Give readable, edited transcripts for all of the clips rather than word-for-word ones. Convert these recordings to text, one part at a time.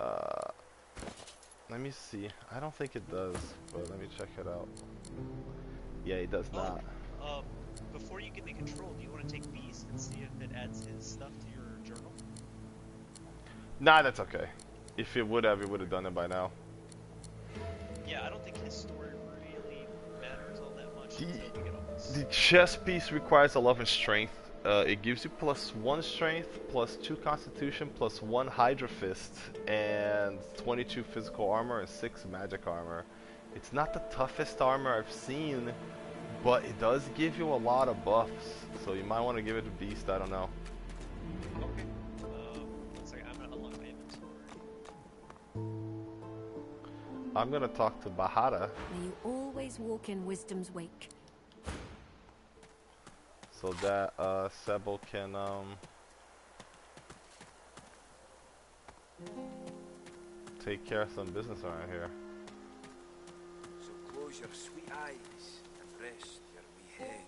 Uh, let me see. I don't think it does, but let me check it out. Yeah, it does Oh, not. before you give me control, do you want to take Beast and see if it adds his stuff to your journal? Nah, that's okay. If it would have done it by now. Yeah, I don't think his story really matters all that much The until we get all this. the chess piece requires 11 strength. It gives you +1 strength, +2 constitution, +1 hydra fist, and 22 physical armor and 6 magic armor. It's not the toughest armor I've seen, but it does give you a lot of buffs. So you might want to give it a beast. I don't know. Okay. One second. I'm gonna unlock my inventory. I'm gonna talk to Bahada. May you always walk in wisdom's wake. So that Sebel can take care of some business around here. So close your sweet eyes and rest your wee head.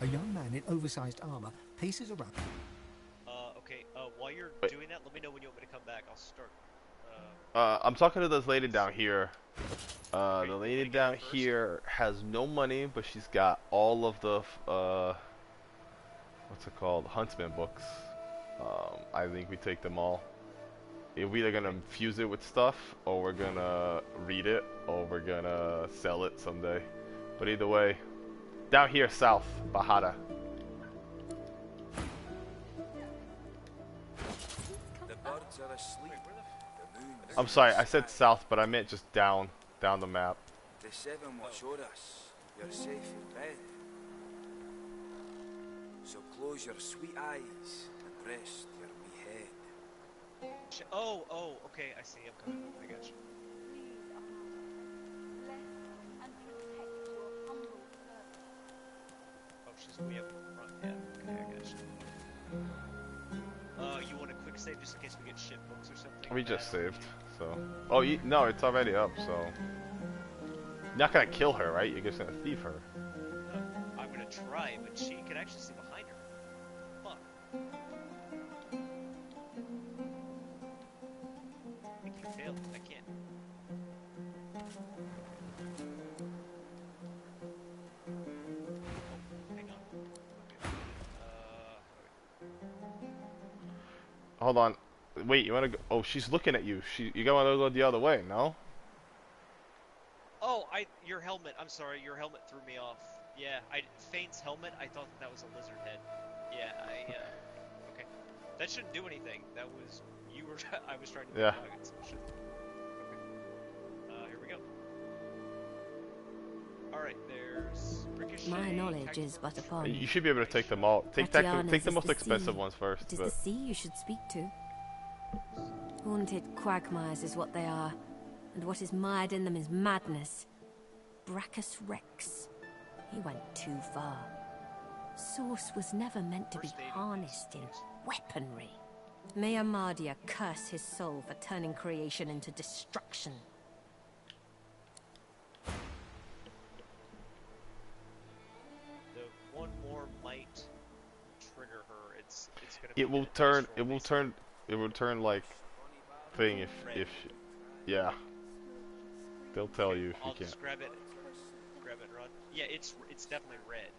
A young man in oversized armor paces around. Okay. While you're Wait. doing that, let me know when you want me to come back. I'll start. I'm talking to this lady down here. Okay, The you lady wanna get down her first? here has no money, but she's got all of the what's it called? Huntsman books. I think we take them all. We're either gonna infuse it with stuff, or we're gonna read it, or we're gonna sell it someday. But either way, down here south, Bahada. The birds are asleep. The moon is I'm sorry, I said south, but I meant just down the map. The seven will show us you're safe in bed. So close your sweet eyes and rest your wee head. Oh, okay. I see. I'm coming. I got you. Please, bless and protect your humble servant. Oh, she's way up in front. Yeah. Okay, I got you. You want a quick save just in case we get shit books or something? We just saved, so. Oh, no, it's already up, so. You're not gonna kill her, right? You're just gonna thieve her. I'm gonna try, but she can actually see behind her. Fuck. I think you failed. I can't. Oh, hang on. Hold on. Wait, you wanna go? Oh, she's looking at you. You gotta go the other way, no? Oh, your helmet. I'm sorry, your helmet threw me off. Yeah, Fane's helmet. I thought that was a lizard head. Yeah, okay. That shouldn't do anything. That was you were. I was trying to. Yeah. Dog it, so it shouldn't. Okay. Here we go. All right. There's Ricochet. My knowledge is but a pawn. You should be able to take them all. Take Tatiana's the is most the expensive sea. ones first. It is But the sea you should speak to. Haunted quagmires is what they are, and what is mired in them is madness. Brachus Rex. He went too far. Source was never meant to be harnessed in weaponry. May Amadia curse his soul for turning creation into destruction. The one more might trigger her. It's gonna. it will turn like thing if yeah. They'll tell you if I'll you can't. just grab it and run. Yeah, it's definitely red.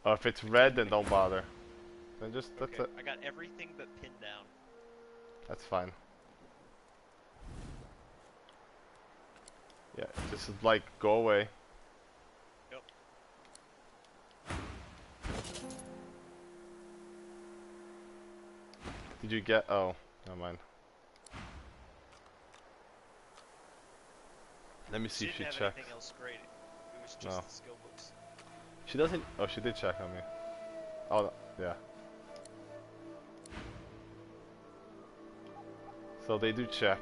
If it's red, then don't bother. Then that's Okay, it. I got everything but pinned down. That's fine. Yeah, just like go away. Yep. Did you get? Oh, never mind. Let me see if she didn't have checks. anything else great. It was just No. the skill books. She doesn't. Oh, she did check on me. Oh, yeah. So they do check.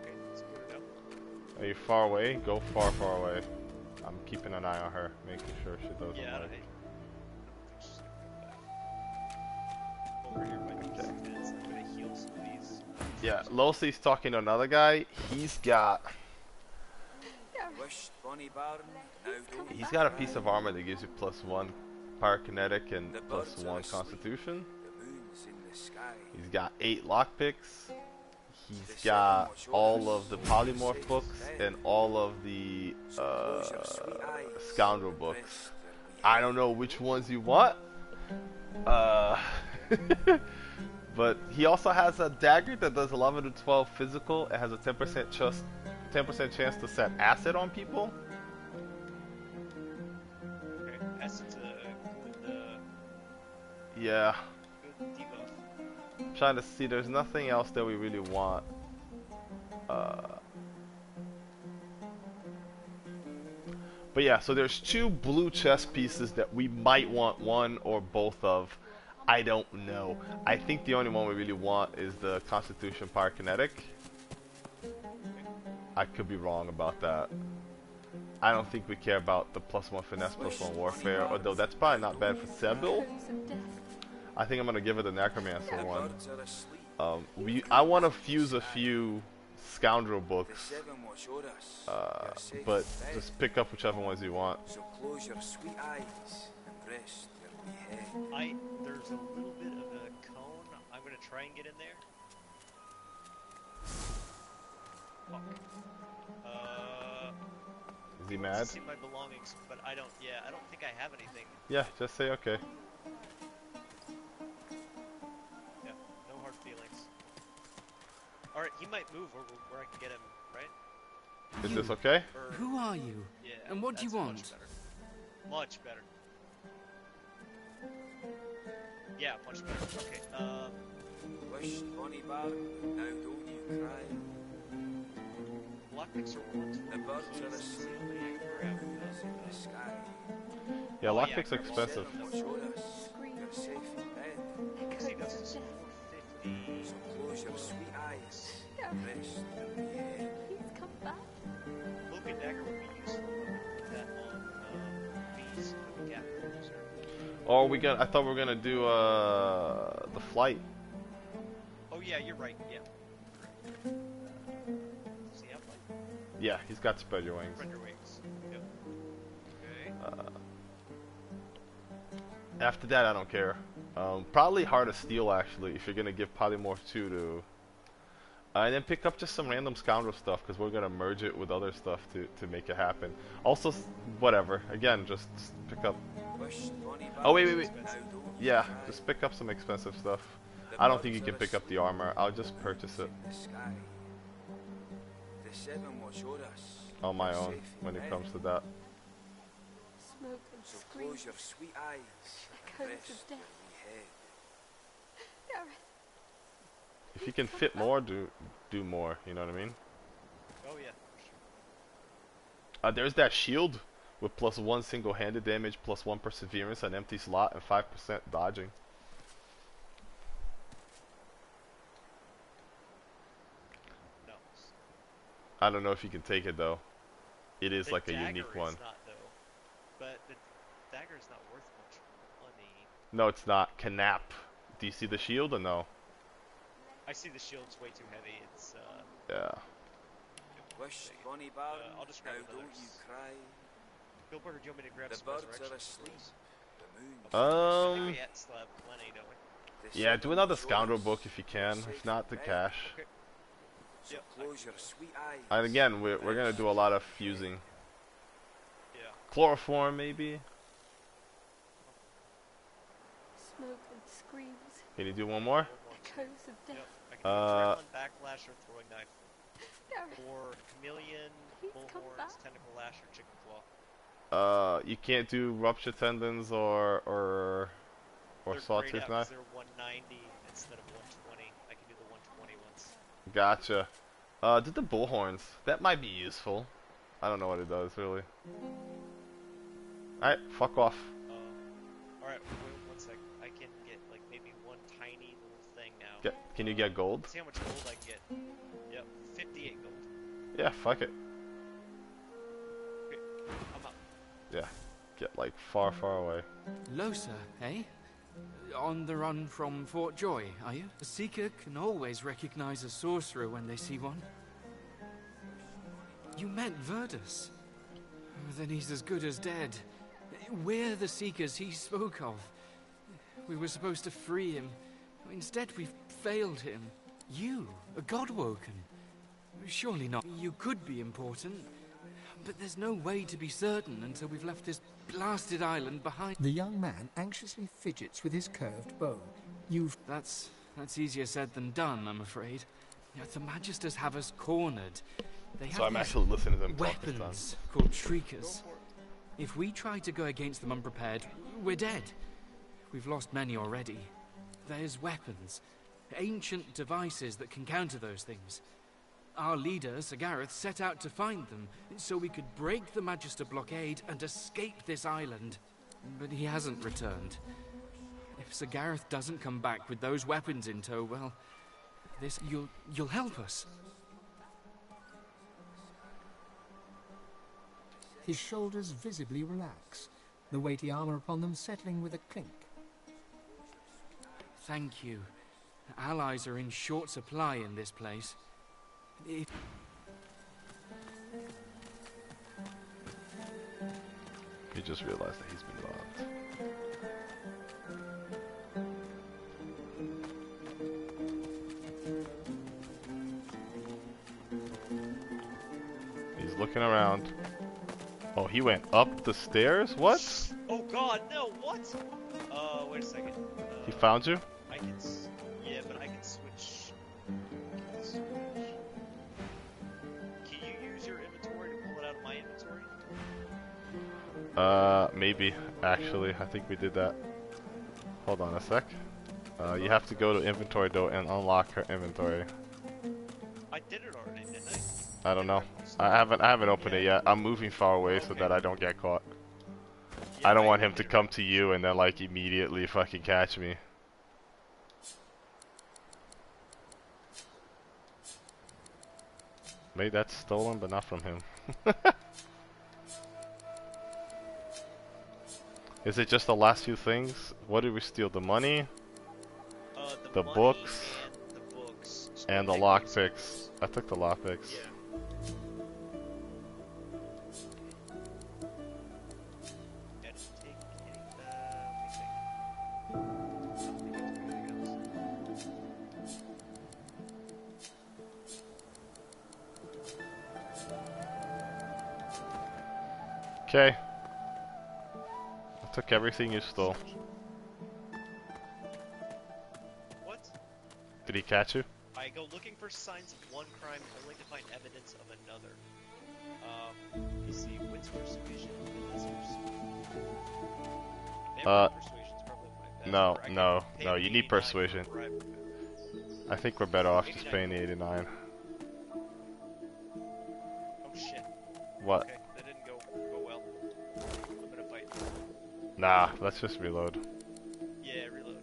Okay, let's put her down. Are you far away? Go far, far away. I'm keeping an eye on her, making sure she doesn't Yeah, I don't like. think she's gonna come back. Over here by these tents. I'm gonna heal some of these. Yeah, Losey's talking to another guy. He's got Wished Bonnie Baron, now don't a piece of armor that gives you +1 pyrokinetic and +1 constitution. The moon is in the sky. He's got 8 lockpicks. He's got all of the polymorph books and all of the scoundrel books. I don't know which ones you want. But he also has a dagger that does 11 to 12 physical. It has a 10% chance to set acid on people. Okay, acid's a good, Yeah. good debuff. I'm trying to see. There's nothing else that we really want. But yeah, so there's 2 blue chess pieces that we might want one or both of. I don't know. I think the only one we really want is the Constitution Pyrokinetic. I could be wrong about that. I don't think we care about the +1 finesse, +1 warfare, although that's probably not bad for Sebil. I think I'm gonna give it the Necromancer one. I want to fuse a few scoundrel books, but just pick up whichever ones you want. So close your sweet eyes and rest your wee head. There's a little bit of a cone. I'm gonna try and get in there. Fuck. Is he To mad? see my belongings, but I don't. Yeah, I don't think I have anything. Yeah, just say okay. Yeah, no hard feelings. All right, he might move where I can get him, right? Is this okay? Or, Who are you? yeah. And what do you that's want? Much better. Much better. Yeah, much better. Okay. Wish Bonnie Bar, now don't you cry. Lockpicks are worth The birds are keys, asleep. the only thing I grab. Is in the sky. Yeah, Oh, lockpicks yeah, are expensive. Watch us. You're safe in bed. Because he does this 450. So close your sweet eyes and rest your wee head. He's come back. Logan Dagger would be useful. Put that on V's for the Gap Cruiser. Or we got? I thought we were gonna do the flight. Oh yeah, you're right. Yeah. Does he have like Yeah, he's got spread your wings. spread your wings? Yep. Okay. After that, I don't care. Probably Heart of Steel actually, if you're gonna give Polymorph 2 to. And then pick up just some random scoundrel stuff because we're gonna merge it with other stuff to make it happen. Also, whatever. Again, just pick up. Wish Bonnie Bar, Oh wait. now don't you Yeah, cry. just pick up some expensive stuff. The I don't think you birds can are pick up the asleep. armor. I'll just purchase it In the sky. The 7 watch o'er us. on my You're own safe in when it bed. comes to that. Smoke and So scream. close your sweet eyes and Echoes rest of your death. wee head. Gareth, If you can fit more, do more. You know what I mean? Oh yeah. Sure. There's that shield with +1 single-handed damage, +1 perseverance, an empty slot, and 5% dodging. No. I don't know if you can take it though. It is The like a dagger unique is one. Not, though. But the dagger is not worth much money. No, it's not. Canap. Do you see the shield or no? I see the shield's way too heavy. It's Yeah. Wish Bonnie Bar, I'll just now grab don't another you s- cry. Gilbert, do you want me to grab The some birds resurrection are asleep. scrolls? The moon. I think we Um. still have plenty, don't we? The Yeah, 7 do another watch o'er scoundrel us. book if you can. You're If safe not, in the bed. cash. Okay. So Yep, close your sweet eyes. And again, we're gonna rest do a lot of fusing. Yeah. Chloroform maybe. smoke and screams. Can you do one more? One more. Echoes of death. Yep. I can do Adrenaline, Backlash, or Throwing Knife. Gareth, Or Chameleon, He's come Bullhorns, back. Tentacle Lash, or Chicken Claw. You can't do rupture tendons or They're sawtooth grayed out 'cause knife. they're 190 instead of 120. I can do the 120 ones. Gotcha. Did the bullhorns? That might be useful. I don't know what it does really. Alright, fuck off. Alright, wait 1 sec. I can get like maybe one tiny little thing now. Can you get gold? See how much gold I can get. Yep, 58 gold. Yeah, fuck it. Okay, I'm up. Yeah, get like far away. Losa, eh? On the run from Fort Joy, are you? A seeker can always recognize a sorcerer when they see one. You met Verdus. Then he's as good as dead. We're the seekers he spoke of. We were supposed to free him, Instead, we've failed him. You, a godwoken. Surely not. You could be important, but there's no way to be certain until we've left this blasted island behind. The young man anxiously fidgets with his curved bow. That's easier said than done, I'm afraid. The Magisters have us cornered. They have So I'm these actually listening to them talk this time. weapons called shriekers. If we try to go against them unprepared, we're dead. We've lost many already. There's weapons, ancient devices that can counter those things. Our leader, Sir Gareth, set out to find them so we could break the Magister blockade and escape this island. But he hasn't returned. If Sir Gareth doesn't come back with those weapons in tow, well, you'll help us. His shoulders visibly relax, the weighty armor upon them settling with a clink. Thank you. Allies are in short supply in this place. He just realized that he's been robbed. He's looking around. Oh, he went up the stairs? What? Oh god, no, what? Wait a second. He found you? I can yeah, but I can switch. Can you use your inventory to pull it out of my inventory? Maybe. Actually, I think we did that. Hold on a sec. You have to go to inventory though and unlock her inventory. I did it already, didn't I don't know. I haven't opened it yet. I'm moving far away so that I don't get caught. Yeah, I don't want him to come to you and then like immediately fucking catch me. Maybe that's stolen, but not from him. Is it just the last few things? What did we steal? The money? The money books? and the books. So And the take lockpicks. I took the lockpicks. Yeah. I didn't take any, let me think. I don't think I took anything else. Okay. I took everything you stole. What? Did he catch you? I go looking for signs of one crime only to find evidence of another. You see, wits persuasion and persuasion. Persuasion's probably my best. No, Or I can no, pay no, the you need 89 persuasion. for bribe. I think we're better off just 89. paying the 89. Oh shit. What? Okay, that didn't go well. I'm gonna fight. Nah, let's just reload. Yeah, reload.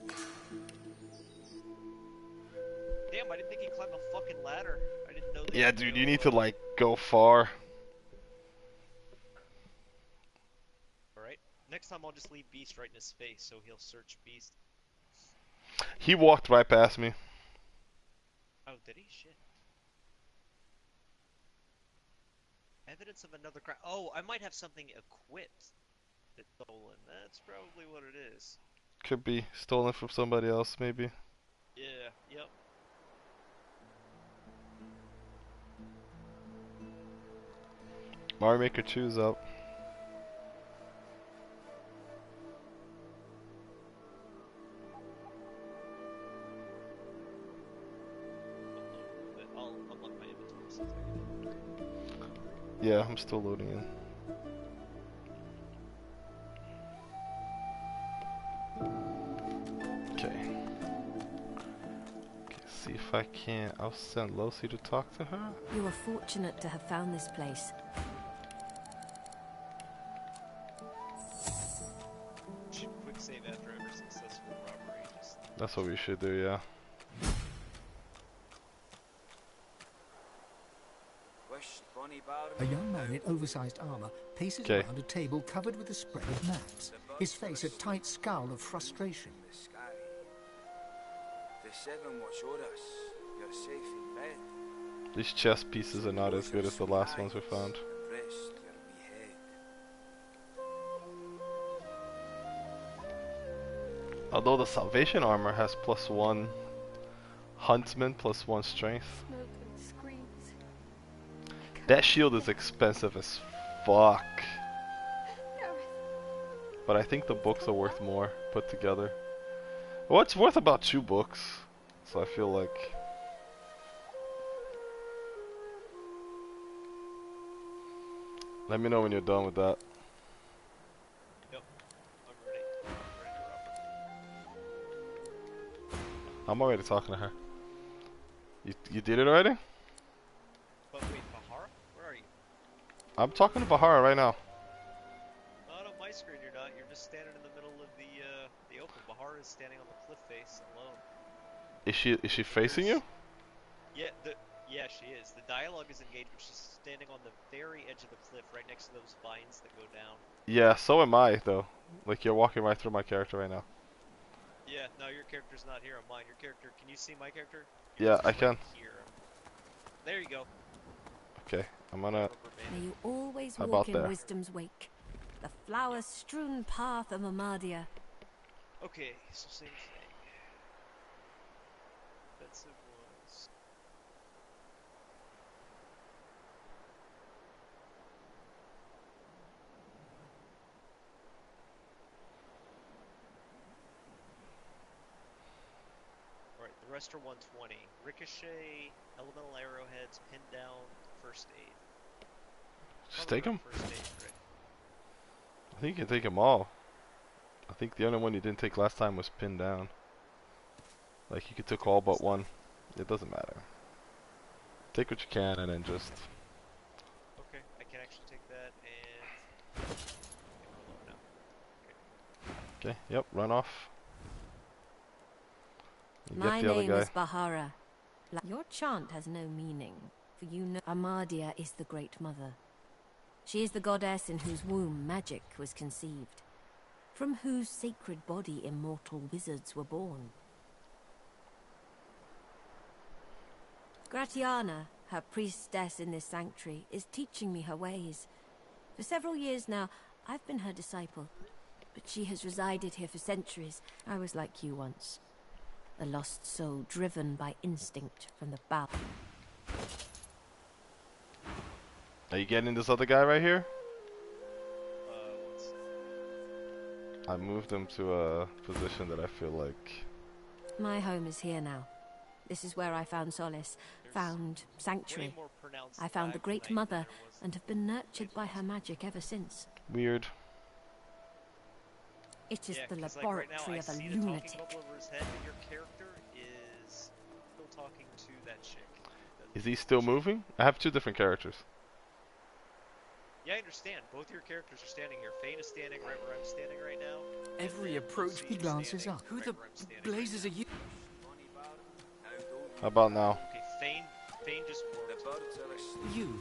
Damn, I didn't think he'd climb a fucking ladder. I didn't know that. Yeah, dude, you need to like go far. Alright. Next time I'll just leave Beast right in his face so he'll search Beast. He walked right past me. Oh, did he? Shit. Evidence of another crime. Oh, I might have something equipped that's stolen. That's probably what it is. Could be stolen from somebody else, maybe. Yeah, yep. Mario Maker 2's up. I'll unlock my inventory since I can. Yeah, I'm still loading in. Okay. See if I can. I'll send Losi to talk to her. You are fortunate to have found this place. Should quick save after every successful robbery. Just That's what we should do, yeah. A young man in oversized armor paces Okay. around a table covered with a spread of maps, his face a tight scowl of frustration. The seven watch o'er us. You're safe in bed. These chess pieces are not as good as the last ones we found. And rest your wee head. Although the salvation armor has +1 huntsman, +1 strength. Smoke and screams. That shield is expensive as fuck. Gareth, But I think the books are worth more put together. Well, it's worth about 2 books. So I feel like... Let me know when you're done with that. Yep. I'm ready. I'm ready to rock. I'm already talking to her. You did it already? But wait, Bahara? Where are you? I'm talking to Bahara right now. Not on my screen, you're not. You're just standing in the middle of the open. Bahara is standing on the cliff face alone. Is she facing you? Yeah, she is. The dialogue is engaged, but she's standing on the very edge of the cliff, right next to those vines that go down. Yeah, so am I though. Like you're walking right through my character right now. Yeah, no, your character's not here on mine. Your character, can you see my character? Yeah, I Right can. Here. There you go. Okay, I'm gonna... Rubber May banded. you always How walk about in there? wisdom's wake. The flower-strewn path of Amadia. Okay, so same thing. Defensive was... Alright, the rest are 120. Ricochet, elemental arrowheads, pin down, first aid. Just Probably take them. First aid, right? I think you can take them all. I think the only one you didn't take last time was pinned down. Like you could take all but one. It doesn't matter. Take what you can and then just... Okay, I can actually take that and... Okay, no. Okay, yep, run off. You My get the other name guy. is Bahara. Your chant has no meaning, for you know Amadia is the Great Mother. She is the goddess in whose womb magic was conceived, from whose sacred body immortal wizards were born. Gratiana, her priestess in this sanctuary, is teaching me her ways. For several years now, I've been her disciple, but she has resided here for centuries. I was like you once. A lost soul driven by instinct from the bow. Are you getting this other guy right here? One second. I moved him to a position that I feel like... My home is here now. This is where I found solace, found sanctuary. Way more pronounced I found the lag Great tonight than Mother there was. and have been nurtured by her magic ever since. Weird. It is Yeah, the 'cause, like, right now, laboratory I of a see the talking lunatic. bubble over his head, and your character is still talking to that chick. Is he still moving? I have 2 different characters. Yeah, I understand. Both your characters are standing here. Fane is standing right where I'm standing right now. and Every then approach Lucy he is glances standing up. Who right the where I'm standing blazes are right you? How about now? now. Okay, Fane just worked. You?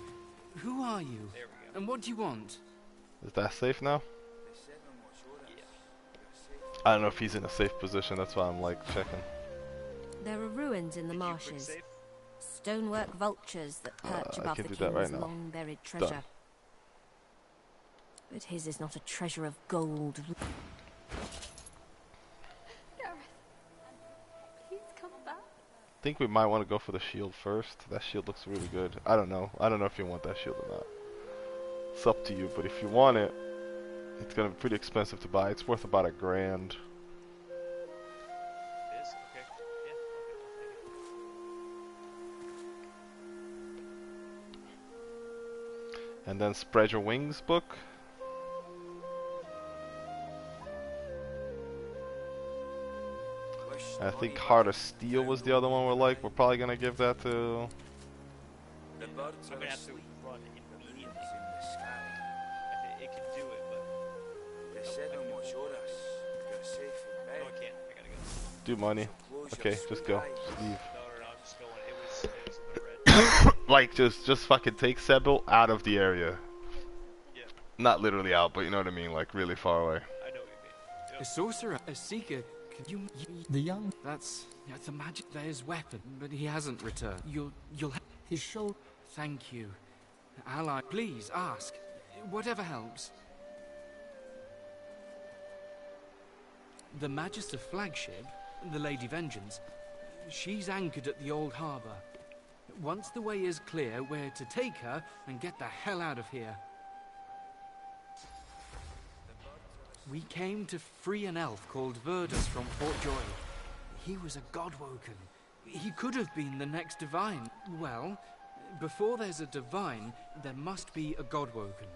Who are you? There we go. And what do you want? Is that safe now? Yeah. I don't know if he's in a safe position, that's why I'm like checking. There are ruins in the Did you quick marshes. save? Stonework vultures that perch I above can the do that right king's now. long-buried treasure. Done. But his is not a treasure of gold. Gareth, please come back. I think we might want to go for the shield first. That shield looks really good. I don't know if you want that shield or not. It's up to you, but if you want it, it's gonna be pretty expensive to buy. It's worth about $1,000. It is? Okay. Yeah, I'll take it. And then Spread Your Wings book. I think Heart of Steel was the other one we're probably gonna give that to... I'm gonna have to run immediately. It can do it, but... No, I can't. I gotta go. Do money. Okay, just go. Just leave. No, I'm just going. It was in the red. Like, just fucking take Sebel out of the area. Yeah, Not literally out, but you know what I mean, like really far away. I know what you mean. A sorcerer, a seeker. You The young, that's a magic. There's weapon, but he hasn't returned. You'll. his shoulder. Thank you, ally. Please ask. Whatever helps. The Magister flagship, the Lady Vengeance, she's anchored at the old harbour. Once the way is clear, we're to take her and get the hell out of here. We came to free an elf called Verdus from Fort Joy. He was a Godwoken. He could have been the next Divine. Well, before there's a Divine, there must be a Godwoken.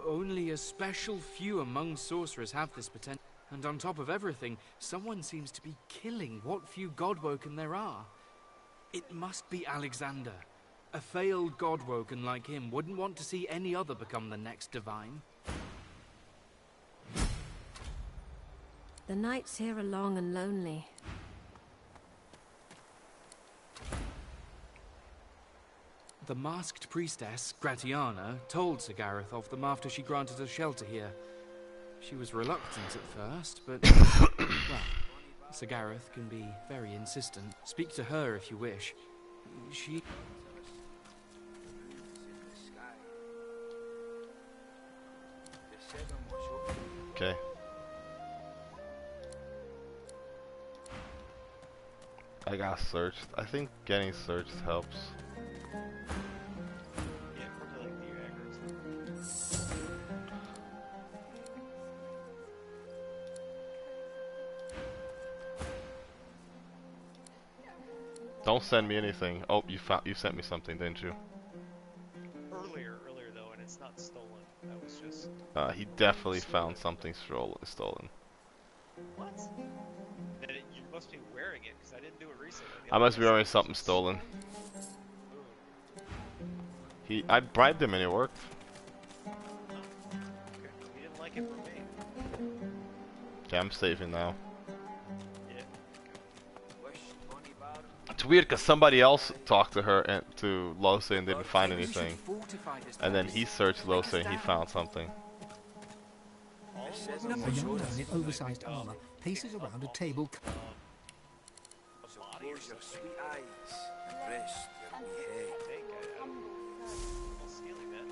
Only a special few among sorcerers have this potential. And on top of everything, someone seems to be killing what few Godwoken there are. It must be Alexander. A failed Godwoken like him wouldn't want to see any other become the next Divine. The nights here are long and lonely. The masked priestess, Gratiana, told Sir Gareth of them after she granted her shelter here. She was reluctant at first, but... well, Sir Gareth can be very insistent. Speak to her if you wish. She... Okay. I got searched. I think getting searched helps. Yeah, probably like the aggros. Don't send me anything. Oh, you sent me something, didn't you? Earlier though, and it's not stolen. That was just... He definitely found something stolen. What? Then you must be wearing it, because I didn't do it recently. I must be wearing something stolen. I bribed him and it worked. Okay. He didn't like it for me. Okay, I'm saving now. Yeah. It's weird because somebody else talked to her and to Lose and didn't find anything. And then he searched Lose and he found something. A young man in oversized armor paces around a table. Close your sweet eyes and rest your wee head. I think I'm stealing that.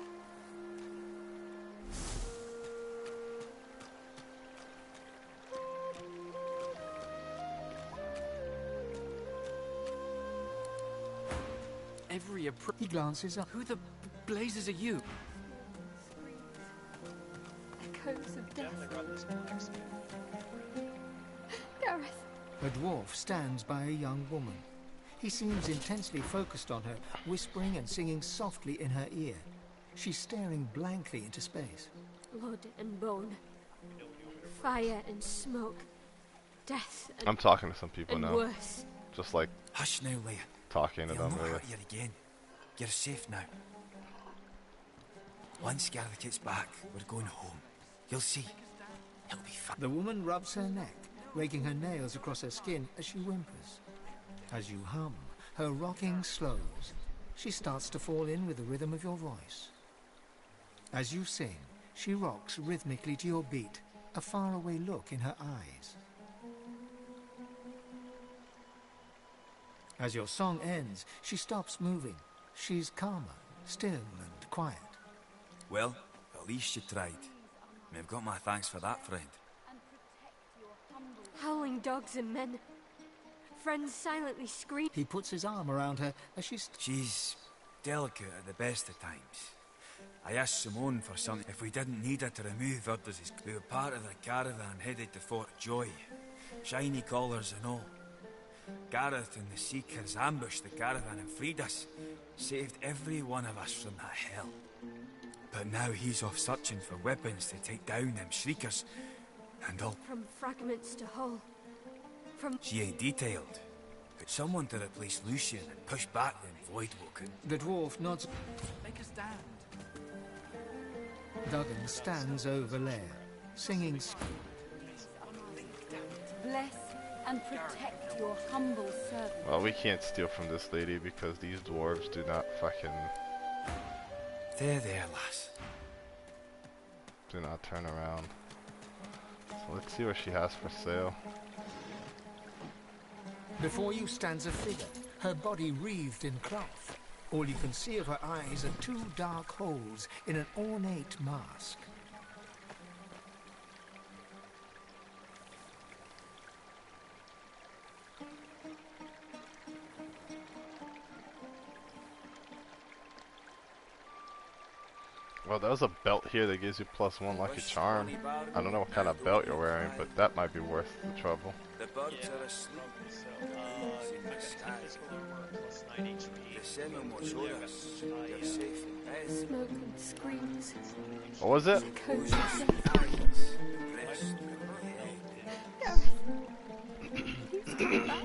Every approach... He glances up. Who the blazes are you? Echoes of death. Definitely run this blacksmith. Gareth. A dwarf stands by a young woman. He seems intensely focused on her, whispering and singing softly in her ear. She's staring blankly into space. Blood and bone. Fire and smoke. Death and, I'm talking to some people and now. worse. Just like Hush now, Leia. talking to He'll them not really. hurt you again. You're safe now. Once Gareth gets back, we're going home. You'll see. It'll be fun. The woman rubs her neck, raking her nails across her skin as she whimpers. As you hum, her rocking slows. She starts to fall in with the rhythm of your voice. As you sing, she rocks rhythmically to your beat, a faraway look in her eyes. As your song ends, she stops moving. She's calmer, still and quiet. Well, at least you tried. I've got my thanks for that, friend. Howling dogs and men. Friends silently scream. He puts his arm around her as she She's delicate at the best of times. I asked Simone for something. If we didn't need her to remove Verdus, we were part of the caravan headed to Fort Joy. Shiny collars and all. Gareth and the Seekers ambushed the caravan and freed us. Saved every one of us from that hell. But now he's off searching for weapons to take down them shriekers. And all. From fragments to hull. From... She ain't detailed. But someone to replace Lucian and push back them Voidwoken. The dwarf nods. Make a stand. Duggan stands over Leia, singing. Bless and protect your humble servant. Well, we can't steal from this lady because these dwarves do not fucking There, lass. do not turn around. So let's see what she has for sale. Before you stands a figure, her body wreathed in cloth. All you can see of her eyes are two dark holes in an ornate mask. Well, there's a belt here that gives you +1 lucky charm. I don't know what kind of belt you're wearing, but that might be worth the trouble. The birds Yeah, are asleep. probably so. I got 10 physical armor plus 9 HP. The Sentinel Really, showed I've us got you're safe in bed. Smoke and screams. What was it? Echoes of death. Eyes, rest He's coming back.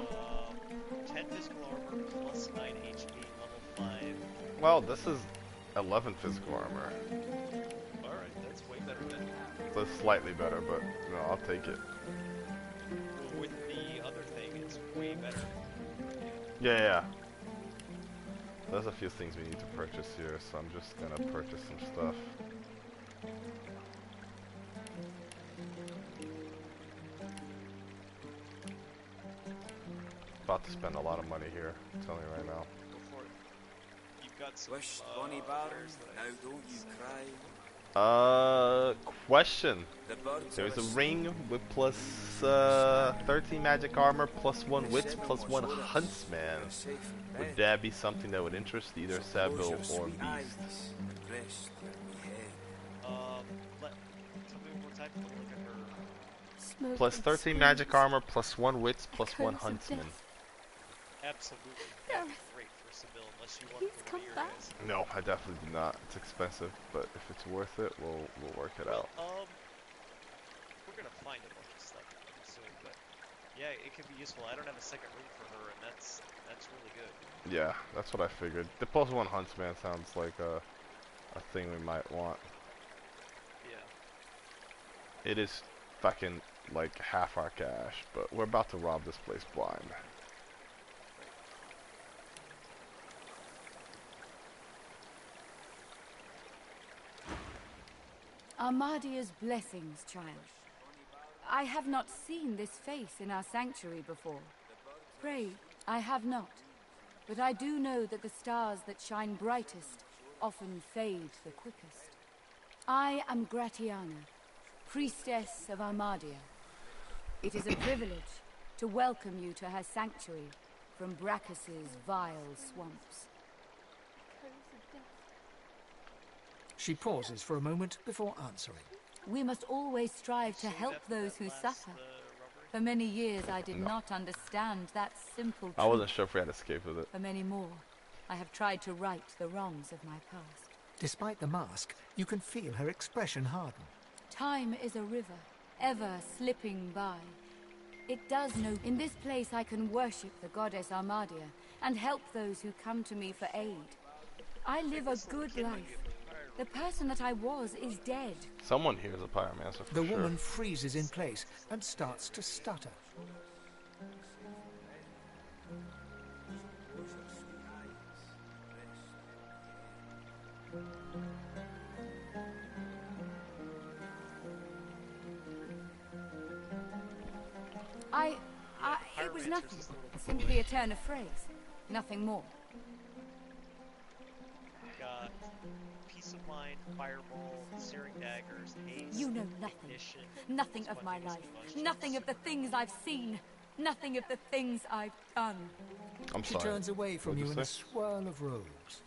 10 physical armor plus 9 HP, level 5. Well, this is 11 physical armor. Alright, that's way better than So it's slightly better, but no, I'll take it. with the other thing, it's way better. Yeah. There's a few things we need to purchase here, so I'm just gonna purchase some stuff. About to spend a lot of money here, I'm telling you right now. Go for it. You've got some, Wish, Bonnie Bar, wares that now I don't you cry. Question. The birds There's are a asleep. ring with +13 magic armor, +1 wits, +1 huntsman. You're safe in Would bed. that be something that would interest either Close Saville your or sweet Beast? eyes, rest your head. tell me one more time, look at her. Smoke Plus and 13 screams. magic armor, +1 wits, +1 Echoes of huntsman. death. Absolutely. Gareth. That's great for Seville, unless you want He's to come your back. guys. No, I definitely do not. It's expensive, but if it's worth it, we'll work it out. We're gonna find a bunch of stuff soon, but yeah, it can be useful. I don't have a second room for her, and that's really good. Yeah, that's what I figured. The +1 huntsman sounds like a thing we might want. Yeah. It is fucking like half our cash, but we're about to rob this place blind. Armadia's blessings, child. I have not seen this face in our sanctuary before. Pray, I have not. But I do know that the stars that shine brightest often fade the quickest. I am Gratiana, priestess of Armadia. It is a privilege to welcome you to her sanctuary from Brachus's vile swamps. She pauses for a moment before answering. We must always strive to help those who suffer. For many years I did not understand that simple truth. I wasn't sure if we had escaped with it. For many more, I have tried to right the wrongs of my past. Despite the mask, you can feel her expression harden. Time is a river, ever slipping by. It does know in this place I can worship the goddess Armadia and help those who come to me for aid. I live a good life. The person that I was is dead. Someone here is a pyromancer for The sure. woman freezes in place and starts to stutter. It was nothing. Simply a turn of phrase. Nothing more. Got peace of mind, fireball, searing daggers, haste. You know nothing. Ignition, Nothing of my life. Nothing of the things I've seen. Nothing of the things I've done. I'm She sorry. turns away from What'd you you in a say? swirl of robes.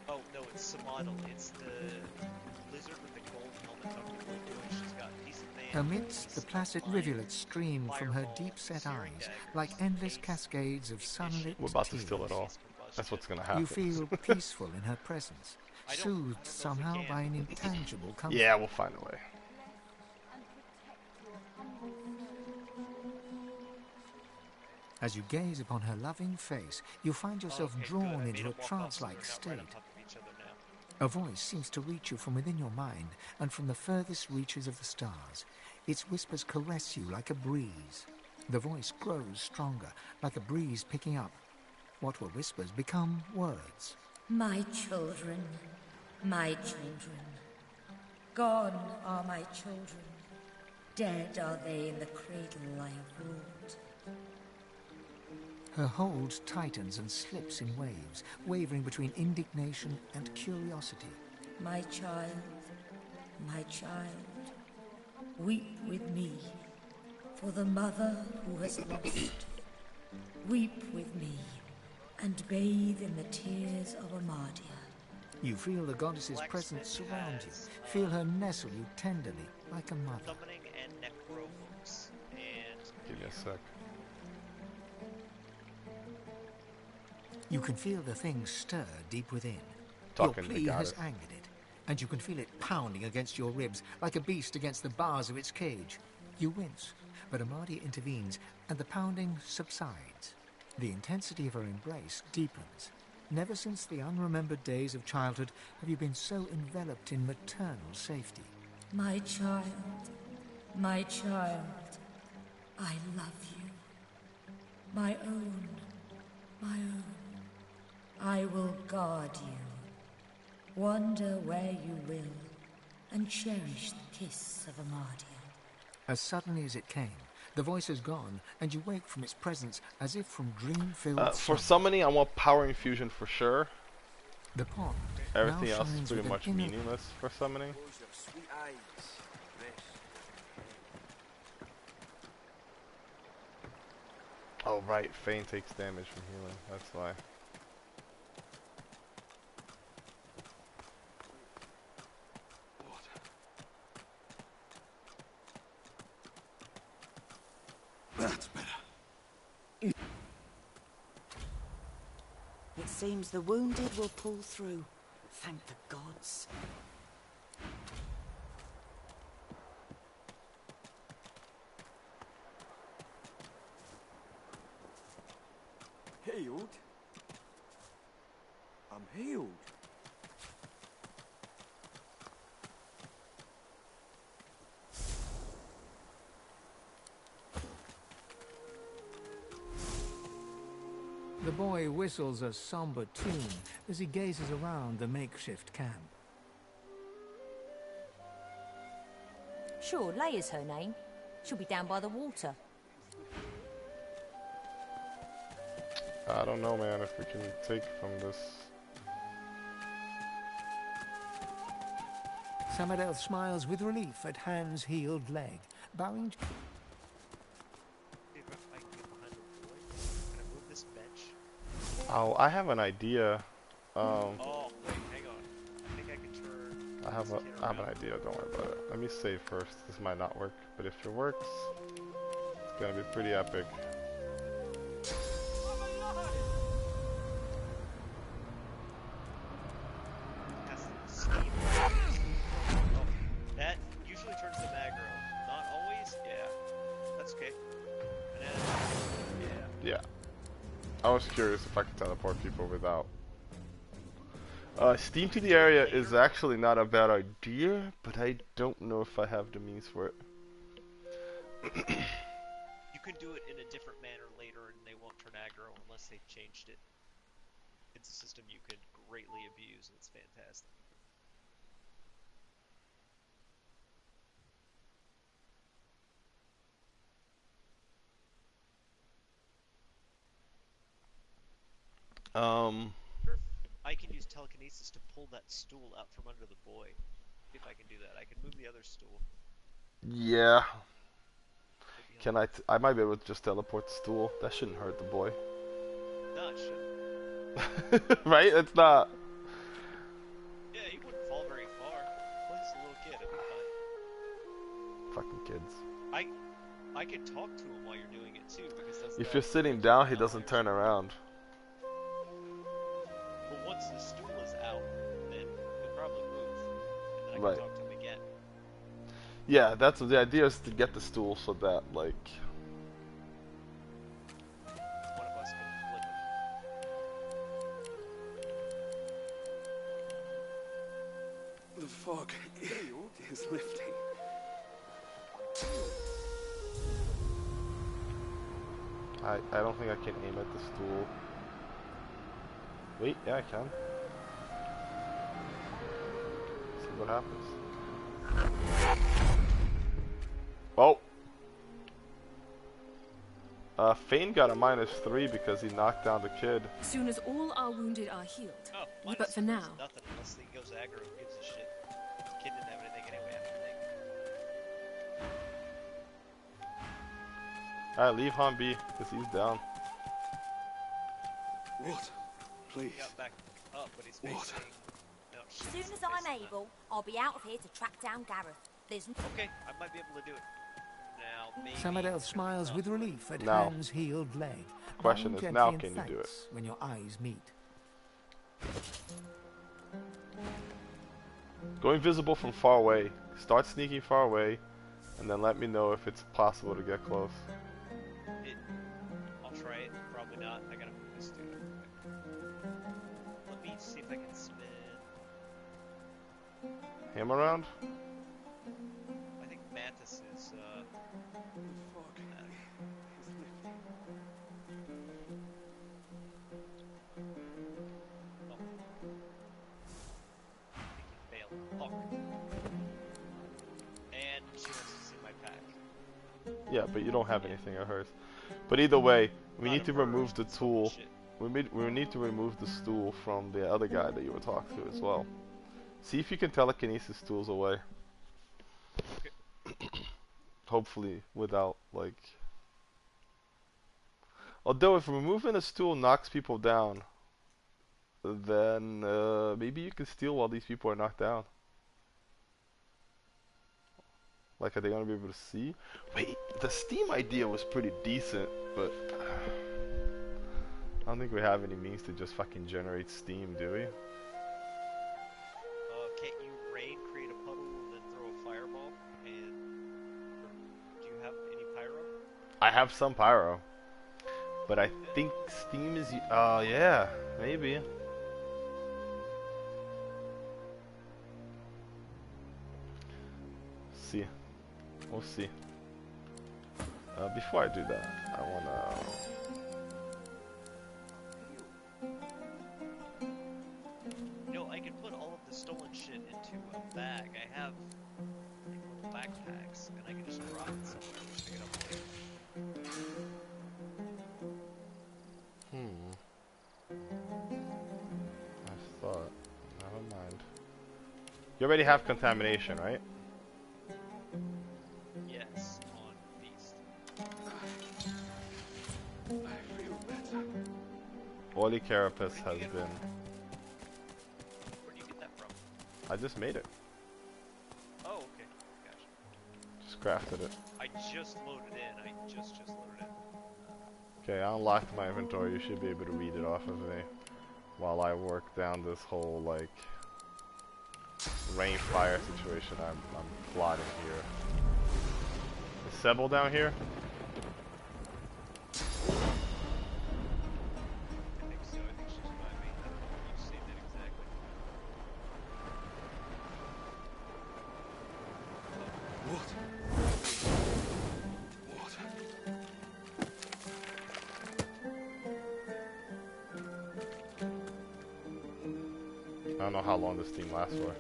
Oh no, it's Samadal. It's the lizard with the gold helmet over the window. She's got peace of mind. Amidst the placid rivulets stream from her deep-set eyes like endless cascades of sunlit We're about to tears. steal it all. That's what's gonna happen. You feel peaceful in her presence, I don't soothed know if we somehow can. by an intangible comfort. Yeah, we'll find a way. As you gaze upon her loving face, you find yourself Okay, good. drawn I made into them a walk off so trance-like they're not state. right on top of each other now. A voice seems to reach you from within your mind and from the furthest reaches of the stars. Its whispers caress you like a breeze. The voice grows stronger, like a breeze picking up. What were whispers become words. My children, my children. Gone are my children. Dead are they in the cradle I have wrought. Her hold tightens and slips in waves, wavering between indignation and curiosity. My child, weep with me for the mother who has lost. Weep with me and bathe in the tears of Armadia. You feel the goddess's presence surround you, feel her nestle you tenderly, like a mother. Summoning and necrophones. And Give me a sec. You can feel the thing stir deep within. Talking Your to the plea has goddess. angered it, and you can feel it pounding against your ribs like a beast against the bars of its cage. You wince, but Amadia intervenes, and the pounding subsides. The intensity of her embrace deepens. Never since the unremembered days of childhood have you been so enveloped in maternal safety. My child, I love you. My own, my own. I will guard you. Wander where you will, and cherish the kiss of Amadia. As suddenly as it came, the voice is gone, and you wake from its presence as if from dream-filled For slumber. summoning, I want power infusion for sure. The pond Everything now else is shines pretty with much an inner meaningless for summoning. Close your sweet eyes. Rest. Oh right, Fane takes damage from healing, that's why. That's better. It seems the wounded will pull through. Thank the gods. Healed? I'm healed. The boy whistles a somber tune as he gazes around the makeshift camp. Sure, Leia's her name. She'll be down by the water. I don't know, man, if we can take from this. Samadel smiles with relief at Han's healed leg, bowing to... if I can get behind the boy, can I move this bench? Oh, I have an idea. Oh, wait, hang on. I think I can turn. I have an idea. Don't worry about it. Let me save first. This might not work, but if it works, it's gonna be pretty epic. Oh, that usually turns them aggro. Not always. Yeah, that's okay. And then, yeah. Yeah. I was curious if I could teleport people without. Steam to the area is actually not a bad idea, but I don't know if I have the means for it. You can do it in a different manner later, and they won't turn aggro unless they've changed it. It's a system you could greatly abuse, and it's fantastic. I can use telekinesis to pull that stool out from under the boy. If I can do that, I can move the other stool. Yeah. Can I? I might be able to just teleport the stool. That shouldn't hurt the boy. No, it shouldn't. Right? It's not. Yeah, he wouldn't fall very far. Well, he's a little kid, it'll be fine. Fucking kids. I can talk to him while you're doing it too, because that's. If you're sitting down, he doesn't turn around. But once the stool is out, then he'll probably move, and then I can Right. talk to him again. Yeah, that's the idea, is to get the stool so that like. One of us can flick him. The fog is lifting. I don't think I can aim at the stool. Wait, yeah I can. See what happens. Oh! Fane got a -3 because he knocked down the kid. As soon as all our wounded are healed. Oh, But for now, nothing unless he goes aggro. Who gives a shit? Kid didn't have anything anyway. I don't think. Alright, leave Han be, because he's down. What? Please. He got back up, but he's What? facing. No, As soon as I'm able, I'll be out of here to track down Gareth. There's Okay, I might be able to do it. Now, maybe... Samadel smiles with relief at Now. Han's healed leg. Question bowing is, gently now in can you do it? thanks when your eyes meet. Go invisible from far away. Start sneaking far away, and then let me know if it's possible to get close. I'll try it. Probably not. I gotta move this dude. Let me see if I can spin. Him around? I think Mantis is, And she wants to see my pack. Yeah, but you don't have anything of hers. But either way, we Not need of to her, remove the it's tool. bullshit. We need to remove the stool from the other guy that you were talking to as well. See if you can telekinesis tools away. Hopefully without, like... Although if removing a stool knocks people down, then maybe you can steal while these people are knocked down. Like, are they gonna be able to see? Wait, the Steam idea was pretty decent, but I don't think we have any means to just fucking generate Steam, do we? Can't you rain, create a puddle, and then throw a fireball? And do you have any pyro? I have some pyro, but I think Steam is. Yeah, maybe. See, we'll see. Before I do that, I wanna. You know, I can put all of the stolen shit into a bag. I have like, little backpacks, and I can just drop it somewhere. Pick it up later. I thought. Never mind. You already have contamination, right? Yes, on Beast. I feel better. Oily carapace has been. Where do you get that from? I just made it. Oh, okay. Gotcha. Just crafted it. I just loaded in. I just loaded in. Okay, I unlocked my inventory. You should be able to read it off of me while I work down this whole like rain fire situation I'm plotting here. Is Sebel down here? I think so. I think she's by me. You saved it exactly. What? I don't know how long this team lasts for.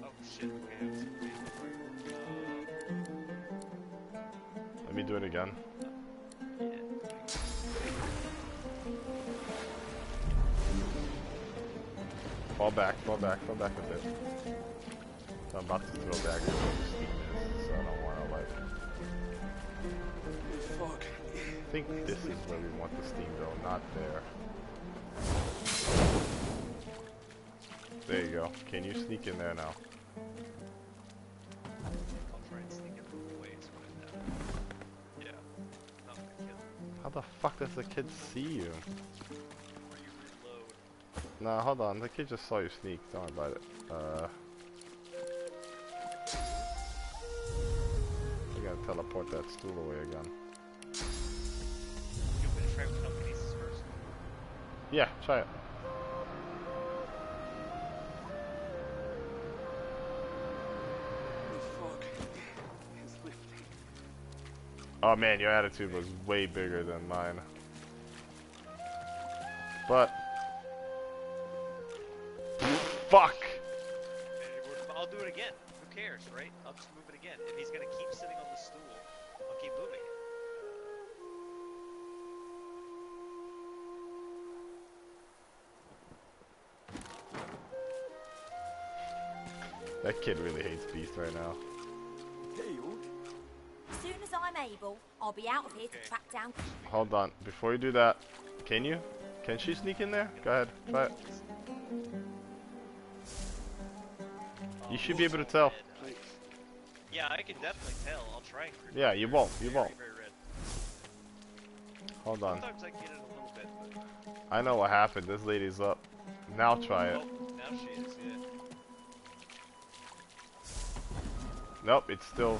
Oh shit. Okay. Let me do it again. Fall back a bit. So I'm about to throw daggers where the steam is, so I don't want to like... Fuck. I think this is where we want the steam though, not there. There you go. Can you sneak in there now? I'll try and sneak in both ways right now. Yeah. Not gonna kill him. How the fuck does the kid see you? Or you reload. Nah, hold on. The kid just saw you sneak. Don't worry about it. I gotta teleport that stool away again. You want me to try with telekinesis first? Yeah, try it. Oh man, your attitude was way bigger than mine. But... Fuck! I'll do it again. Who cares, right? I'll just move it again. If he's gonna keep sitting on the stool, I'll keep moving it. That kid really hates Beast right now. As soon as I'm able, I'll be out of here to track down... Hold on, before you do that, can you? Can she sneak in there? Go ahead, try it. You should be able to tell. Yeah, I can definitely tell. I'll try and crit. Yeah, you won't. You won't. Very red. Hold on. Sometimes I get it a little bit, but... I know what happened. This lady's up. Now try it. Oh, now she is, yeah. Nope, it's still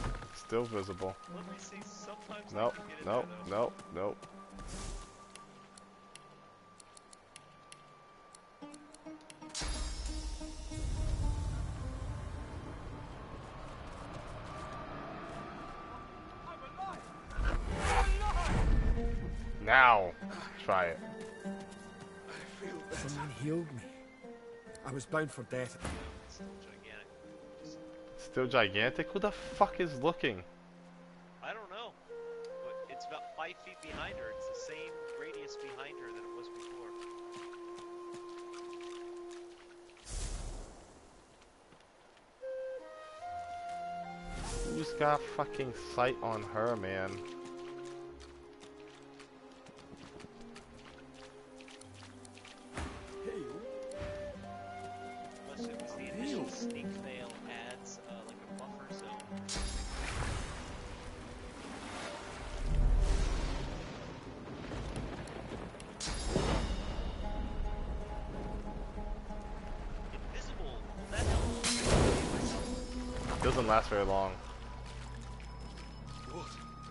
visible. Let me see. Sometimes Nope, I can get it nope, there, though. nope, nope. Now, try it. Someone healed me. I was bound for death. It's still gigantic. Still gigantic? Who the fuck is looking? I don't know. But it's about 5 feet behind her. It's the same radius behind her that it was before. Who's got fucking sight on her, man? Unless it was the initial sneak fail adds like a buffer zone. Invisible. Will that help? Doesn't last very long.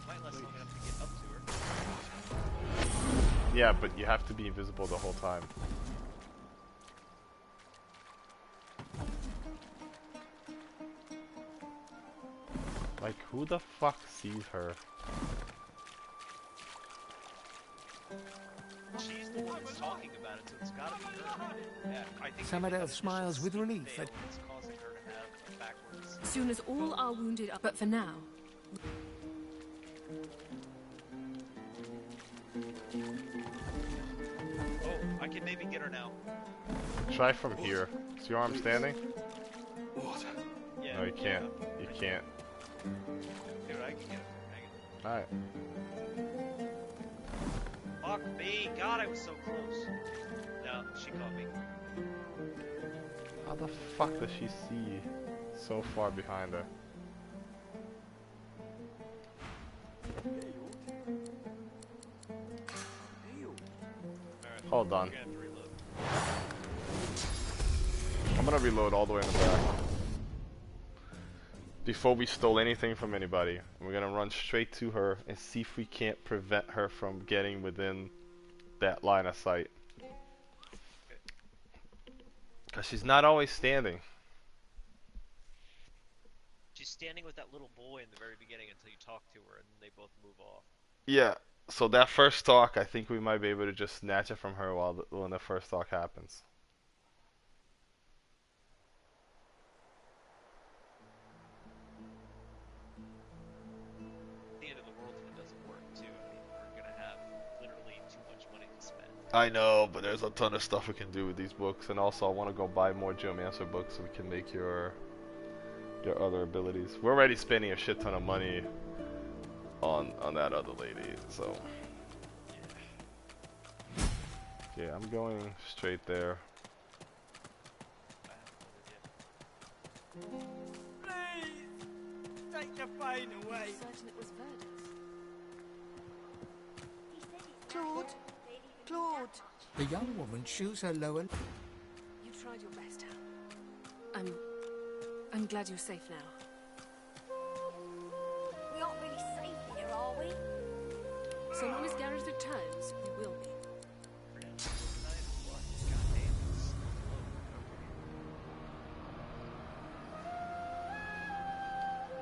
Might last long enough to get up to her. Yeah, but you have to be invisible the whole time. Like, who the fuck sees her? She's the one that's talking about it, so it's gotta be her. Yeah, I think Samadel smiles with relief at... it's causing her to have a backwards. Soon as all are wounded up, but for now, Oh, I can maybe get her now. Try from here. Is your arm standing? Yeah. No, you can't. You can't. Dude, I can get it. Alright. Fuck me! God, I was so close. No, she caught me. How the fuck does she see so far behind her? Hold on. You're gonna have to reload. I'm gonna reload all the way in the back. Before we stole anything from anybody. We're gonna run straight to her and see if we can't prevent her from getting within that line of sight. Cause she's not always standing. She's standing with that little boy in the very beginning until you talk to her, and then they both move off. Yeah, so that first talk, I think we might be able to just snatch it from her when the first talk happens. The end of the world if it doesn't work, too. I mean, we're gonna have literally too much money to spend. I know, but there's a ton of stuff we can do with these books, and also I want to go buy more Geomancer books so we can make your other abilities. We're already spending a shit ton of money on that other lady, so yeah, I'm going straight there. Please! Take the pain away! certain it was Verdus. Claude? Claude! The young woman chews her lower... You tried your best, Hal. I'm glad you're safe now. We aren't really safe here, are we? So long as Gareth returns, we will be.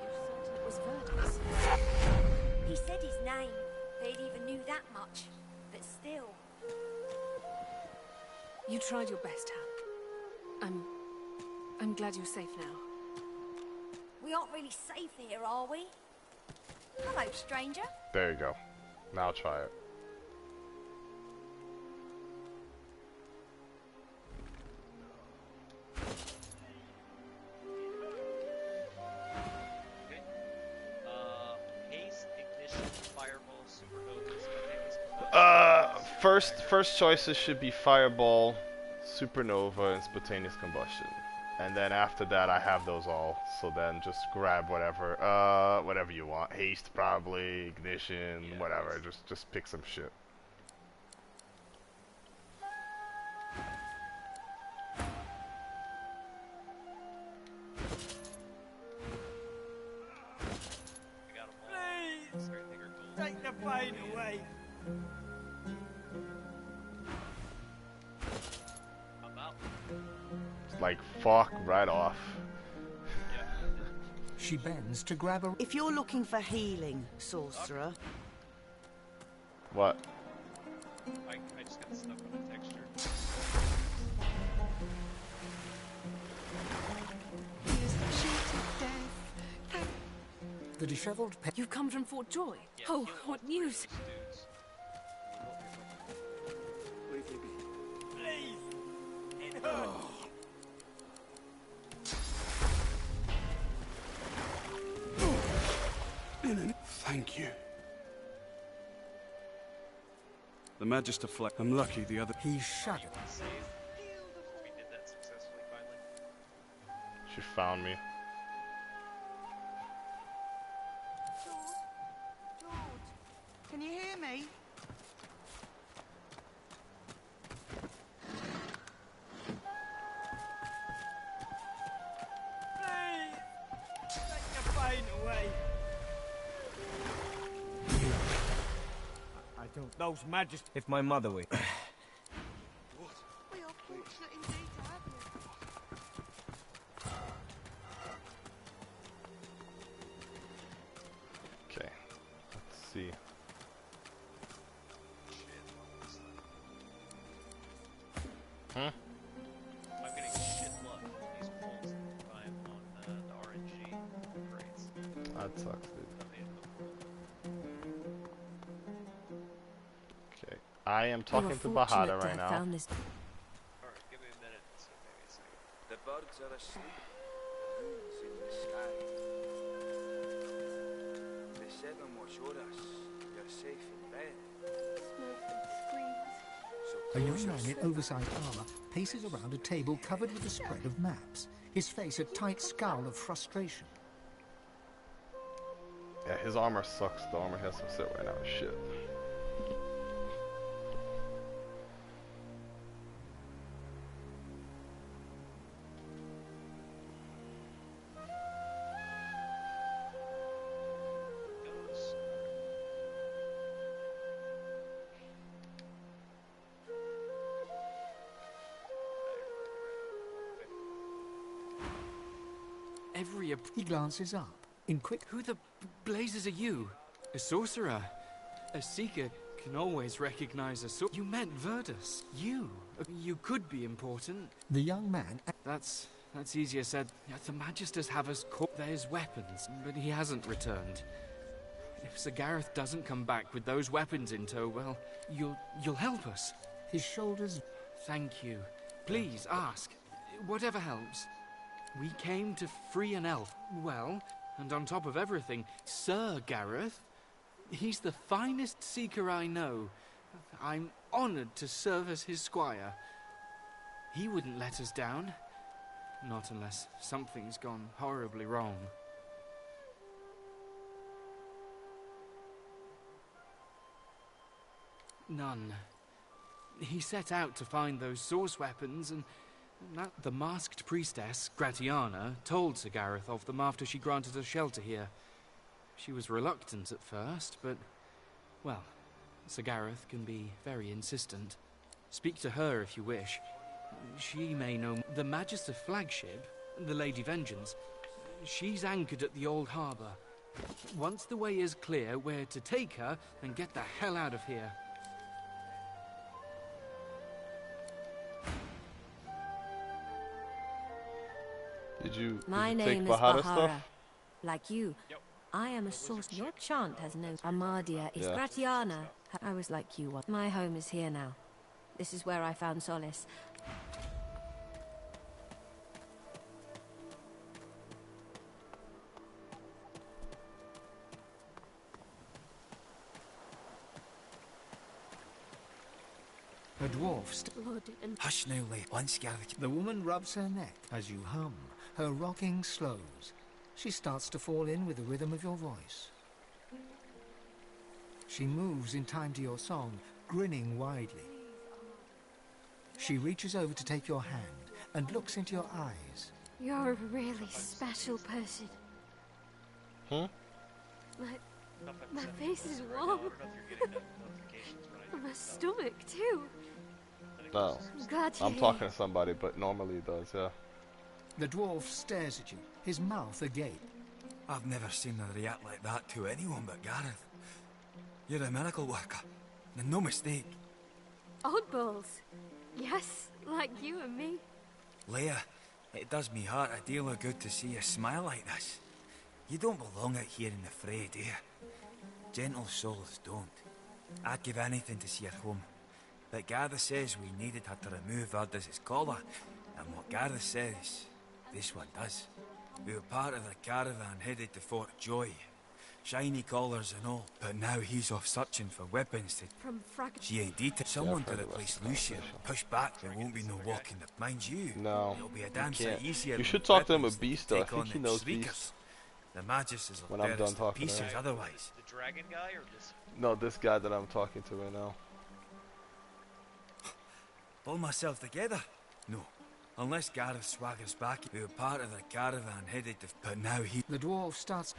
You certain it was Verdus? He said his name. They'd even knew that much. But still. You tried your best, Hal. I'm glad you're safe now. We aren't really safe here, are we? Hello, stranger. There you go. Now try it. Okay. Haste, ignition, fireball, supernova, spontaneous combustion. First choices should be Fireball, Supernova, and Spontaneous Combustion. And then after that, I have those all. So then just grab whatever, whatever you want. Haste, probably, ignition, Yeah, whatever. Just pick some shit. I got them all. Please, Everything are gold. take the pain away. I'm out. It's like, fuck right off. Yeah. She bends to grab a... If you're looking for healing, sorcerer, What? I just got stuck on a texture. The disheveled pet... You've come from Fort Joy? Yeah, Oh, kill all what three of news? those dudes. Please, it hurts. Thank you. The Magister Fleck. I'm lucky the other. He shuddered. Save. We did that successfully finally. She found me. George, can you hear me? Please, take the pain away. I don't. Those Magister. If my mother were... We are fortunate indeed to have you. Okay. Let's see. Hmm? I'm getting shit luck with these pulls that I'm on the RNG upgrades. That sucks, dude. Okay. I am You were talking to fortunate Bahada to right have now. found this. Alright, give me a minute. So maybe a second. The birds are asleep. The moon's in the sky. The seven watch o'er us. You're safe in bed. So A close young man your in oversized armor paces around a table covered with a spread of maps, his face a tight scowl of frustration. Yeah, his armor sucks. The armor he has to sit right now is shit. Goes. Every... He glances up. In quick... Who the blazes are you? A sorcerer? A seeker can always recognize a sorcerer. You meant Verdus. You. You could be important. The young man... That's easier said. The Magisters have us caught. There's weapons, but he hasn't returned. If Sir Gareth doesn't come back with those weapons in tow, well, you'll help us. His shoulders... Thank you. Please, ask. Whatever helps. We came to free an elf. Well, and on top of everything, Sir Gareth. He's the finest seeker I know. I'm honored to serve as his squire. He wouldn't let us down. Not unless something's gone horribly wrong. None. He set out to find those source weapons, and that the masked priestess, Gratiana, told Sir Gareth of them after she granted us shelter here. She was reluctant at first, but, well, Sir Gareth can be very insistent. Speak to her if you wish. She may know the Magister flagship, the Lady Vengeance. She's anchored at the old harbour. Once the way is clear, we're to take her and get the hell out of here. Did you My take name is Bahara Bahara. stuff? Like you. Yep. I am a sorcerer. Your chant has no... Amardia is Yeah. Gratiana. I was like you once. My home is here now. This is where I found solace. A A dwarf Blood and... Hush now, lay. Once gathered. The woman rubs her neck as you hum. Her rocking slows. She starts to fall in with the rhythm of your voice. She moves in time to your song, grinning widely. She reaches over to take your hand and looks into your eyes. You're a really special person. Hmm? My face is warm. And my stomach, too. No. I'm glad you're I'm here. talking to somebody, but normally he does, yeah. The dwarf stares at you, his mouth agape. I've never seen her react like that to anyone but Gareth. You're a miracle worker, and no mistake. Oddballs. Yes, like you and me. Leia, it does me heart a deal of good to see you smile like this. You don't belong out here in the fray, do you? Gentle souls don't. I'd give anything to see her home. But Gareth says we needed her to remove Ardis's collar, and what Gareth says, this one does. We were part of the caravan headed to Fort Joy. Shiny collars and all, but now he's off searching for weapons to... From Frag... She ain't detailed someone to replace Lucian. Push back, there won't be no walking the... Mind you, No, it'll be a damn sight easier... You should talk to him with Beast, though. I think he knows Beast. The Magus will when I'm done talking pieces to him. otherwise. The dragon guy or this? No, this guy that I'm talking to right now. Pull myself together? No. Unless Gareth swaggers back, we were part of the caravan headed to... But now he... The dwarf starts...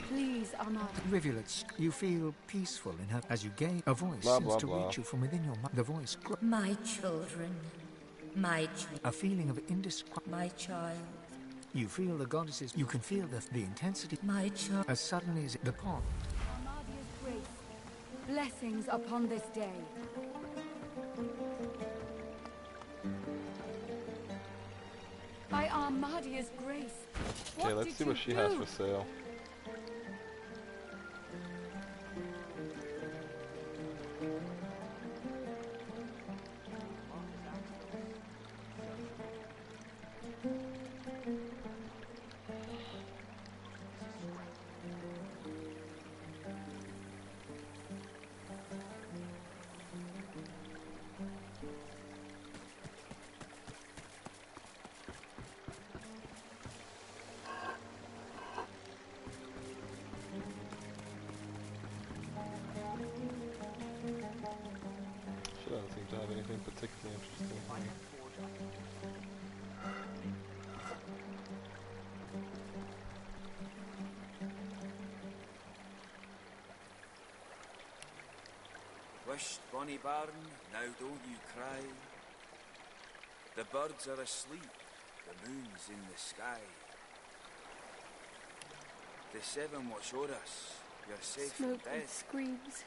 Please, Armada. Rivulets, you feel peaceful in her as you gaze. A voice Blah, seems blah, to blah. reach you from within your mind. The voice... My children. My child. A feeling of indescribable... My child. You feel the goddesses... You can feel the intensity... My child. As suddenly as the pond... Armadia's grace. Blessings upon this day. By Armadia's grace. Okay, let's see what she has for sale. She doesn't seem to have anything particularly interesting. Wisht, bonny barn, now don't you cry. The birds are asleep, the moon's in the sky. The seven watch o'er us, you're safe from Smoke and death. screams.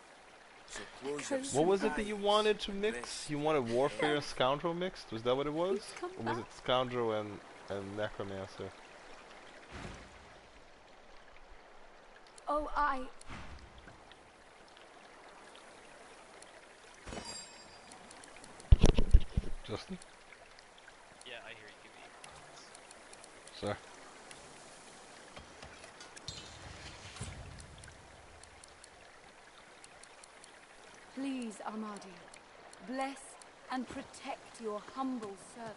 So close your What was it that eyes. you wanted to mix? You wanted Warfare and Scoundrel mixed? Was that what it was? Or was it Scoundrel and Necromancer? Oh, I... Justin? Yeah, I hear you. Give me. Sir? Please, Armadia, bless and protect your humble servant.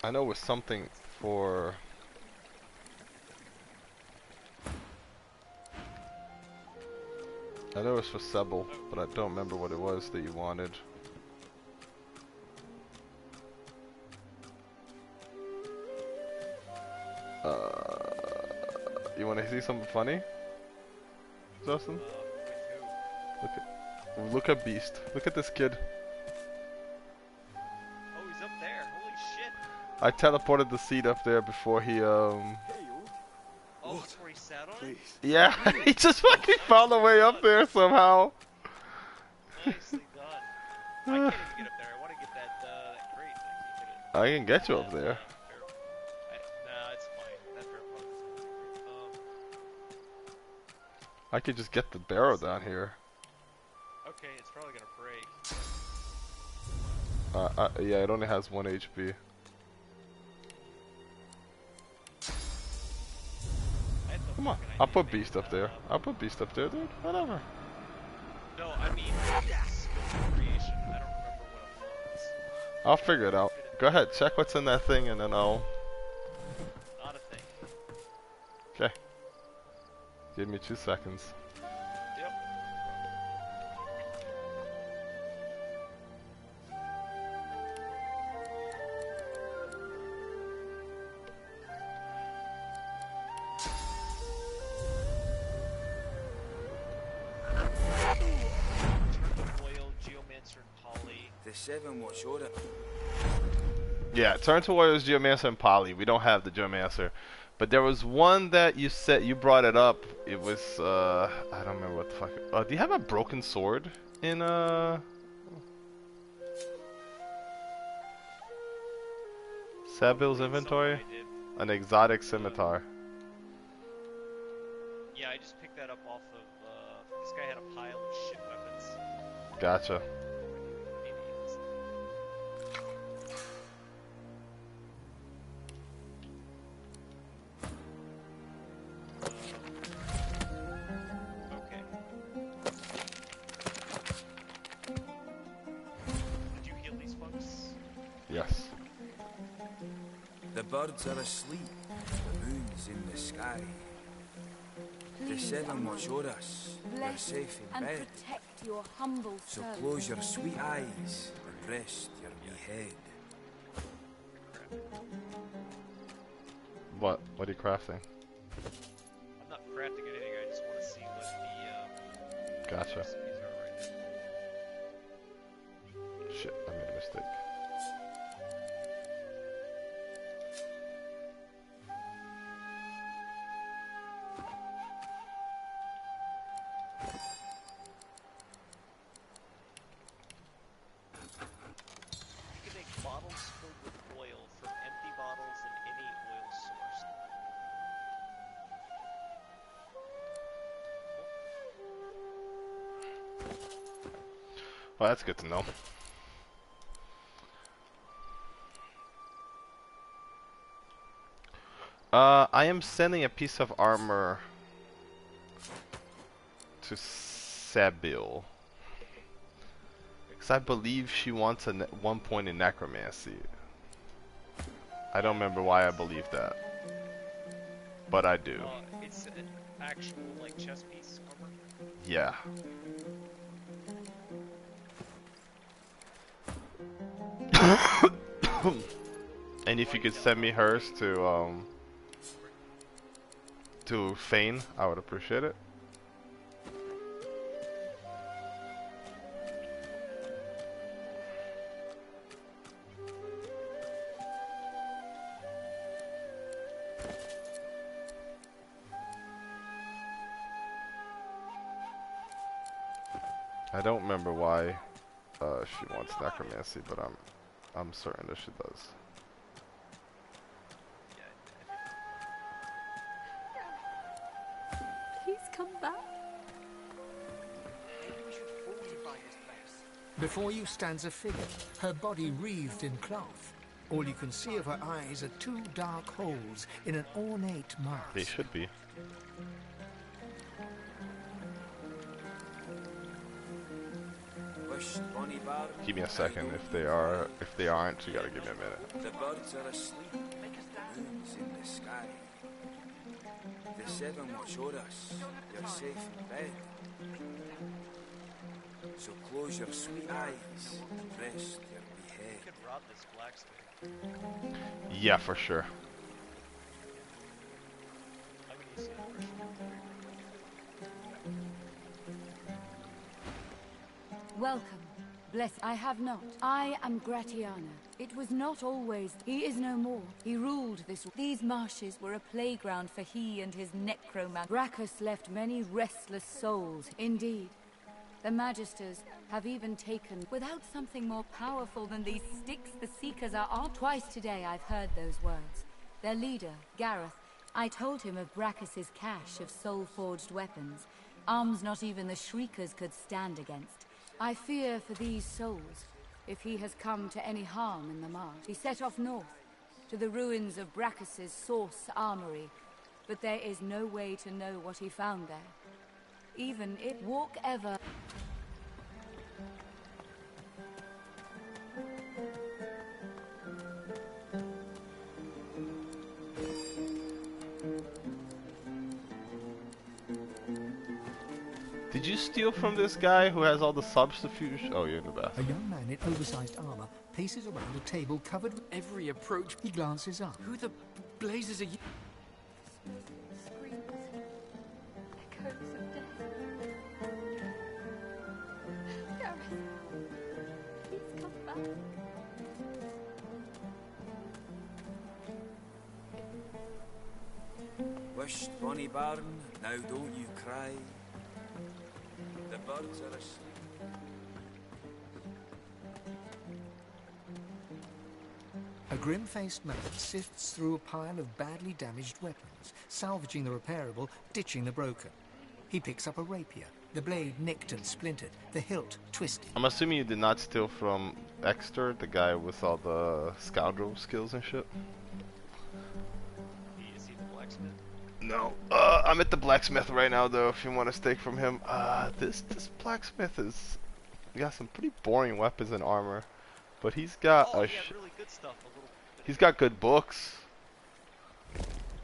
I know it was something for... I know it was for Sebel, but I don't remember what it was that you wanted. You want to see something funny, Justin? Look at Beast. Look at this kid. Oh, he's up there. Holy shit. I teleported the seat up there before he Oh, before he sat on it? Yeah, he just fucking found a way up there somehow. Nicely done. I can't even get up there. I want to get that crate. I can't get it. I can get you up there. Nah, it's fine. That barrel probably I could just get the barrel down here. okay, it's probably gonna break. Yeah, it only has 1 HP. Come on, I'll put Beast up there. I'll put Beast up there, dude. Whatever. No, I mean skill creation. I don't remember what it was. I'll figure it out. Go ahead, check what's in that thing, and then I'll. Not a thing. Okay. Give me 2 seconds. Yep. The 7 watch order. Yeah, turn to Warriors, Geomancer, and Poly. We don't have the Geomancer. But there was one that you said, you brought it up. It was, I don't remember what the fuck. Do you have a broken sword in, Sabil's inventory? An exotic scimitar. Yeah, I just picked that up off of, this guy had a pile of shit weapons. Gotcha. Yes. The birds are asleep, the moon's in the sky. The 7 watch o'er us, you're safe in bed. Protect your humble So servant. close your sweet eyes and rest your wee head. What are you crafting? I'm not crafting anything, I just want to see what the, Gotcha. recipes are right now. Shit, I made a mistake. You can make bottles filled with oil from empty bottles and any oil source. Well, that's good to know. I am sending a piece of armor to Sabil. Because I believe she wants a 1 point in necromancy. I don't remember why I believe that. But I do. It's an actual, like, chess piece armor? Yeah. And if you could send me hers to Fane, I would appreciate it. I don't remember why she wants necromancy, but I'm certain that she does. Please come back. Before you stands a figure, her body wreathed in cloth. All you can see of her eyes are 2 dark holes in an ornate mask. They should be. Give me a second. If they aren't, you gotta give me a minute. The birds are asleep, the moon's in the sky. The 7 watch o'er us, you're safe in bed. So close your sweet eyes and rest your wee head. You could rob this blacksmith. Yeah, for sure. I'm gonna use it. Welcome. Bless. I have not. I am Gratiana. It was not always. He is no more. He ruled this. These marshes were a playground for he and his necromancer. Brachus left many restless souls. Indeed. The Magisters have even taken. Without something more powerful than these sticks, the Seekers are on. Twice today I've heard those words. Their leader, Gareth, I told him of Brachus's cache of soul-forged weapons. Arms not even the Shriekers could stand against. I fear for these souls, if he has come to any harm in the march. He set off north, to the ruins of Brachus's source armory, but there is no way to know what he found there. Even if walk ever. Did you steal from this guy who has all the subterfuge? Oh, you're in the A bathroom. young man in oversized armor paces around a table covered with... Every approach. He glances up. Who the blazes are you? Screams. Echoes of death. Gareth, please come back. Wished, bonny bairn, now don't you cry. The birds are asleep. A grim-faced man sifts through a pile of badly damaged weapons, salvaging the repairable, ditching the broken. He picks up a rapier, the blade nicked and splintered, the hilt twisted. I'm assuming you did not steal from Exter, the guy with all the scoundrel skills and shit. Is he the blacksmith? No. I'm at the blacksmith right now, though, if you want to steak from him. This blacksmith is... He got some pretty boring weapons and armor. But he's got really good stuff. He's got good books.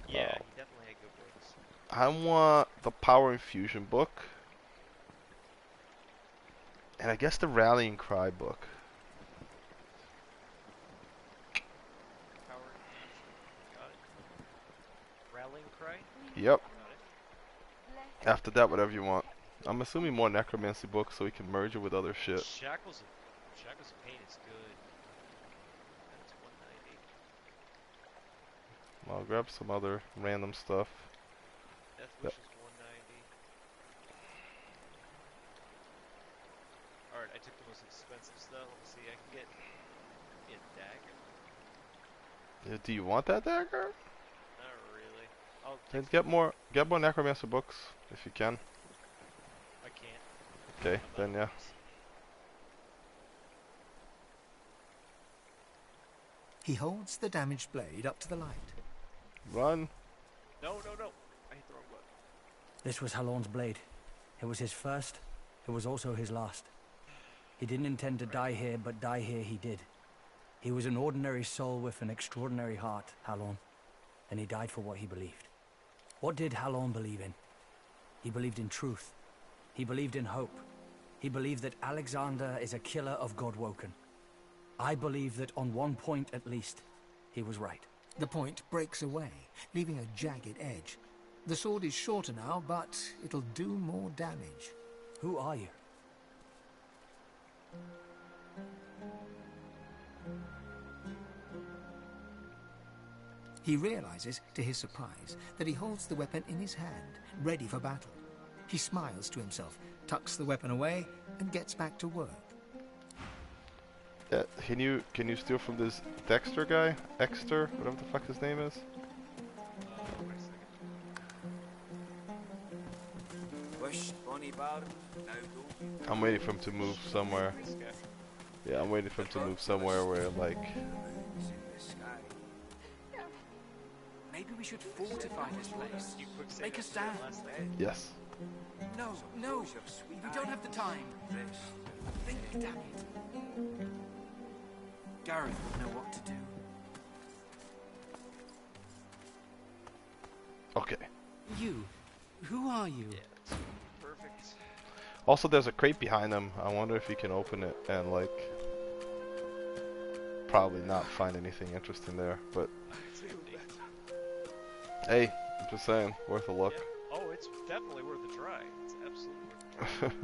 Yeah, he definitely had good books. I want the Power Infusion book. And I guess the Rallying Cry book. Power Infusion. Got it. Rallying Cry? Yep. Got it. After that, whatever you want. I'm assuming more necromancy books so we can merge it with other shit. Shackles of Pain is good. That's 190. I'll grab some other random stuff. Death Wish is 190. Alright, I took the most expensive stuff. Let's see, I can get a dagger. Do you want that dagger? Not really. I'll Then get more necromancer books if you can. I can't. Okay, then yeah. He holds the damaged blade up to the light. Run. No. I hit the wrong button. This was Halon's blade. It was his first. It was also his last. He didn't intend to die here, but die here he did. He was an ordinary soul with an extraordinary heart, Halon. And he died for what he believed. What did Halon believe in? He believed in truth. He believed in hope. He believed that Alexander is a killer of Godwoken. I believe that on one point at least, he was right. The point breaks away, leaving a jagged edge. The sword is shorter now, but it'll do more damage. Who are you? He realizes, to his surprise, that he holds the weapon in his hand, ready for battle. He smiles to himself, tucks the weapon away, and gets back to work. Can you steal from this Dexter guy? Exter? Whatever the fuck his name is? I'm waiting for him to move somewhere. Yeah, I'm waiting for him to move somewhere where, like... Maybe we should fortify this place. Make a stand. Yes. No. We don't have the time. Think, damn it. Gareth will know what to do. Okay. You? Who are you? Yeah, it's perfect. Also, there's a crate behind him. I wonder if you can open it and, like... Probably not find anything interesting there, but... Hey, I'm just saying, worth a look. Yeah. Oh, it's definitely worth a try. It's absolutely worth a try.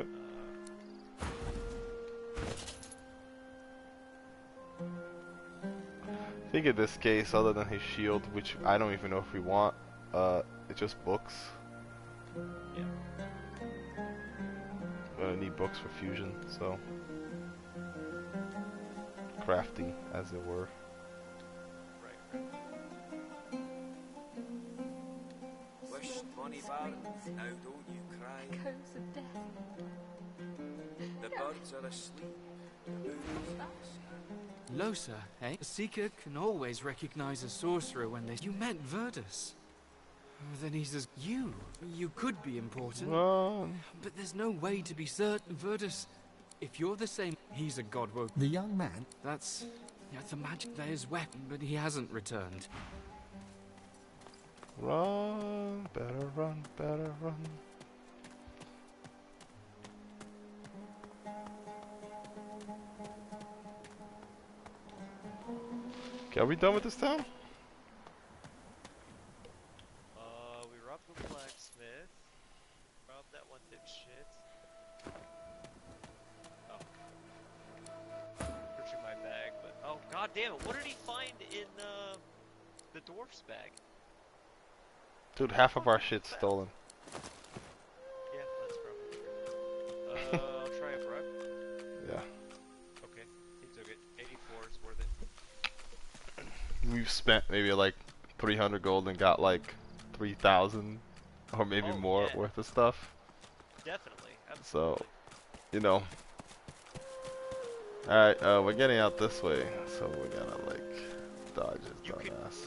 I think in this case, other than his shield, which I don't even know if we want, it's just books. Yeah. We're gonna need books for fusion, so... Crafty, as it were. Right. Now don't you cry. Echoes of death. The birds are asleep. The moon is fast. Losa, eh? A seeker can always recognize a sorcerer when they... You met Verdus. Then he's as you. You could be important. Run. But there's no way to be certain. Virtus, if you're the same, he's a god woke. The young man. That's the magic. There's weapon, but he hasn't returned. Run, better run, better run. Okay, are we done with this town? We robbed the blacksmith. Robbed that one dipshit. Oh. Searching my bag, but oh god damn it! What did he find in the dwarf's bag? Dude, half of our shit's stolen. Yeah, that's probably true. I'll try a bribe. Yeah. Okay, he took it. 84 is worth it. We've spent maybe like 300 gold and got like 3,000 or maybe more worth of stuff. Definitely. So, you know. Alright, we're getting out this way, so we're gonna like dodge his dumbass.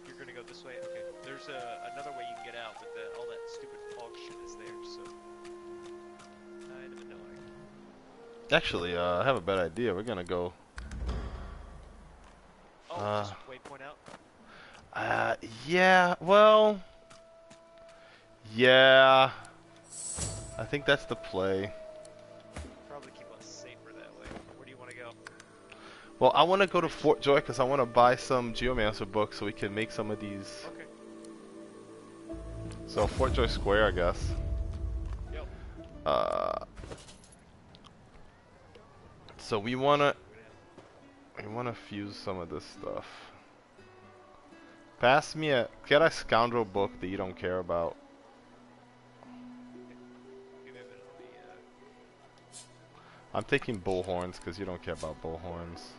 You're gonna go this way? Okay. There's another way you can get out, but all that stupid fog shit is there, so. Kind of annoying. Actually, I have a bad idea. We're gonna go. Oh, just waypoint out? Yeah, well. Yeah. I think that's the play. Probably keep us safer that way. Where do you want to go? Well, I want to go to Fort Joy because I want to buy some Geomancer books so we can make some of these. Okay. So Fort Joy Square, I guess. Yep. So we wanna fuse some of this stuff. Pass me get a scoundrel book that you don't care about. I'm taking bullhorns because you don't care about bullhorns.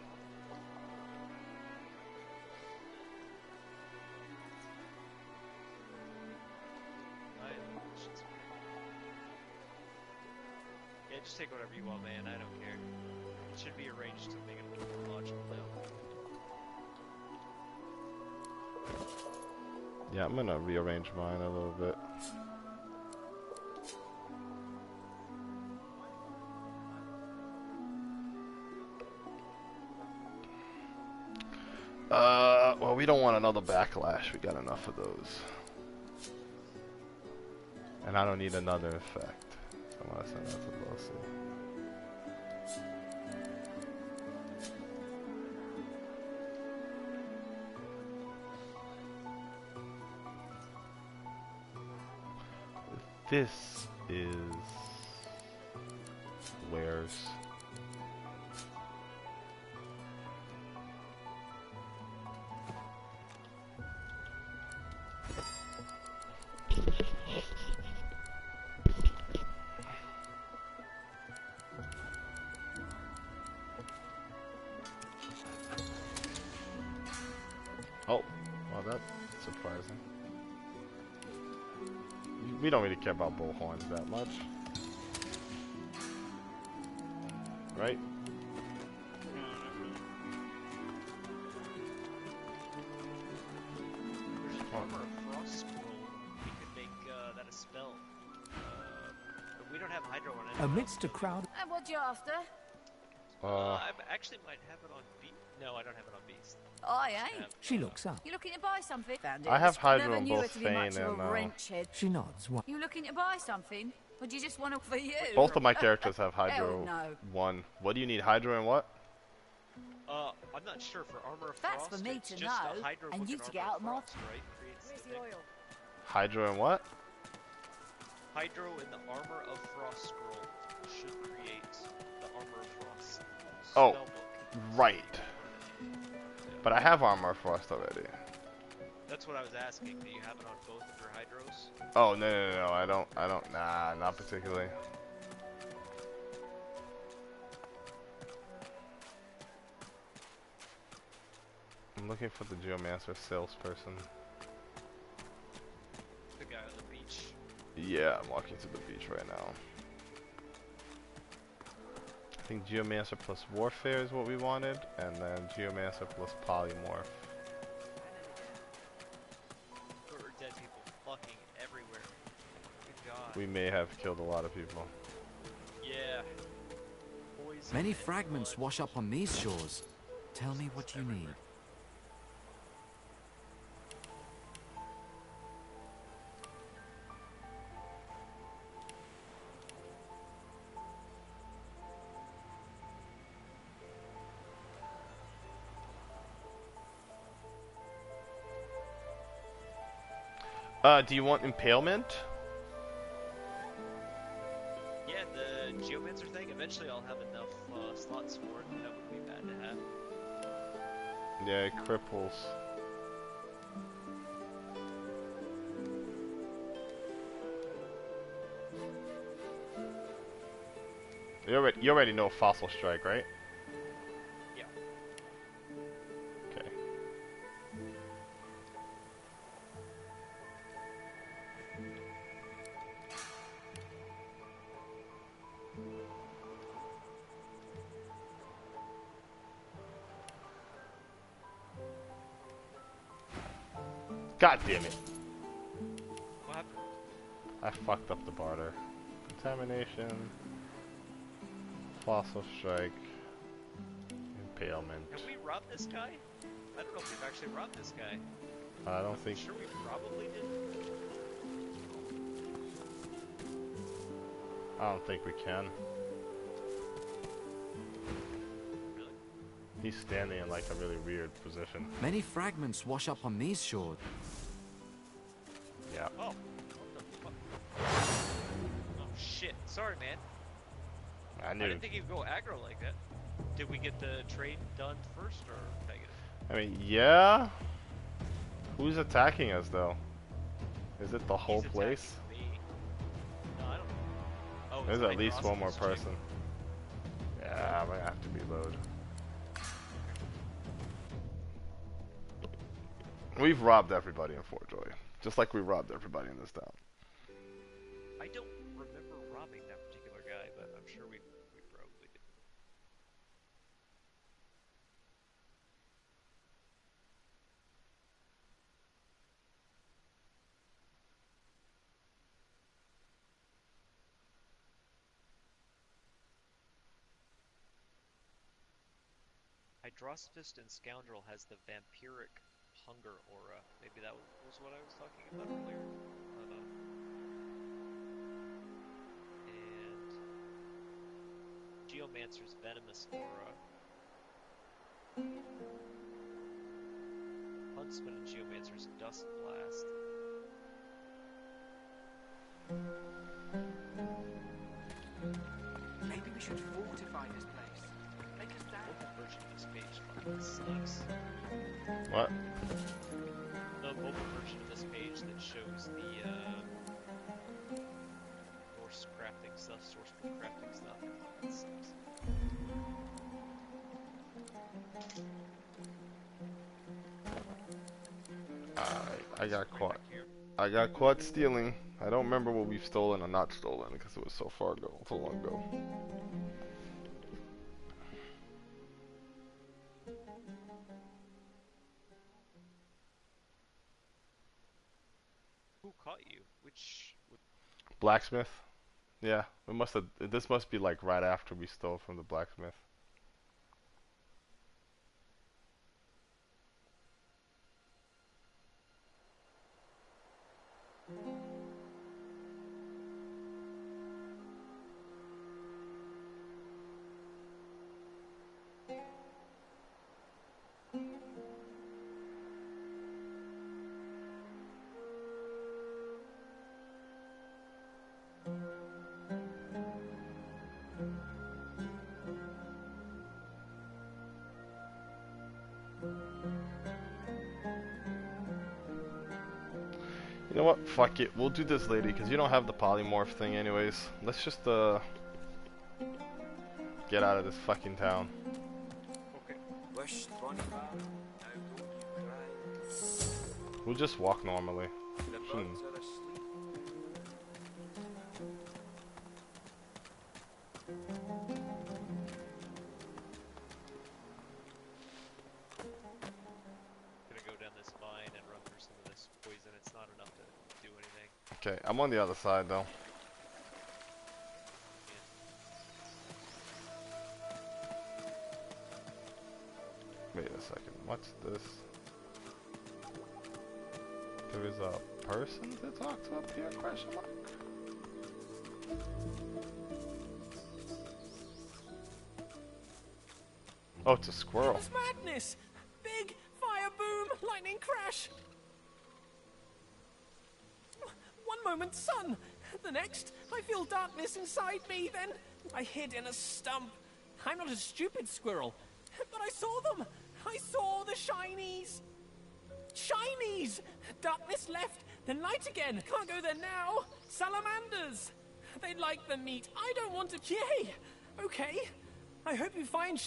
Yeah, just take whatever you want, man. I don't care. It should be arranged to make it a little more logical now. Yeah, I'm gonna rearrange mine a little bit. Well, we don't want another backlash. We got enough of those. And I don't need another effect. So I'm gonna send that to Lucy. This is wares. Oh, well that's surprising. We don't really care about bullhorns that much. Right? There's an armor of frost scroll. We could make that a spell. But we don't have hydro on it. Amidst a crowd. And what you after? I actually might have it on beast. No, I don't have it on beast. I ain't. She looks up. You looking to buy something? Found I have hydro Never on knew both it to be Fane much of and a wrench head. She nods. What? You looking to buy something? Or do you just want it for you? Both of my characters have Hell hydro no. 1. What do you need? Hydro and what? I'm not sure for armor of That's frost. for me it's to just know, a hydro and book you to get armor out of of my- frost, right? Creates the thing. Hydro and what? Hydro in the armor of frost scroll should create the armor of frost. Oh, Spellbook. right. But I have armor of frost already. That's what I was asking. Do you have it on both of your hydros? Oh no, I don't. Nah, not particularly. I'm looking for the Geomancer salesperson. The guy on the beach. Yeah, I'm walking to the beach right now. I think Geomancer plus Warfare is what we wanted, and then Geomancer plus Polymorph. Or Dead We may have killed a lot of people. Yeah. Poison Many and fragments blood. wash up on these shores. Tell me what you need. Do you want impalement? Yeah, the Geomancer thing. Eventually, I'll have enough slots for it. That would be bad to have. Yeah, it cripples. You already know Fossil Strike, right? Yeah. Okay. God damn it. What happened? I fucked up the barter. Contamination. Fossil Strike. Impalement. Have we robbed this guy? I don't know if we've actually robbed this guy. I don't I'm think. sure we probably did. I don't think we can. Really? He's standing in like a really weird position. Many fragments wash up on these shores. Yeah. Oh. What the fuck? Oh shit. Sorry, man. I I knew. didn't think he'd go aggro like that. Did we get the trade done first, or negative? I mean, yeah. Who's attacking us though? Is it the whole He's place? attacking me. No, I don't. Oh, There's it's at least one more Hydroxyl's person. Yeah, I'm gonna have to reload. We've robbed everybody in Fort Joy, just like we robbed everybody in this town. I don't remember robbing that particular guy, but I'm sure we probably did. Hydrosophist and Scoundrel has the vampiric hunger aura. Maybe that was what I was talking about earlier. And Geomancer's venomous aura. Huntsman and Geomancer's dust blast. Maybe we should fortify this place. Make a stand. Mobile version of this page fucking sucks. What? The mobile version of this page that shows the source crafting stuff, source book crafting stuff, it fucking sucks. I got caught. I got caught stealing. I don't remember what we've stolen or not stolen because it was so long ago. Who caught you? Which? Blacksmith? Yeah, we must have. This must be like right after we stole from the blacksmith. You know what? Fuck it. We'll do this later because you don't have the polymorph thing anyways. Let's just get out of this fucking town. Okay. We'll just walk normally. Shouldn't. Gonna go down this vine and run through some of this poison. It's not enough to do anything. Okay, I'm on the other side though. this. There is a person to talk to up here? Question mark. Oh, it's a squirrel. It's madness! Big fire boom, lightning crash. One moment, sun. The next, I feel darkness inside me. Then I hid in a stump. I'm not a stupid squirrel, but I saw them. I saw the shinies. Shinies! Darkness left, then light again. Can't go there now. Salamanders. They like the meat. I don't want to. Yay! Okay. I hope you find.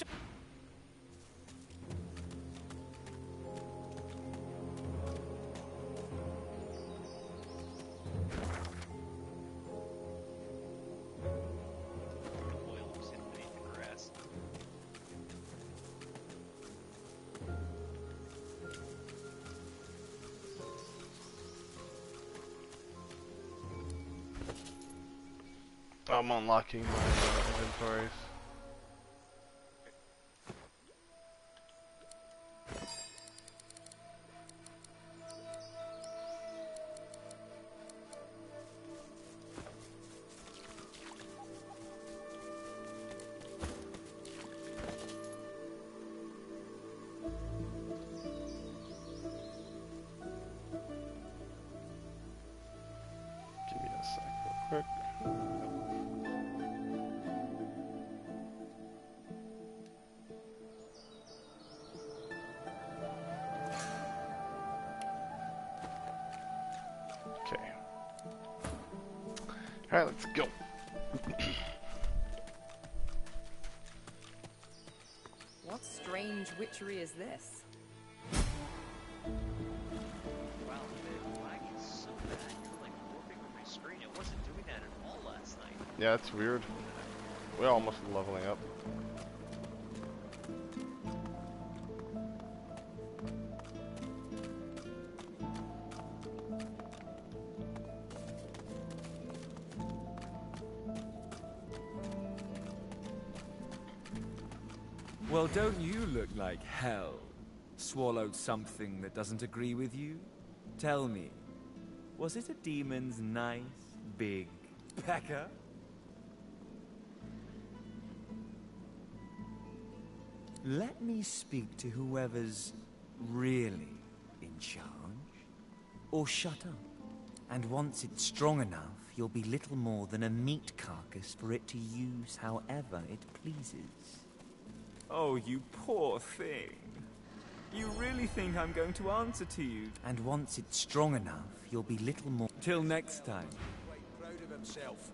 I'm unlocking my inventories. Give me a sec real quick. Alright, let's go. What strange witchery is this? Wow, the lag is so bad. You're like warping on my screen. It wasn't doing that at all last night. Yeah, it's weird. We're almost leveling up. Well, don't you look like hell? Swallowed something that doesn't agree with you? Tell me, was it a demon's nice, big pecker? Let me speak to whoever's really in charge. Or shut up. And once it's strong enough, you'll be little more than a meat carcass for it to use however it pleases. Oh, you poor thing. You really think I'm going to answer to you? And once it's strong enough, you'll be little more... Till next time. Quite proud of himself.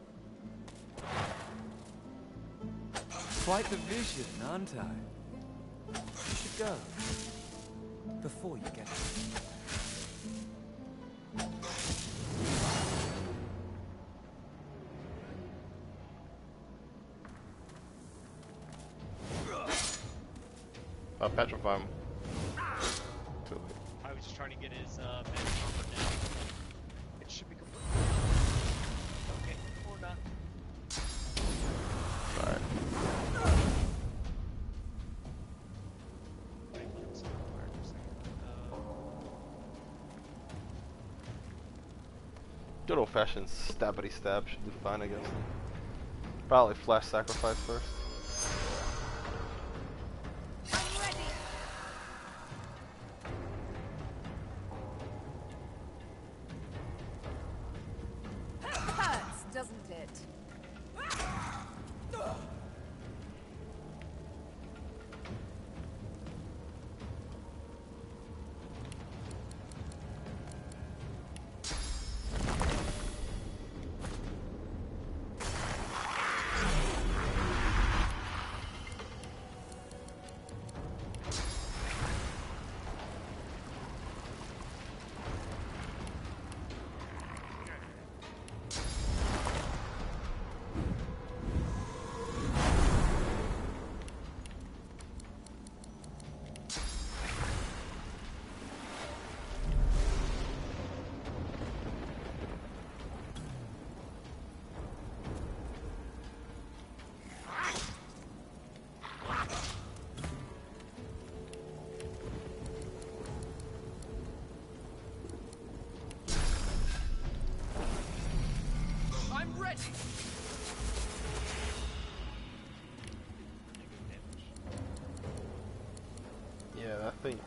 Quite the vision, aren't I? You should go. Before you get hurt. Petrify him. I was just trying to get his magic armor down. It should be complete. Okay, or not. Alright. Good old fashioned stabbity stab should do fine, I guess. Probably flash sacrifice first. Doesn't it?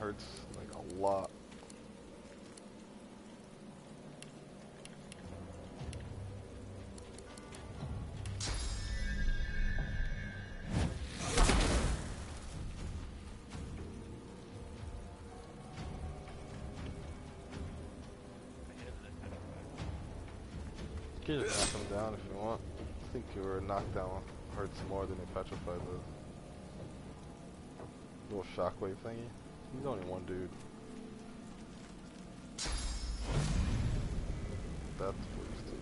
hurts like a lot. You can just knock him down if you want. I think your knockdown hurts more than your petrified does. Little shockwave thingy. He's only one dude. That's wasted.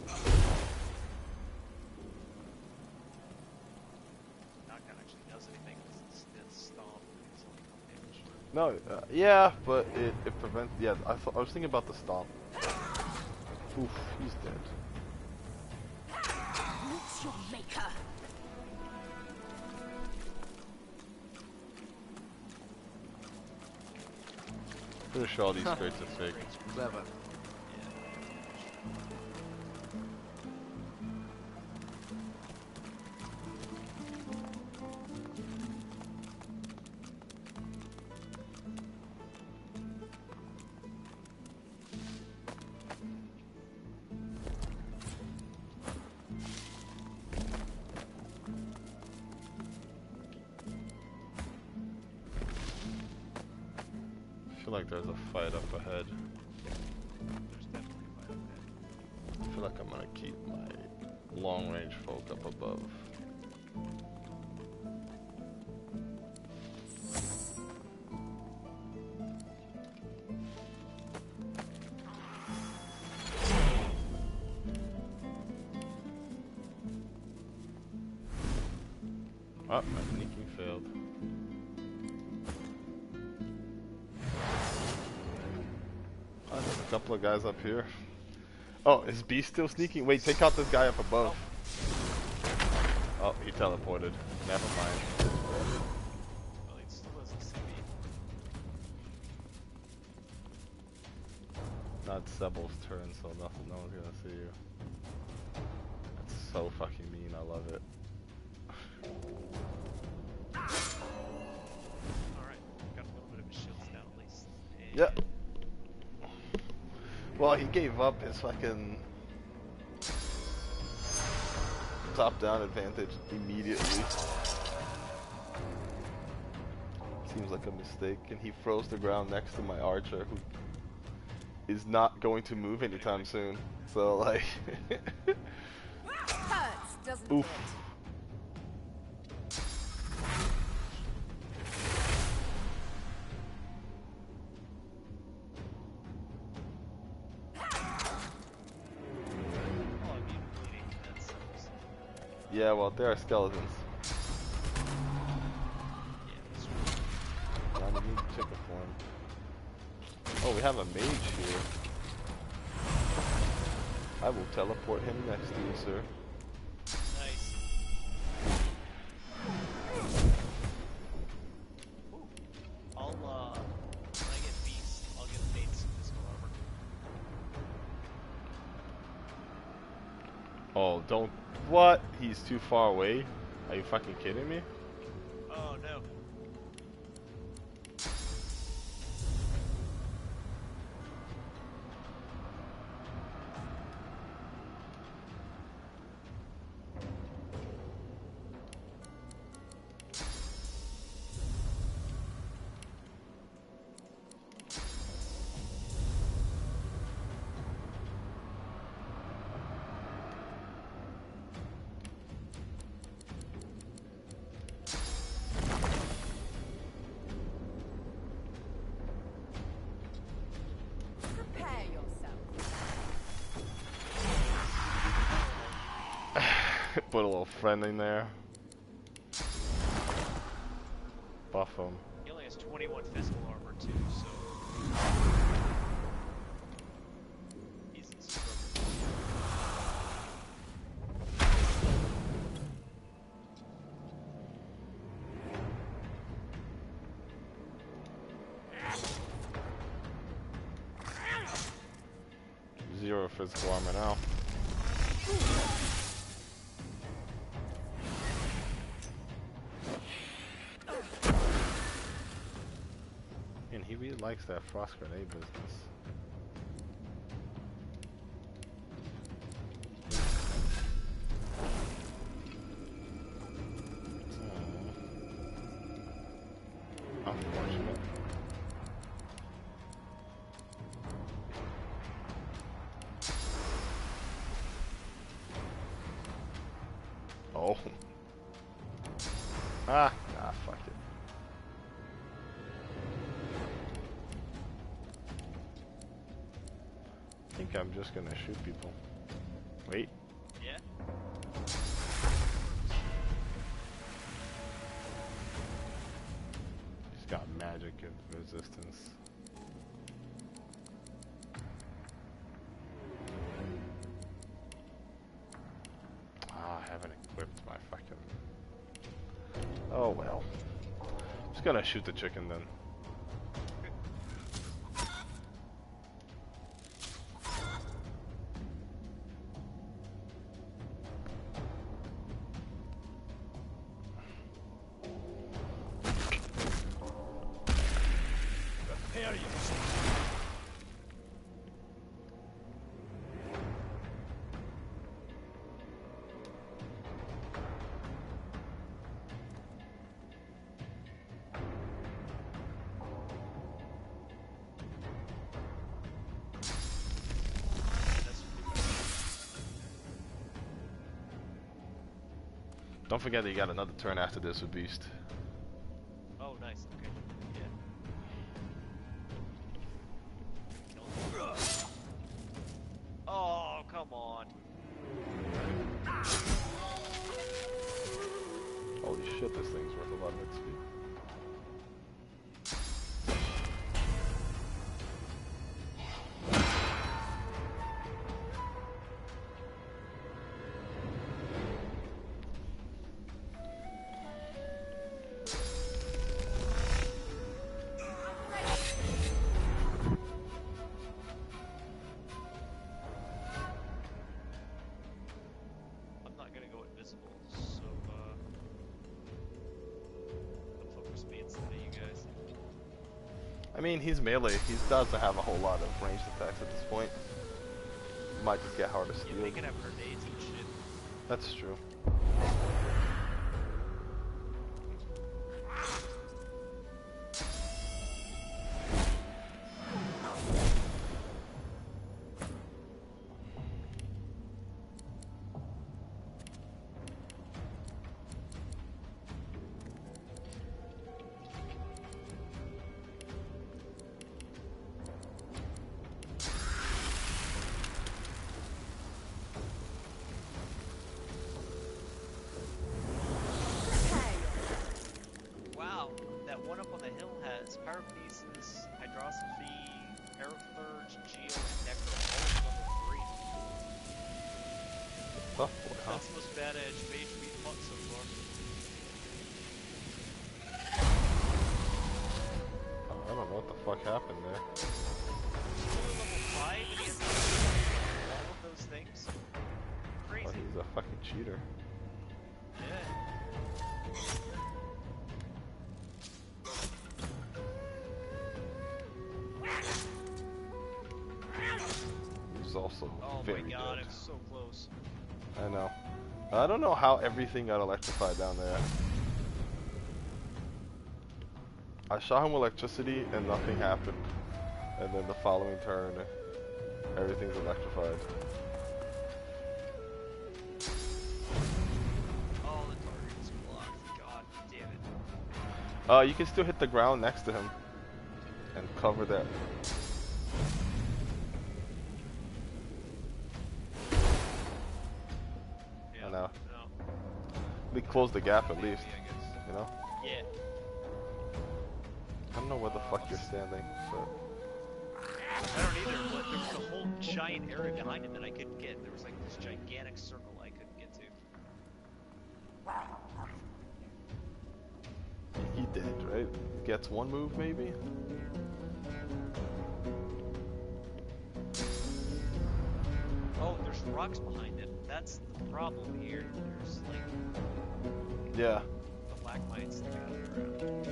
Knockdown actually does anything. It's stomp. It's only damage. No, yeah, but it prevents. Yeah, I was thinking about the stomp. Oof, he's dead. Meet your maker. Pretty sure all these crates are fake. Clever. I feel like there's a fight up ahead. There's definitely a fight up ahead. I feel like I'm gonna keep my long range folk up above. Oh, my sneaking failed. Oh, there's a couple of guys up here. Oh, is B still sneaking? Wait, take out this guy up above. Oh, he teleported. Never mind. Well, he still doesn't see me. Not Sebel's turn, so no one's gonna see you. That's so fucking mean, I love it. Alright, got a little bit of his shields down at least. And Yep. Well, he gave up his fucking top-down advantage immediately. Seems like a mistake, and he froze the ground next to my archer, who is not going to move anytime soon. So, like, Hurts, doesn't oof. it? Yeah, well, there are skeletons. I need to check the form. Oh, we have a mage here. I will teleport him next to you, sir. Nice. I'll, when I get beast, I'll get Fate's physical armor. Oh, don't. What? He's too far away? Are you fucking kidding me? Oh no. Prepare yourself. Put a little friend in there. Buff him. He only has 21 physical armor too, so he's in struggle. Zero physical armor now. Can he read likes that frost grenade business. Unfortunate. Oh. Fuck it. I think I'm just gonna shoot people. Wait. Yeah. He's got magic and resistance. I haven't equipped my fucking... Oh well. Just gonna shoot the chicken then. Prepare yourself. Don't forget that you got another turn after this with Beast. Oh, nice. Okay. Yeah. Oh, come on. Holy shit, this thing's worth a lot of XP. I mean, he's melee. He doesn't have a whole lot of ranged attacks at this point. Might just get harder to steal. Yeah, they can have grenades and shit. That's true. Pyrokinesis, Hydrosophy, Aerothurge, Geo, and Necro, all level 3. Tough boy, huh? That's the most bad edge mage we've fought so far. I don't know what the fuck happened there. He's only level 5 and he has all of those things? Crazy. Oh, he's a fucking cheater. Yeah. Also very good. Oh my god, it was so close. I know. I don't know how everything got electrified down there. I shot him with electricity and nothing happened. And then the following turn, everything's electrified. Oh, the target's blocked. God damn it. You can still hit the ground next to him and cover that. No. We close the gap at least, you know? Yeah. I don't know where the fuck you're standing, but... I don't either, but there was a whole giant area behind him that I couldn't get. There was like this gigantic circle I couldn't get to. He did, right? Gets one move, maybe? Oh, there's rocks behind it. That's the problem here. There's like... Yeah. The black mites sticking out of the ground.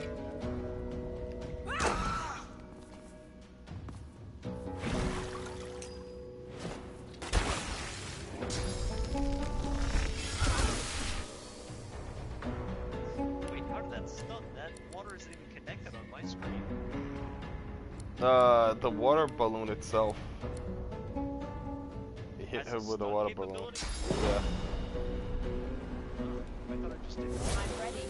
The water balloon itself. He hit her with a water balloon. Yeah. I thought I just did. I'm ready.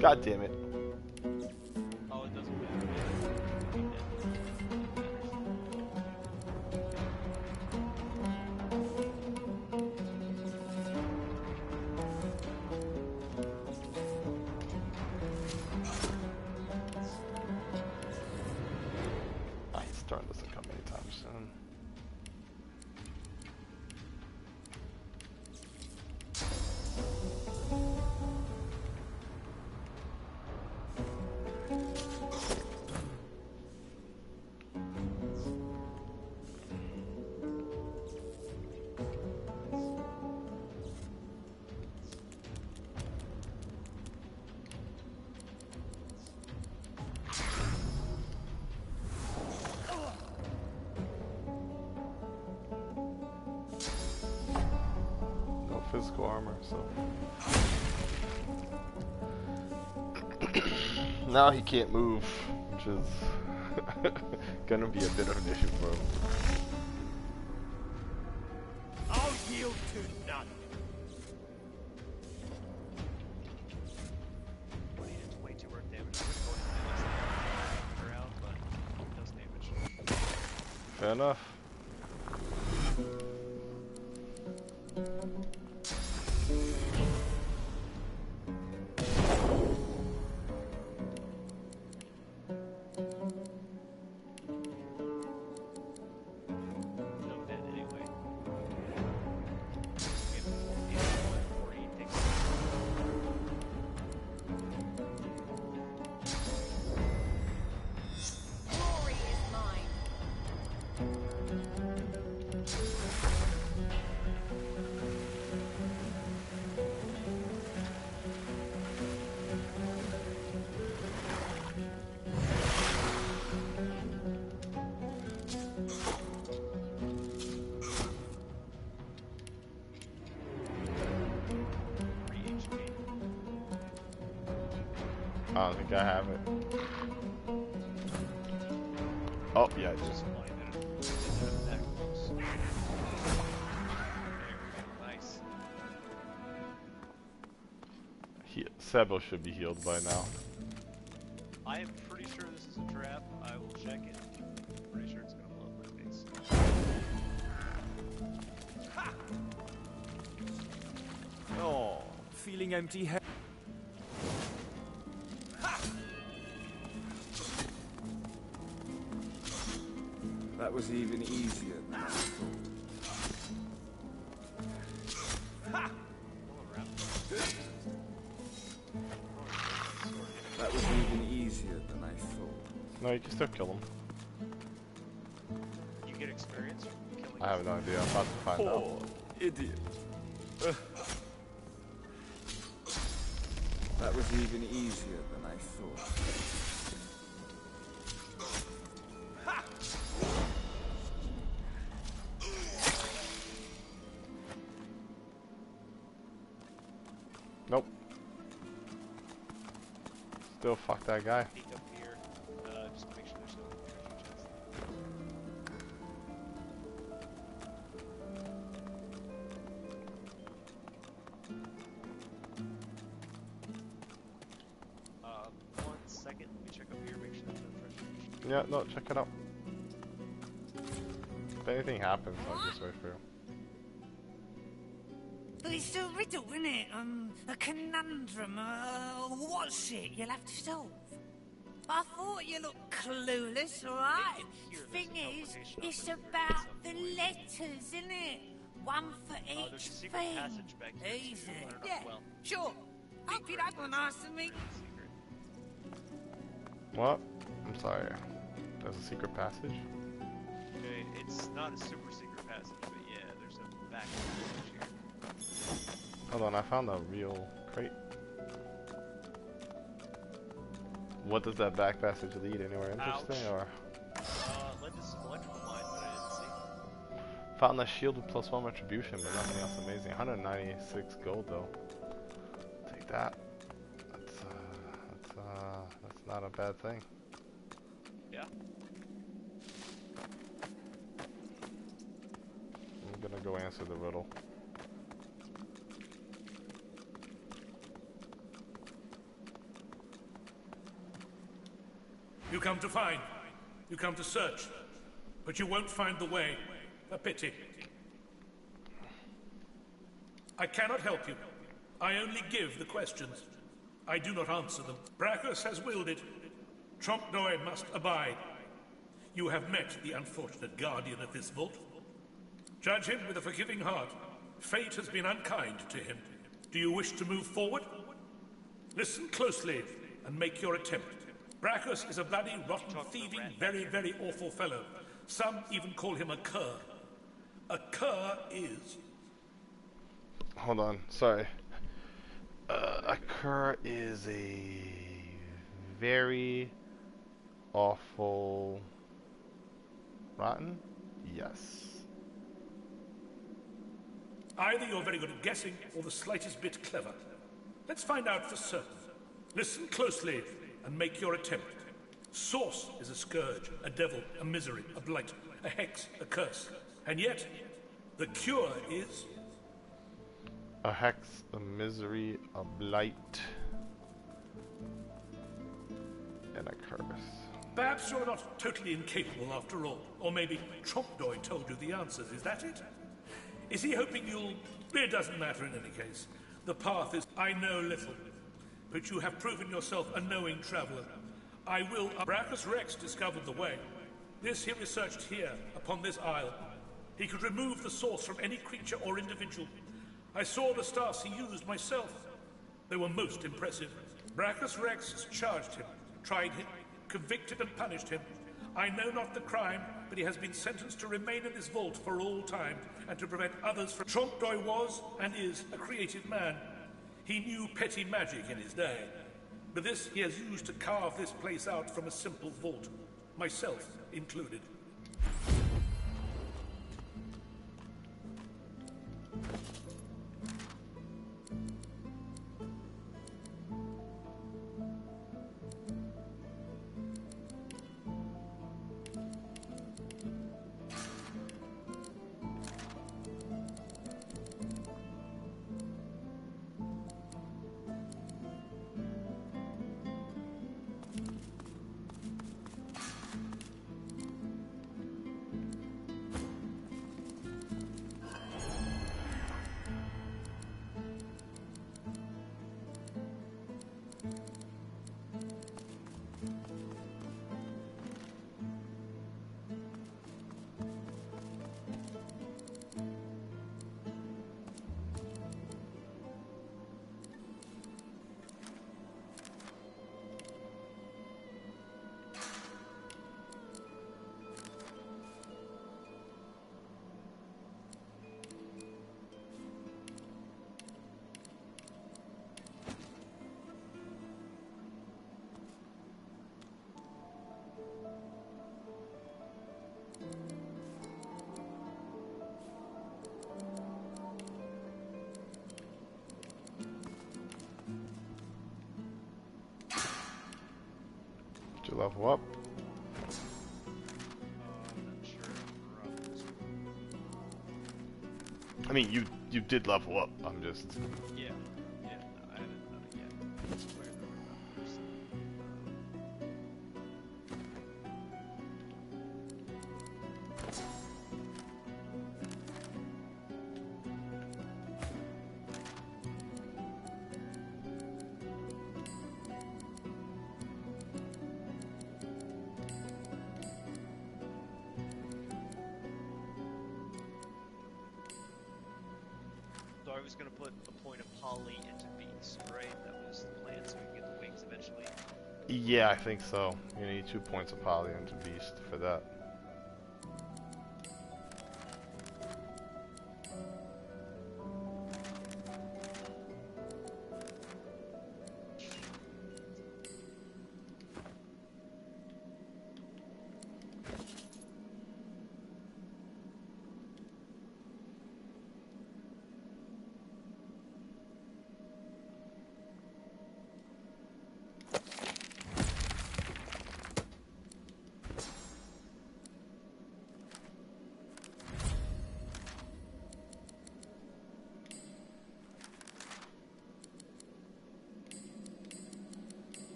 God damn it. Oh, it doesn't matter. Ah, his turn doesn't come anytime soon. No physical armor, so. Now he can't move, which is gonna be a bit of an issue for him. I'll yield to none. But he did way too much damage. I'm gonna go ahead and her out, but it does damage. Fair enough. No dead anyway. Glory is mine. I don't think I have it. Oh, yeah, I do. Nice. Sebo should be healed by now. I am pretty sure this is a trap. I will check it. I'm pretty sure it's gonna blow up my face. Oh, feeling empty-headed. That was even easier than I thought. That was even easier than I thought. No, you can still kill him. You get experience from killing. I have no idea. I'm about to find out. Poor idiot. That was even easier than I thought. Nope. Still fuck that guy. Peek up here. Just make sure there's no treasure chest. One second. Let me check up here. Make sure there's no treasure. Yeah, no, check it out. If anything happens, I'll just wait for you. But it's a riddle, isn't it? A conundrum. What's it you'll have to solve? I thought you looked clueless, alright? Thing is, it's about the letters, isn't it? One for There's a each secret thing. passage back here. Easy. too. I don't know. Yeah, Well, sure. Hope you don't want to answer me. secret. What? I'm sorry. There's a secret passage? Okay, it's not a super secret passage, but yeah, there's a back passage here. Hold on, I found a real crate. What does that back passage lead? Anywhere interesting, or? Led to some electrical lines that I didn't see. Found a shield with +1 retribution, but nothing else amazing. 196 gold though. Take that. That's not a bad thing. Yeah. I'm gonna go answer the riddle. You come to find. You come to search. But you won't find the way. A pity. I cannot help you. I only give the questions. I do not answer them. Brachus has willed it. Trompdoy must abide. You have met the unfortunate guardian of this vault. Judge him with a forgiving heart. Fate has been unkind to him. Do you wish to move forward? Listen closely and make your attempt. Brachus is a bloody, rotten, thieving, very, very awful fellow. Some even call him a cur. A cur is... Hold on, sorry. A cur is a very awful... rotten? Yes. Either you're very good at guessing or the slightest bit clever. Let's find out for certain. Listen closely and make your attempt. Source is a scourge, a devil, a misery, a blight, a hex, a curse. And yet, the cure is... A hex, a misery, a blight, and a curse. Perhaps you're not totally incapable after all. Or maybe Trompdoy told you the answers, is that it? Is he hoping you'll... It doesn't matter in any case. The path is... I know little. But you have proven yourself a knowing traveller. I will... Brachus Rex discovered the way. This he researched here, upon this isle. He could remove the source from any creature or individual. I saw the stars he used myself. They were most impressive. Brachus Rex has charged him, tried him, convicted and punished him. I know not the crime, but he has been sentenced to remain in this vault for all time, and to prevent others from... Trompdoy was, and is, a creative man. He knew petty magic in his day. But this he has used to carve this place out from a simple vault, myself included. Did you level up? I mean, you did level up. I'm just... Yeah. Yeah, no, I haven't done it yet. It's where the numbers. So I was gonna put a point of poly into beast, right? That was the plan, so we can get the wings eventually. Yeah, I think so. You need 2 points of poly into beast for that.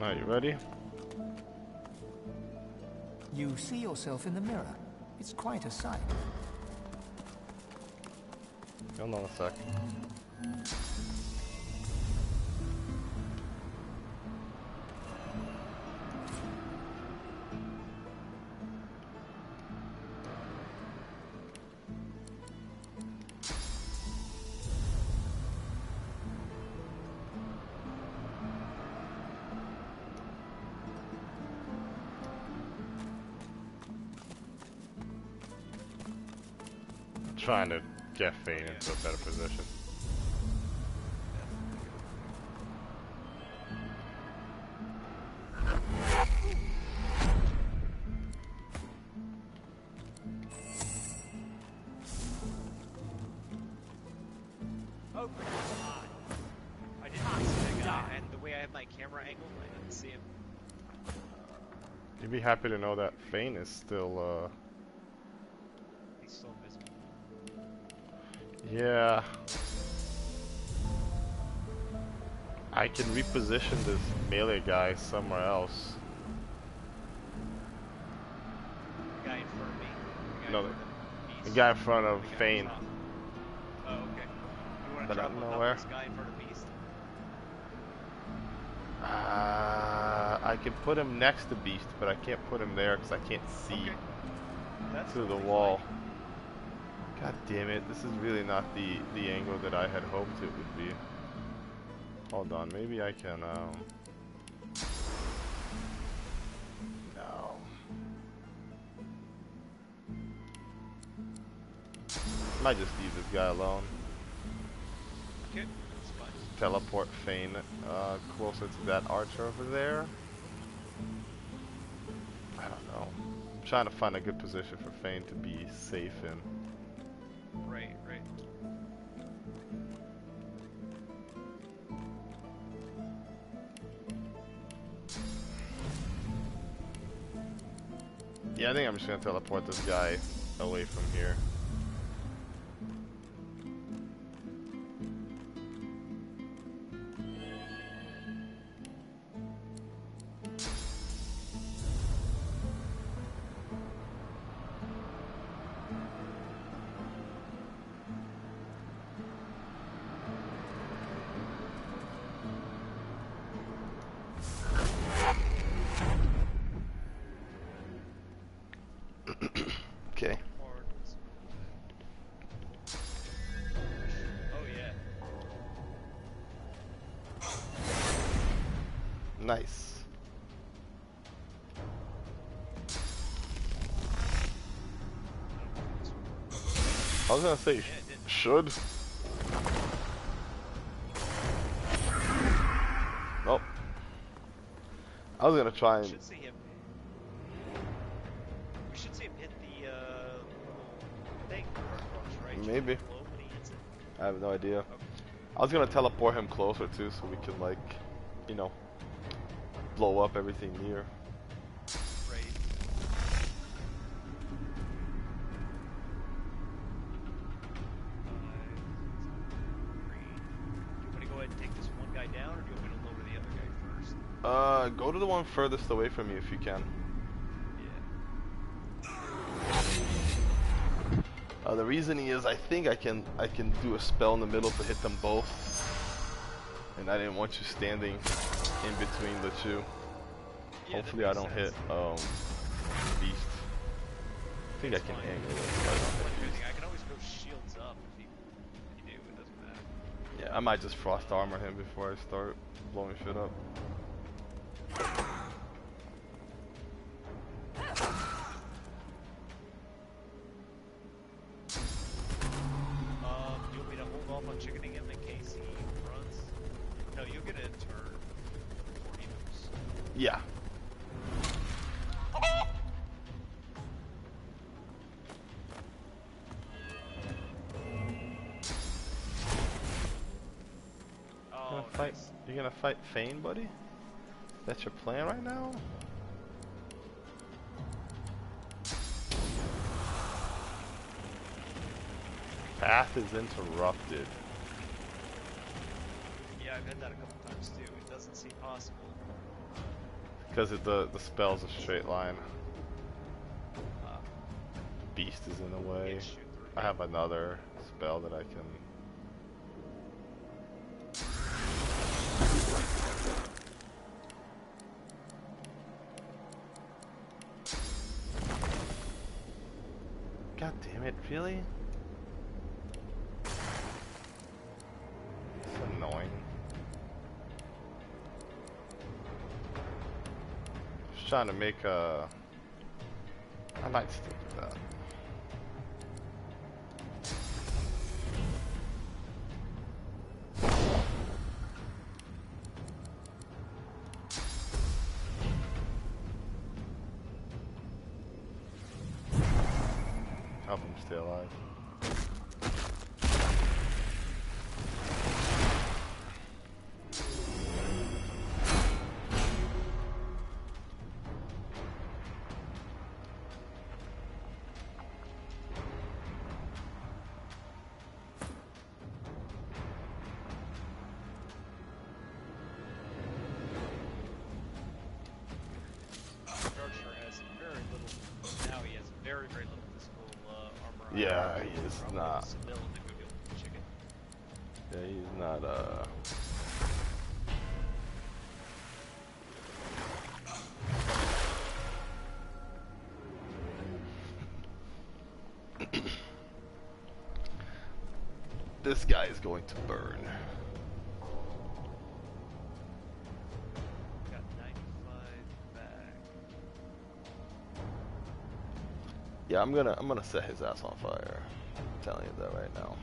Are you ready? You see yourself in the mirror. It's quite a sight. Hold on a sec. Trying to get Fane into a better position. Oh, I did not see that guy, and the way I have my camera angled, I didn't see him. You'd be happy to know that Fane is still, He's still invisible. yeah. I can reposition this melee guy somewhere else. The guy in front of me? No, the guy in front of Fane. Oh, okay. You want to But drop I him don't know on where. this guy in front of Beast? I can put him next to Beast, but I can't put him there because I can't see through the wall. God damn it, this is really not the angle that I had hoped it would be. Hold on, maybe I can, no. Might just leave this guy alone. Okay, that's fine. Teleport Fane closer to that archer over there. I don't know. I'm trying to find a good position for Fane to be safe in. Right, right. Yeah, I think I'm just gonna teleport this guy away from here. Okay. Oh yeah. Nice. I was gonna say, should. Nope. I was gonna try We and. should see him. We should see him hit the little thing across, right? Maybe. Just like when he hits it. I have no idea. Okay. I was gonna teleport him closer too, so we can like, you know, blow up everything near. Right. You want me to go ahead and take this one guy down, or do you want me to lower the other guy first? Go to the one furthest away from you if you can. Yeah. The reasoning is I think I can do a spell in the middle to hit them both, and I didn't want you standing in between the two. Yeah, hopefully I don't hit Beast. I think I can angle it, but I don't hit Beast. I can always go shields up if you do, it doesn't matter. Yeah, I might just frost armor him before I start blowing shit up. You want me to hold off on chickening him in case he runs? No, you'll get a turn before he moves. Yeah. Oh, nice. You're gonna fight Fane, buddy? That's your plan right now? Path is interrupted. Yeah, I've had that a couple times too. It doesn't seem possible. Because the spell's a straight line. Beast is in the way. I have another spell that I can... God damn it, really? It's annoying. Just trying to make a... I might stick with that. Help him stay alive. Archer has very little. Now he has very little physical armor. Yeah, he is not. Chicken. Yeah, he's not, This guy is going to burn. Got 95 back. Yeah, I'm gonna set his ass on fire. I'm telling you that right now.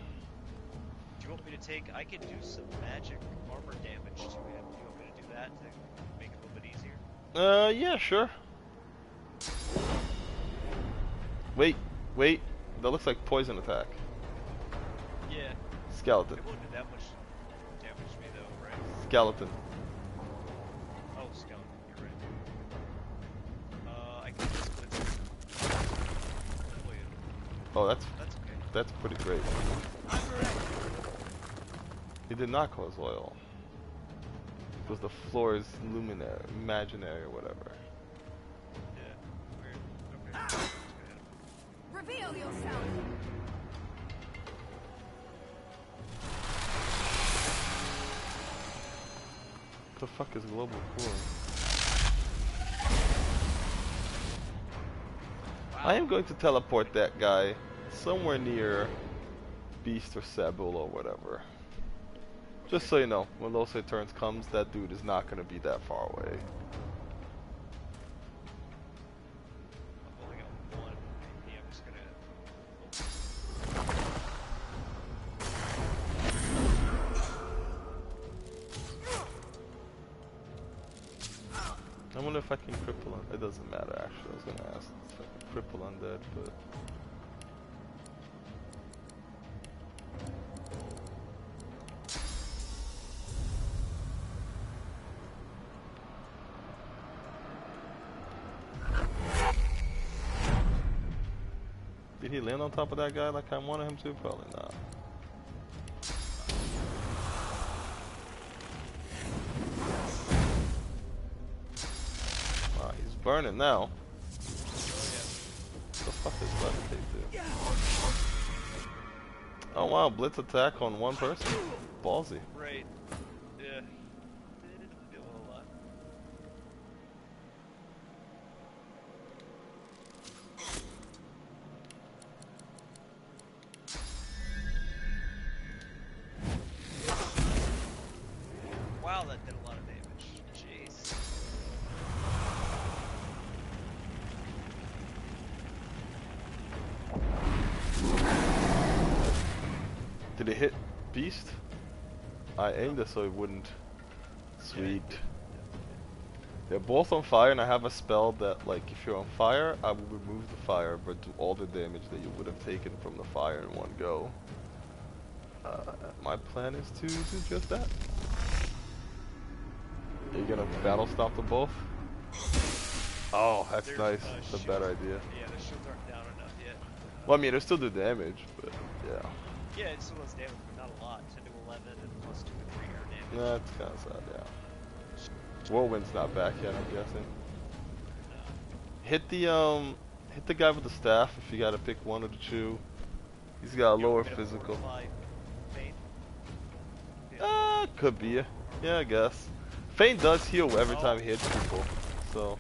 Do you want me to take? I can do some magic armor damage to him. Do you want me to do that to make it a little bit easier? Yeah, sure. Wait. That looks like poison attack. Yeah. Skeleton. It won't do that much damage to me though, right? Skeleton. Oh, skeleton. You're right. I can just split it. Oh, that's okay. That's pretty great. He did not cause oil. It was the floor's luminary, imaginary, or whatever. Yeah. Weird. Okay. Reveal yourself. What the fuck is global cooling? I am going to teleport that guy somewhere near Beast or Sebul or whatever. Just so you know, when Los Returns comes, that dude is not going to be that far away. I've only got one. Yeah, I'm just gonna. I wonder if I can cripple him. It doesn't matter actually, I was going to ask if I can cripple undead, but... Did he land on top of that guy like I wanted him to? Probably not. Wow, he's burning now. What the fuck is levitate do? Oh wow, blitz attack on one person. Ballsy. Right. Yeah. They didn't feel a lot. Wow, that did a lot of damage. Jeez. Did it hit Beast? I aimed it so it wouldn't. Sweet. They're both on fire, and I have a spell that, like, if you're on fire, I will remove the fire, but do all the damage that you would have taken from the fire in one go. My plan is to do just that. Are you gonna battle stop them both? Oh, that's nice. That's a better idea. Yeah, the shields aren't down enough yet. Well, I mean, it still do damage, but yeah. Yeah, it still does damage, but not a lot. 10 to 11 and plus 2 to 3 air damage. Yeah, it's kind of sad, yeah. Whirlwind's not back yet, I'm guessing. Hit the guy with the staff if you gotta pick one of the two. He's got a lower physical. Could be. Yeah, I guess. Fane does heal every time he hits people, so.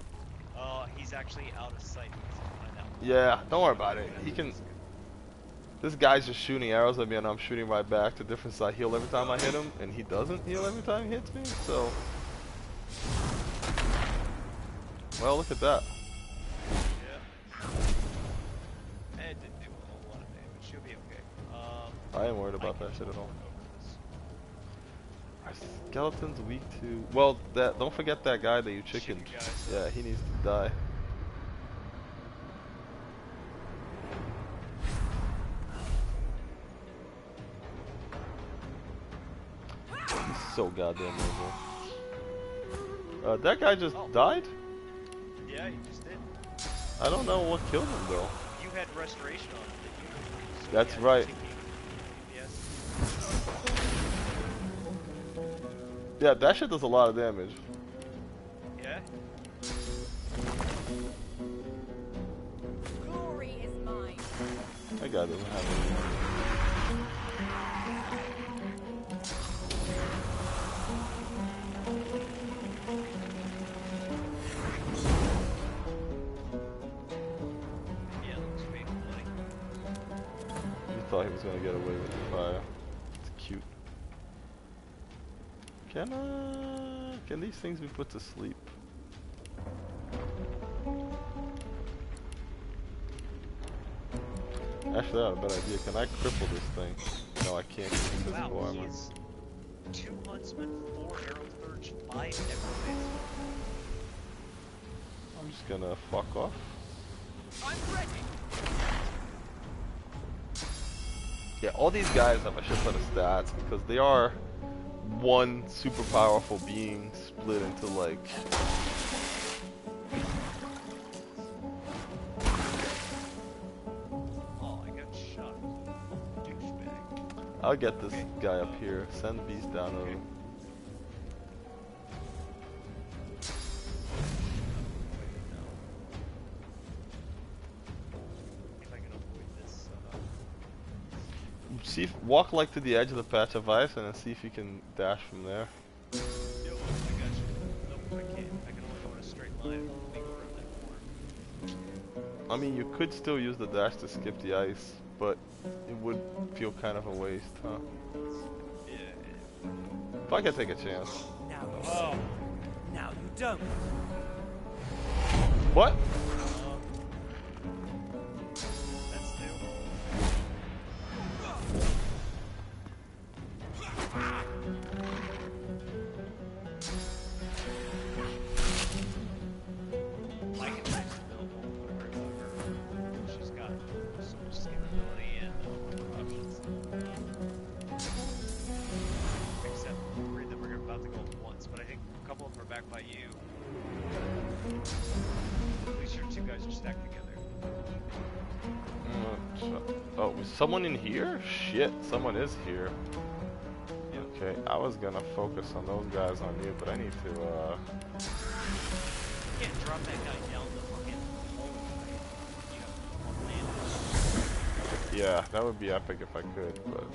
He's actually out of sight. Yeah, don't worry about it. He can. This guy's just shooting arrows at me, and I'm shooting right back to different side. Heal every time I hit him, and he doesn't heal every time he hits me. So. Well, look at that. It didn't do a whole lot of damage. She'll be okay. I ain't worried about that shit at all. Our skeleton's weak to. Well, that don't forget that guy that you chickened. Yeah, he needs to die. He's so goddamn evil. That guy just died? Yeah, he just did. I don't know what killed him though. You had restoration on him, didn't you? So that's right. Yeah, that shit does a lot of damage. Yeah? Glory is mine. That guy doesn't have any. Thought he was gonna get away with the fire. It's cute. Can these things be put to sleep? Actually, I have a better idea. Can I cripple this thing? No, I can't. It's physical armor. 2 huntsmen, 4 arrow thirch, 5 necromancer. I'm just gonna fuck off. I'm ready. Yeah, all these guys have a shit ton of stats because they are one super powerful being split into like. Oh, I got shot. Douchebag. I'll get this guy up here. Send beast down over. See if, walk like to the edge of the patch of ice and then see if you can dash from there. Yo, I got you. Nope, I can't. I can only go in a straight line. I mean, you could still use the dash to skip the ice, but it would feel kind of a waste, huh? Yeah. If I could take a chance. Now, now you don't. What? That's new. I can match the build. Don't worry about her. She's got so much scalability and options. Except 3 of them are about to go at once, but I think a couple of them are back by you. At least your 2 guys are stacked together. Oh, was someone in here? Shit, someone is here. Okay, I was gonna focus on those guys on you, but I need to, You can't drop that guy down the fucking hole. You know, on land. yeah, that would be epic if I could, but...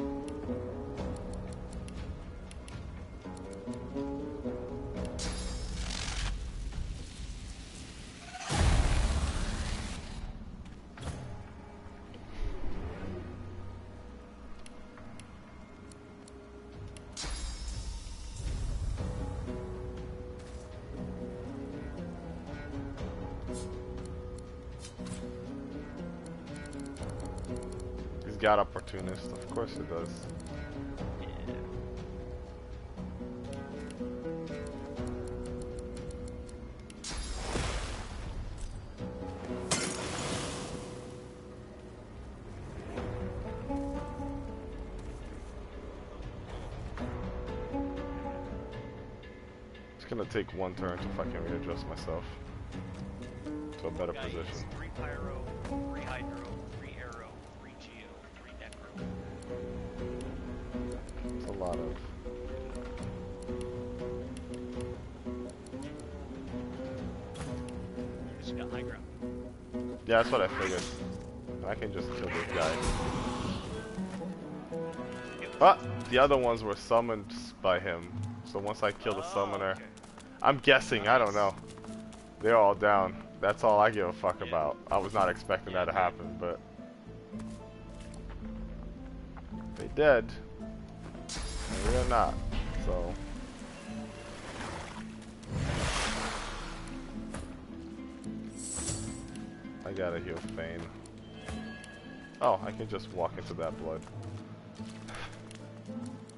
got opportunist, of course it does. Yeah. It's gonna take one turn to fucking readjust myself to a better position. 3 pyro, 3 hydro, 3 arrow, 3 geo, 3 necro. It's a lot of... Yeah, Yeah, that's what I figured. I can just kill this guy. But the other ones were summoned by him. So once I kill the summoner, okay. I'm guessing, I don't know. They're all down. That's all I give a fuck about. I was not expecting that to happen, but they dead. Maybe they're not. So I gotta heal Fane. Oh, I can just walk into that blood.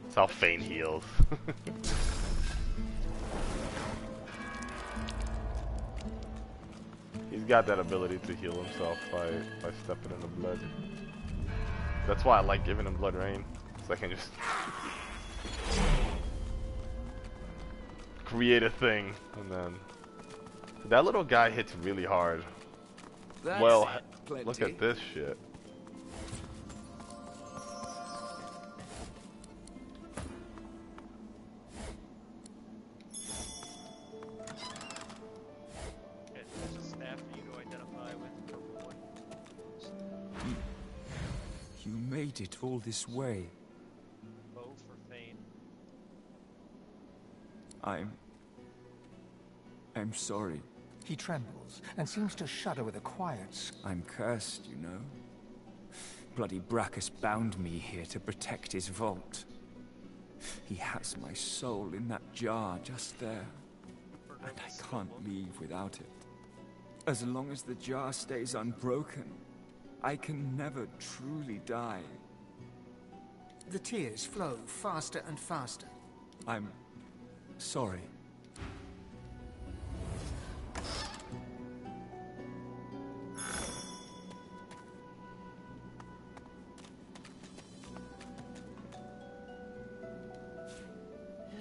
That's how Fane heals. He's got that ability to heal himself by stepping in the blood. That's why I like giving him blood rain. So I can just create a thing, and then that little guy hits really hard. Well, look at this shit. There's a staff for you to identify with. Purple one. You made it all this way. Bow for Fane. I'm sorry. He trembles and seems to shudder with a quiet. I'm cursed, you know. Bloody Brackus bound me here to protect his vault. He has my soul in that jar just there. And I can't leave without it. As long as the jar stays unbroken, I can never truly die. The tears flow faster and faster. I'm sorry.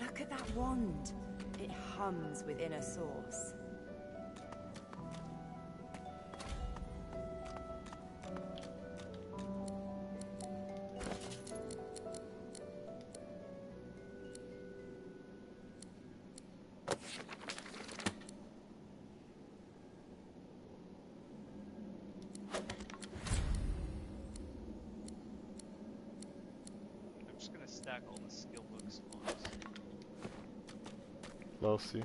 Look at that wand. It hums with inner source. I'm just gonna stack all the skill books once. Low C.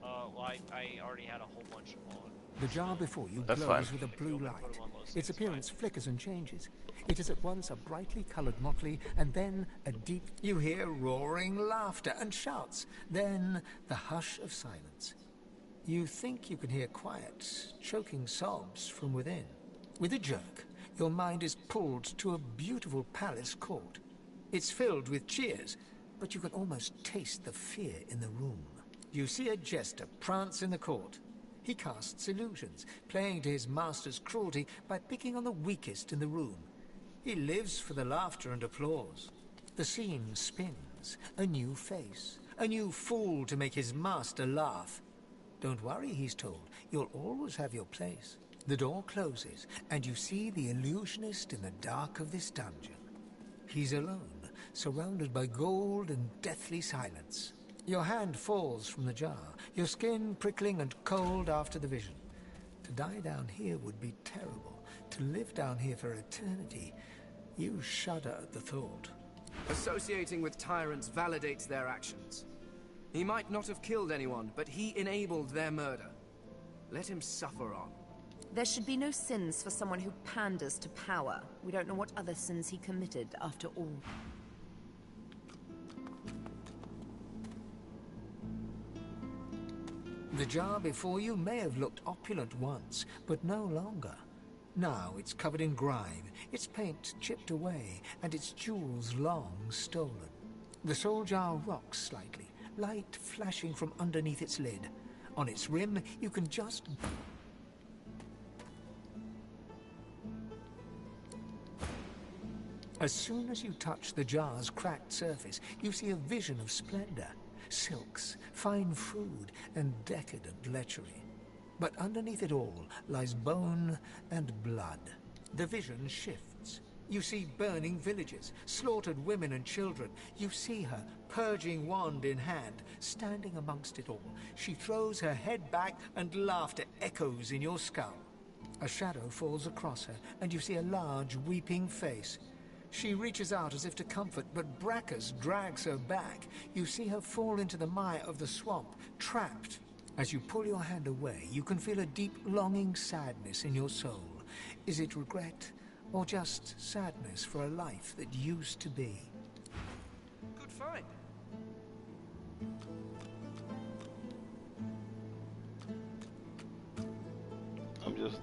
Well, I already had a whole bunch on. The jar before you That's glows fine. with a blue Put 'em light. on low C, Its it's appearance fine. flickers and changes. It is at once a brightly colored motley, and then a deep... You hear roaring laughter and shouts, then the hush of silence. You think you can hear quiet, choking sobs from within. With a jerk, your mind is pulled to a beautiful palace court. It's filled with cheers, but you can almost taste the fear in the room. You see a jester prance in the court. He casts illusions, playing to his master's cruelty by picking on the weakest in the room. He lives for the laughter and applause. The scene spins, a new face, a new fool to make his master laugh. Don't worry, he's told, you'll always have your place. The door closes, and you see the illusionist in the dark of this dungeon. He's alone, surrounded by gold and deathly silence. Your hand falls from the jar, your skin prickling and cold after the vision. To die down here would be terrible. To live down here for eternity, you shudder at the thought. Associating with tyrants validates their actions. He might not have killed anyone, but he enabled their murder. Let him suffer on. There should be no sins for someone who panders to power. We don't know what other sins he committed, after all. The jar before you may have looked opulent once, but no longer. Now it's covered in grime, its paint chipped away, and its jewels long stolen. The soul jar rocks slightly, light flashing from underneath its lid. On its rim, you can just... As soon as you touch the jar's cracked surface, you see a vision of splendor. Silks, fine food, and decadent lechery. But underneath it all lies bone and blood. The vision shifts. You see burning villages, slaughtered women and children. You see her, purging wand in hand, standing amongst it all. She throws her head back and laughter echoes in your skull. A shadow falls across her, and you see a large, weeping face. She reaches out as if to comfort, but Bracchus drags her back. You see her fall into the mire of the swamp, trapped. As you pull your hand away, you can feel a deep, longing sadness in your soul. Is it regret, or just sadness for a life that used to be? Good find. I'm just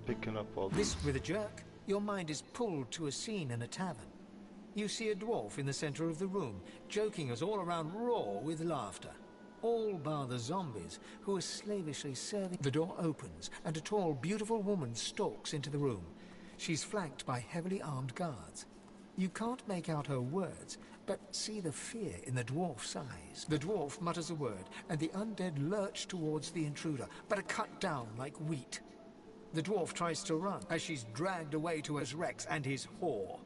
picking up all This these. with a jerk, your mind is pulled to a scene in a tavern. You see a dwarf in the center of the room, joking us all around roar with laughter. All bar the zombies, who are slavishly serving. The door opens, and a tall, beautiful woman stalks into the room. She's flanked by heavily armed guards. You can't make out her words, but see the fear in the dwarf's eyes. The dwarf mutters a word, and the undead lurch towards the intruder, but are cut down like wheat. The dwarf tries to run, as she's dragged away to his Rex and his whore.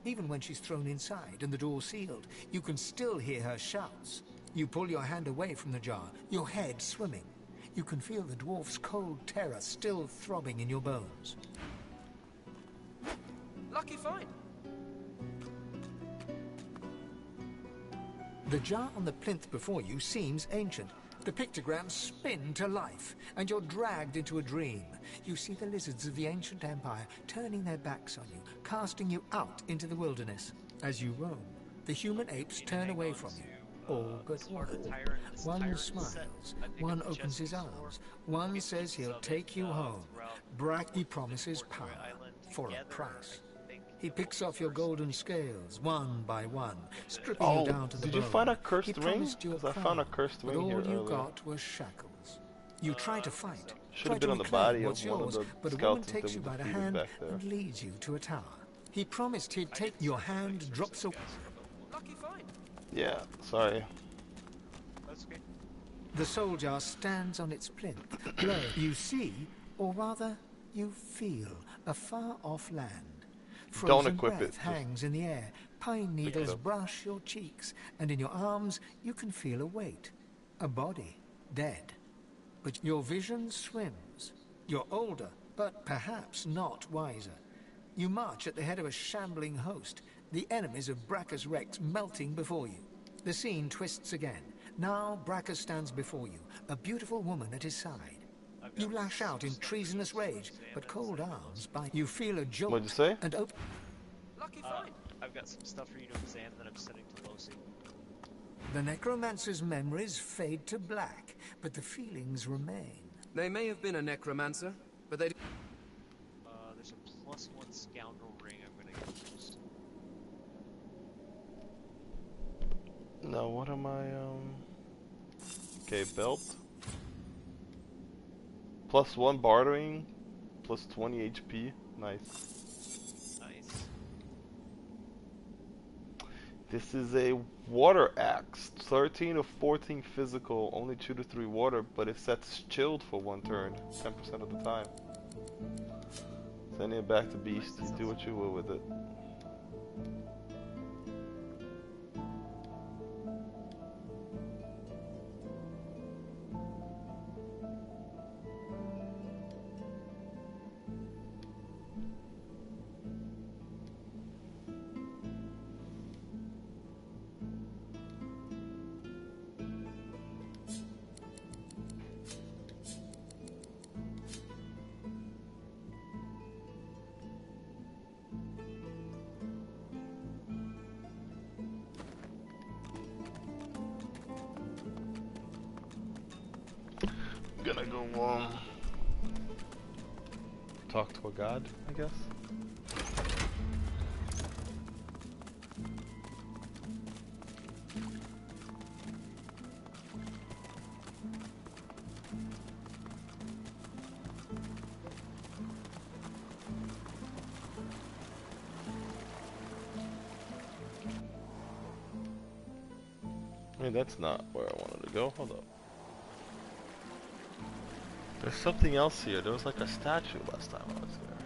Even when she's thrown inside and the door sealed, you can still hear her shouts. You pull your hand away from the jar, your head swimming. You can feel the dwarf's cold terror still throbbing in your bones. Lucky find. The jar on the plinth before you seems ancient. The pictograms spin to life, and you're dragged into a dream. You see the lizards of the ancient empire turning their backs on you, casting you out into the wilderness. As you roam, the human apes turn away from you. All but one. One smiles, one opens his arms, one says he'll take you home. He promises power, for a price. He picks off your golden scales, one by one, stripping you down to the bone. Did you find a cursed ring? Promised you a Because I found a crown, cursed but ring here all you earlier. got was shackles. You try to fight, Should try have been to on the reclaim body what's of one of yours, the but a woman skeletons takes that you we by the defeated hand back there. and leads you to a tower. He promised he'd take your hand, drops away. Lucky find. Yeah, sorry. That's okay. The soul jar stands on its plinth. Lo, you see, or rather, you feel a far-off land. Don't Frozen equip breath it, just hangs in the air. Pine pick it needles up. brush your cheeks, and in your arms you can feel a weight. A body, dead. But your vision swims. You're older, but perhaps not wiser. You march at the head of a shambling host, the enemies of Bracchus Rex melting before you. The scene twists again. Now Bracchus stands before you, a beautiful woman at his side. You lash out in treasonous rage, but cold arms bite. You feel a jolt. What'd you say? And open. Lucky find. I've got some stuff for you to examine that I'm sending to Losi. The necromancer's memories fade to black, but the feelings remain. They may have been a necromancer, but they... There's a +1 scoundrel ring I'm gonna use. Now what am I, Okay, belt. +1 bartering, +20 HP. Nice. Nice. This is a water axe. 13 of 14 physical, only 2 to 3 water, but it sets chilled for 1 turn, 10% of the time. Sending it back to beast, you do what you will with it. Gonna go talk to a god, I guess. I mean, that's not where I wanted to go. Hold up. There's something else here. There was like a statue last time I was there.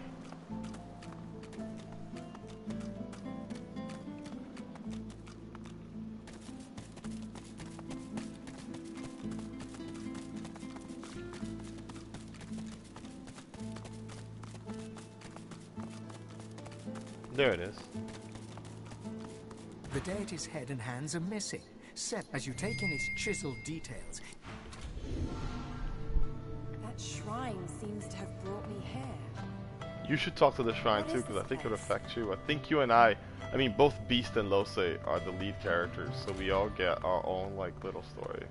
There it is. The deity's head and hands are missing. As you take in its chiseled details, That shrine seems to have brought me here. You should talk to the shrine too, because I think it would affect you. I think you and I mean, both Beast and Lose are the lead characters, so we all get our own, like, little story.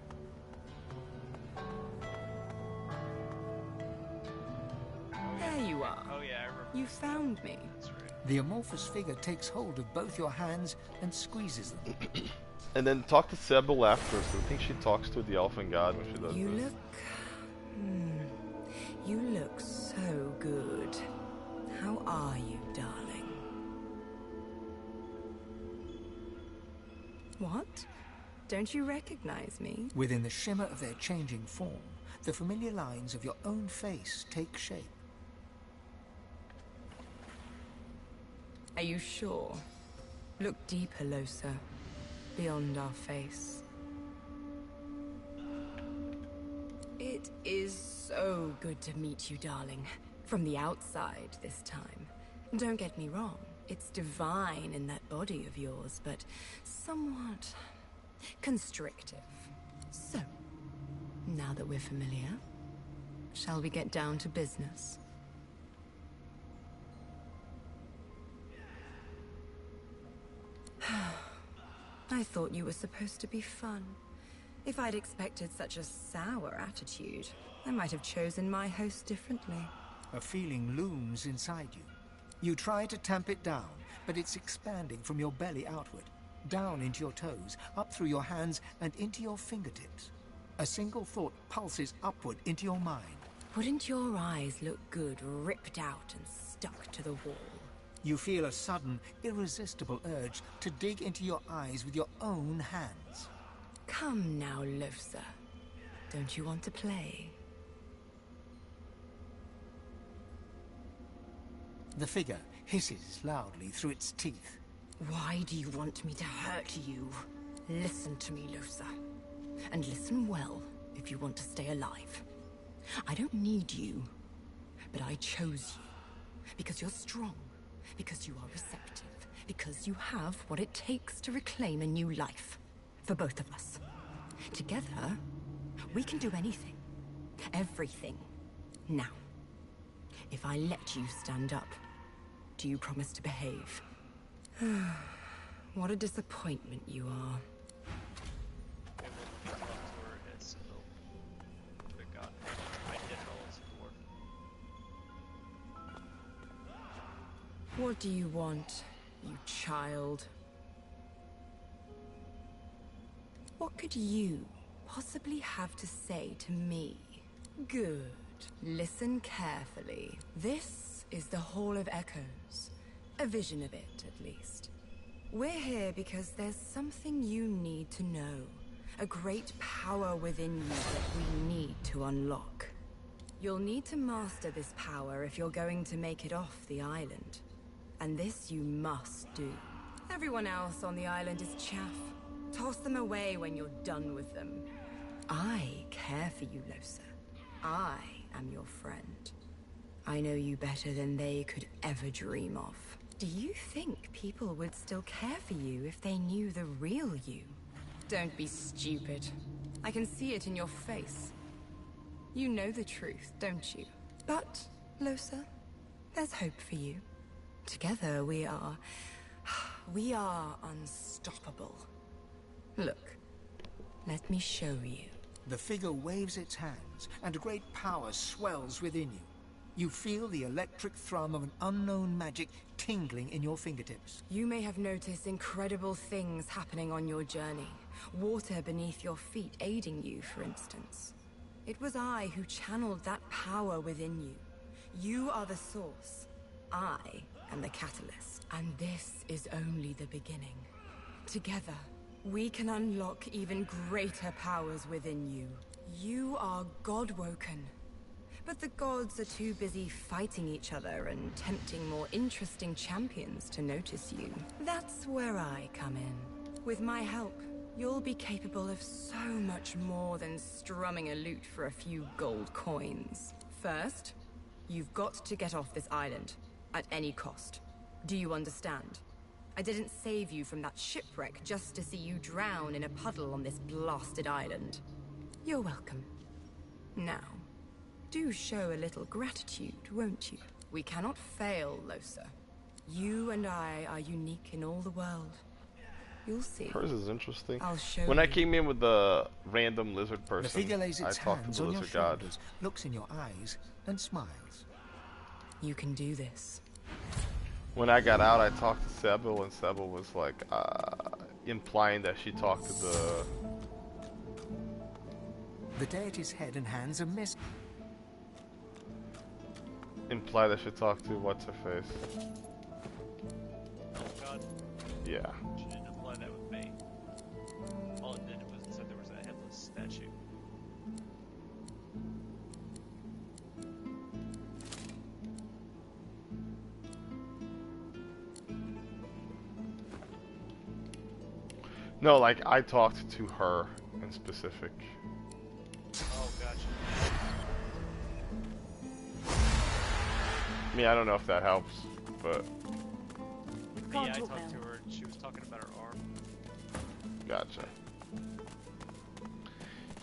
There you are. Oh yeah, I remember. You found me. That's right. the amorphous figure takes hold of both your hands and squeezes them. And then talk to Sybil after, so I think she talks to the elfin god when she does You this. look... You look so good. How are you, darling? What? Don't you recognize me? Within the shimmer of their changing form, the familiar lines of your own face take shape. Are you sure? Look deeper, Losa. Beyond our face. It is so good to meet you, darling. From the outside this time. Don't get me wrong. It's divine in that body of yours, but somewhat constrictive. So, now that we're familiar, shall we get down to business? I thought you were supposed to be fun. If I'd expected such a sour attitude, I might have chosen my host differently. A feeling looms inside you. You try to tamp it down, but it's expanding from your belly outward, down into your toes, up through your hands, and into your fingertips. A single thought pulses upward into your mind. Wouldn't your eyes look good ripped out and stuck to the wall? You feel a sudden, irresistible urge to dig into your eyes with your own hands. Come now, Losa. Don't you want to play? The figure hisses loudly through its teeth. Why do you want me to hurt you? Listen to me, Losa. And listen well if you want to stay alive. I don't need you, but I chose you. Because you're strong. Because you are receptive. Because you have what it takes to reclaim a new life. For both of us. Together, we can do anything. Everything. Now, if I let you stand up, do you promise to behave? What a disappointment you are. What do you want, you child? What could you possibly have to say to me? Good. Listen carefully. This is the Hall of Echoes. A vision of it, at least. We're here because there's something you need to know. A great power within you that we need to unlock. You'll need to master this power if you're going to make it off the island. And this you must do. Everyone else on the island is chaff. Toss them away when you're done with them. I care for you, Losa. I am your friend. I know you better than they could ever dream of. Do you think people would still care for you if they knew the real you? Don't be stupid. I can see it in your face. You know the truth, don't you? But, Losa, there's hope for you. Together we are unstoppable. Look, let me show you. The figure waves its hands, and a great power swells within you. You feel the electric thrum of an unknown magic tingling in your fingertips. You may have noticed incredible things happening on your journey. Water beneath your feet aiding you, for instance. It was I who channeled that power within you. You are the source. I am the catalyst. And this is only the beginning. Together, we can unlock even greater powers within you. You are God-woken. But the gods are too busy fighting each other and tempting more interesting champions to notice you. That's where I come in. With my help, you'll be capable of so much more than strumming a lute for a few gold coins. First, you've got to get off this island, at any cost. Do you understand? I didn't save you from that shipwreck just to see you drown in a puddle on this blasted island. You're welcome. Now, do show a little gratitude, won't you? We cannot fail, Losa. You and I are unique in all the world. You'll see. Hers is interesting. I'll show When I you. came in with the random lizard The person, figure lays I its talked to hands the on your lizard god. shoulders, looks in your eyes, and smiles. You can do this. When I got out, I talked to Sebo, and Sebo was like, implying that she talked to The deity's head and hands are missing. imply that she talked to what's her face. Oh god. Yeah. She didn't imply that with me. All it did was it said there was a headless statue. No, like I talked to her in specific. Oh, gotcha. I mean, I don't know if that helps, but Yeah, I talked to her and she was talking about her arm. gotcha.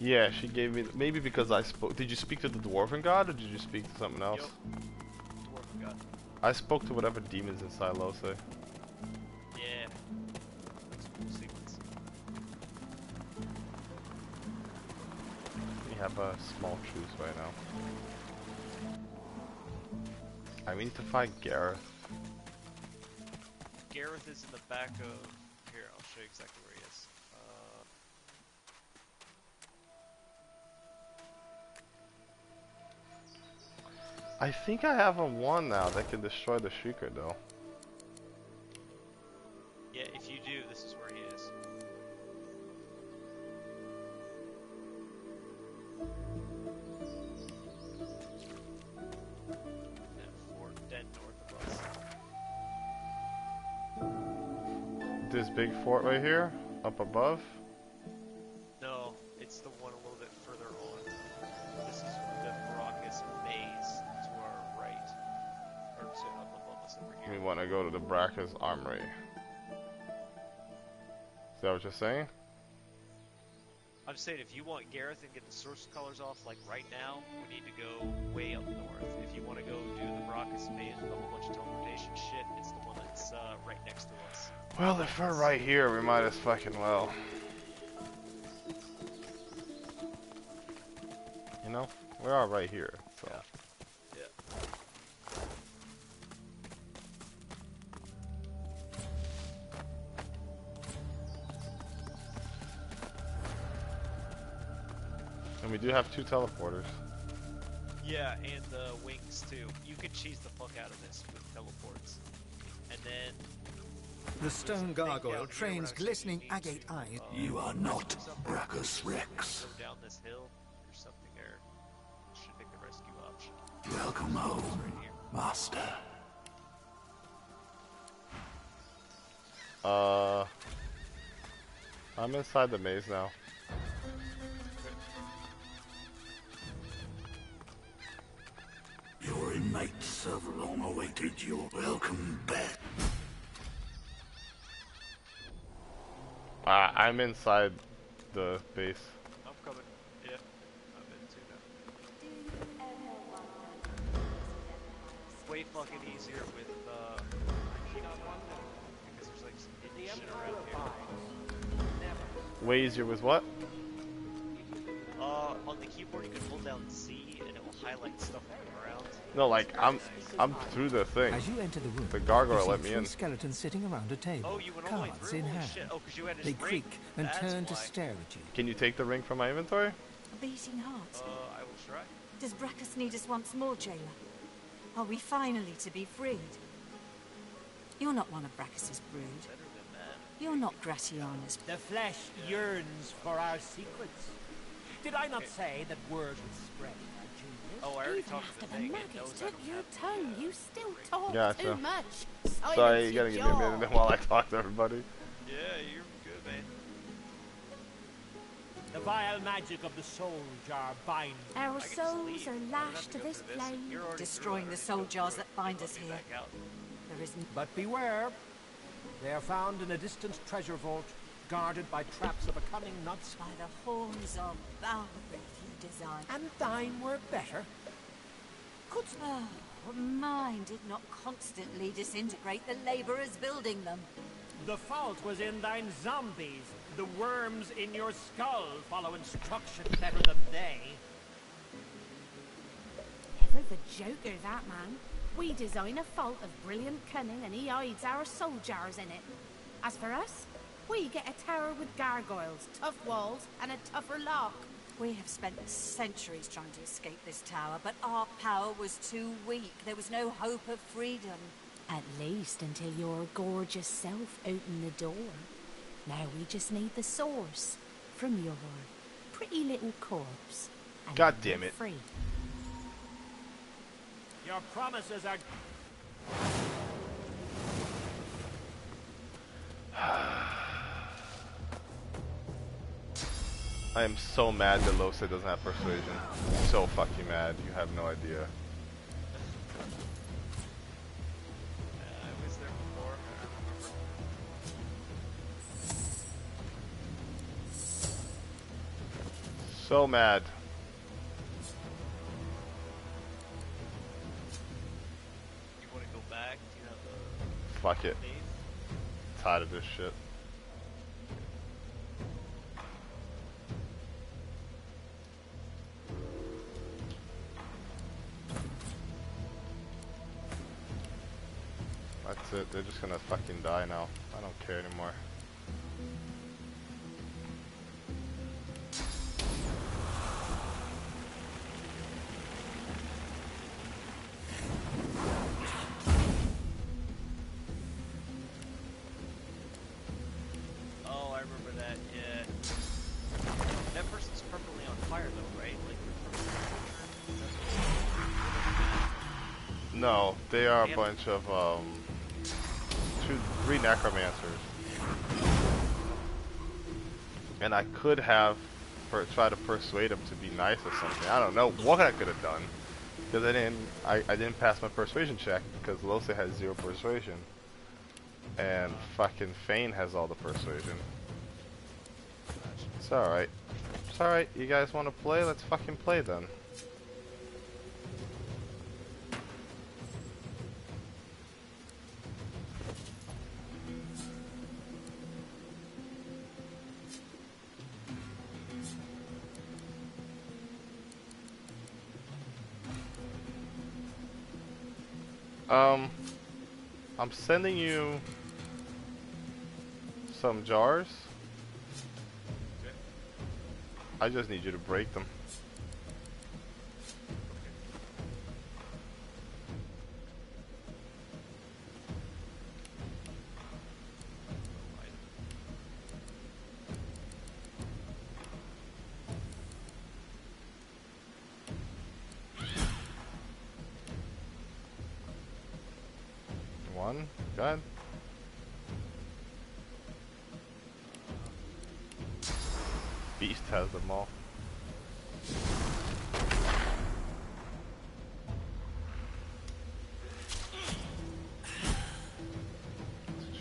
Yeah, she gave me maybe because I spoke. Did you speak to the dwarven god, or did you speak to something else? Yep. Dwarven god. I spoke to whatever demons inside Lose. Yeah. That's a cool sequence. We have a small truce right now. I need to find Gareth. Gareth is in the back of... Here, I'll show you exactly where he is. I think I have a one now that can destroy the Shrieker though. Yeah, if you do, this is where he is. That fort dead north of us. This big fort right here, up above. No, it's the one a little bit further on. This is the Baracus maze to our right. Or to up above us over here. We want to go to the Bracca's armory. Is that what you're saying? I'm saying if you want Gareth and get the source colors off, like right now, we need to go way up north. If you want to go do the Baracus maze with a whole bunch of teleportation shit, it's the one that's right next to us. Well, if we're right here, we might as fucking well. You know, we are right here, so. Yeah. And we do have 2 teleporters. Yeah, and the wings too. You can cheese the fuck out of this with teleports. And then... The stone gargoyle trains glistening agate eyes. You are not Brachus Rex. Go down this hill, there's something there. Should pick the rescue option. Welcome home, Master. I'm inside the maze now. Your inmates have long awaited your welcome back. I'm inside the base. I'm coming. Yeah, I'm in too now. Way fucking easier with, because there's like some hidden shit around here. Way easier with what? On the keyboard you can hold down C and it will highlight stuff on the ground. No, like I'm through the thing. As you enter the room, the gargoyle you see let me 3 in. skeletons sitting around a table, Oh, you went all the way cards through? in Holy hand. shit. Oh, 'cause you had his They ring. creak and That's turn to why. stare at you. Can you take the ring from my inventory? A beating heart. I will try. Does Brachus need us once more, jailer? Are we finally to be freed? You're not one of Brachus's brood. You're not Gratiana's. The flesh yearns for our secrets. Did I not say that word would spread, my genius? Oh, I already Even talked after to the the thing. It maggots knows I took don't your have tongue, you still talk Gotcha. too much. Sorry, you Silence gotta give your me a jaw. minute while I talk to everybody. Yeah, you're good, man. The vile magic of the soul jar binds. Our souls are lashed to this plane, destroying the soul jars that bind us here. There is... But beware. They are found in a distant treasure vault, guarded by traps of a cunning nuts. By the horns of Balrog you design. And thine were better. Could... Oh, mine did not constantly disintegrate the labourers building them. The fault was in thine zombies. The worms in your skull follow instruction better than they. Ever the joker, that man. We design a fault of brilliant cunning and he hides our soul jars in it. As for us, we get a tower with gargoyles, tough walls, and a tougher lock. We have spent centuries trying to escape this tower, but our power was too weak. There was no hope of freedom. At least until your gorgeous self opened the door. Now we just need the source from your pretty little corpse. And God damn it. Free. Your promises are... I am so mad that Lose doesn't have persuasion. So fucking mad. You have no idea. I was there before. So mad. You want to go back? Do you have the... Fuck it. Tired of this shit. That's it. They're just gonna fucking die now. I don't care anymore. Oh, I remember that, yeah. That person's permanently on fire though, right? Like, No, they are a bunch of, three necromancers. And I could have try to persuade them to be nice or something. I don't know what I could have done. Because I didn't pass my persuasion check because Lose has 0 persuasion. And fucking Fane has all the persuasion. It's alright. It's alright. You guys want to play? Let's fucking play then. I'm sending you some jars. Okay. I just need you to break them. One, good. Beast has them all.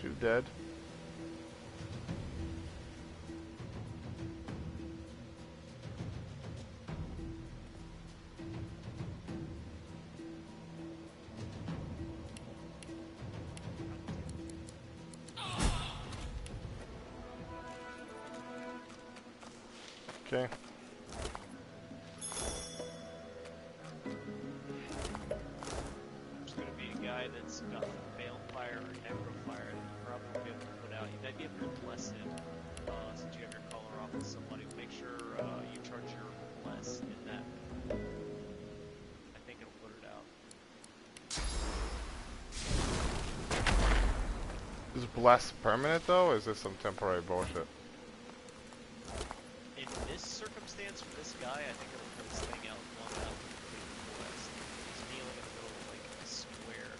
Two dead. Okay. There's going to be a guy that's got Balefire or Necrofire that you probably won't be able to put out. You might be able to bless it since you have your color off with somebody. Make sure you charge your bless in that. I think it'll put it out. Is bless permanent though, or is this some temporary bullshit? In this circumstance, for this guy, I think it'll put his thing out long enough to complete the quest. He's kneeling in the middle of like a square.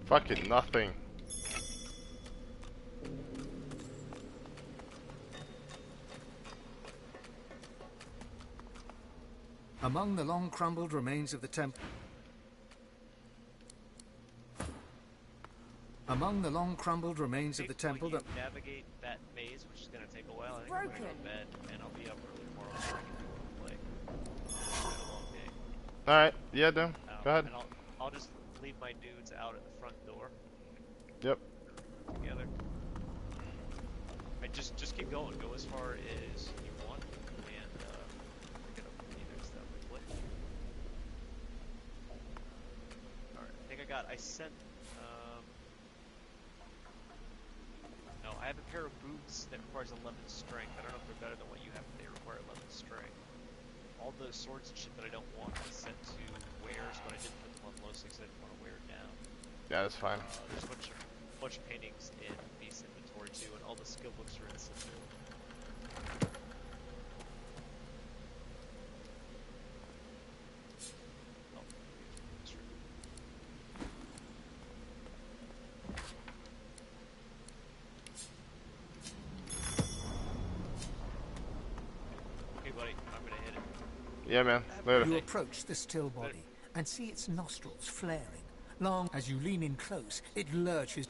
Fucking nothing. Among the long crumbled remains of the temple. Among the long crumbled remains of the temple that navigate that maze, which is gonna take a while. I think I'm gonna go to bed, and I'll be up early tomorrow so I can play. It's been a long day. Alright, yeah, Dan. Go ahead. And I'll just leave my dudes out at the front door. Yep. Together. Just keep going. Go as far as you want, and we're gonna need next step. Alright, I think I sent. No, I have a pair of boots that requires 11 strength. I don't know if they're better than what you have, but they require 11 strength. All the swords and shit that I don't want I sent to wares, but I didn't put them on low 6 because I didn't want to wear it down. Yeah, that's fine. There's a bunch of paintings in Beast inventory too, and all the skill books are in Citadel. Yeah, man. Later. You approach the still body and see its nostrils flaring. Long as you lean in close, it lurches.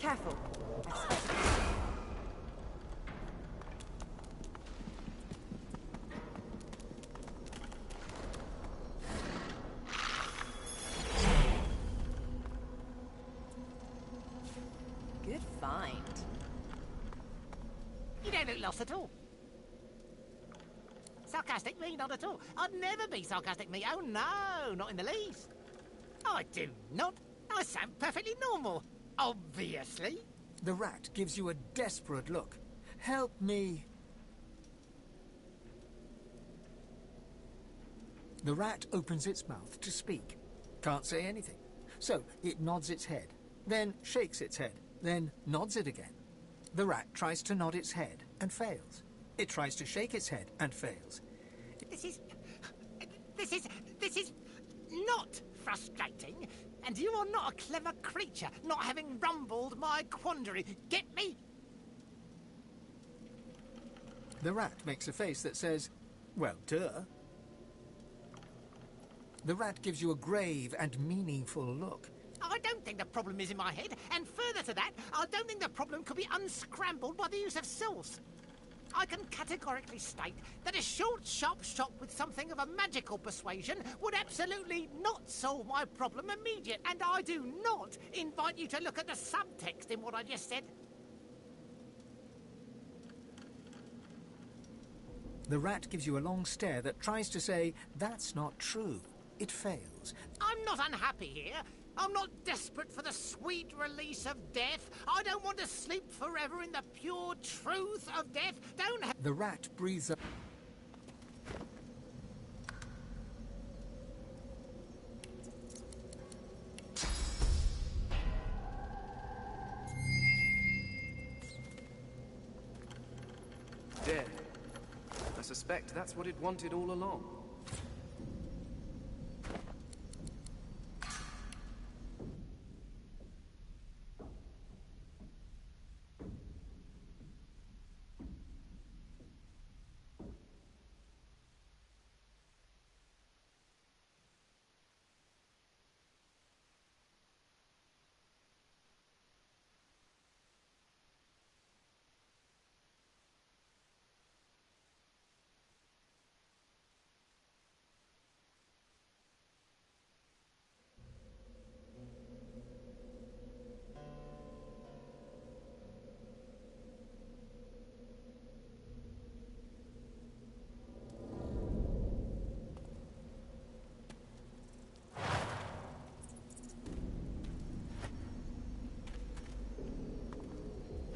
Careful. Good find. You don't look lost at all. Sarcastic me? Not at all. I'd never be sarcastic me. Oh no, not in the least. I do not. I sound perfectly normal. Obviously. The rat gives you a desperate look. Help me. The rat opens its mouth to speak. Can't say anything. So it nods its head, then shakes its head, then nods it again. The rat tries to nod its head and fails. It tries to shake its head and fails. This is not frustrating, and you are not a clever creature, not having rumbled my quandary. Get me? The rat makes a face that says, well, duh. The rat gives you a grave and meaningful look. I don't think the problem is in my head, and further to that, I don't think the problem could be unscrambled by the use of sauce. I can categorically state that a short, sharp shot with something of a magical persuasion would absolutely not solve my problem immediately, and I do not invite you to look at the subtext in what I just said. The rat gives you a long stare that tries to say, that's not true. It fails. I'm not unhappy here. I'm not desperate for the sweet release of death. I don't want to sleep forever in the pure truth of death. The rat breathes up. Dead. I suspect that's what it wanted all along.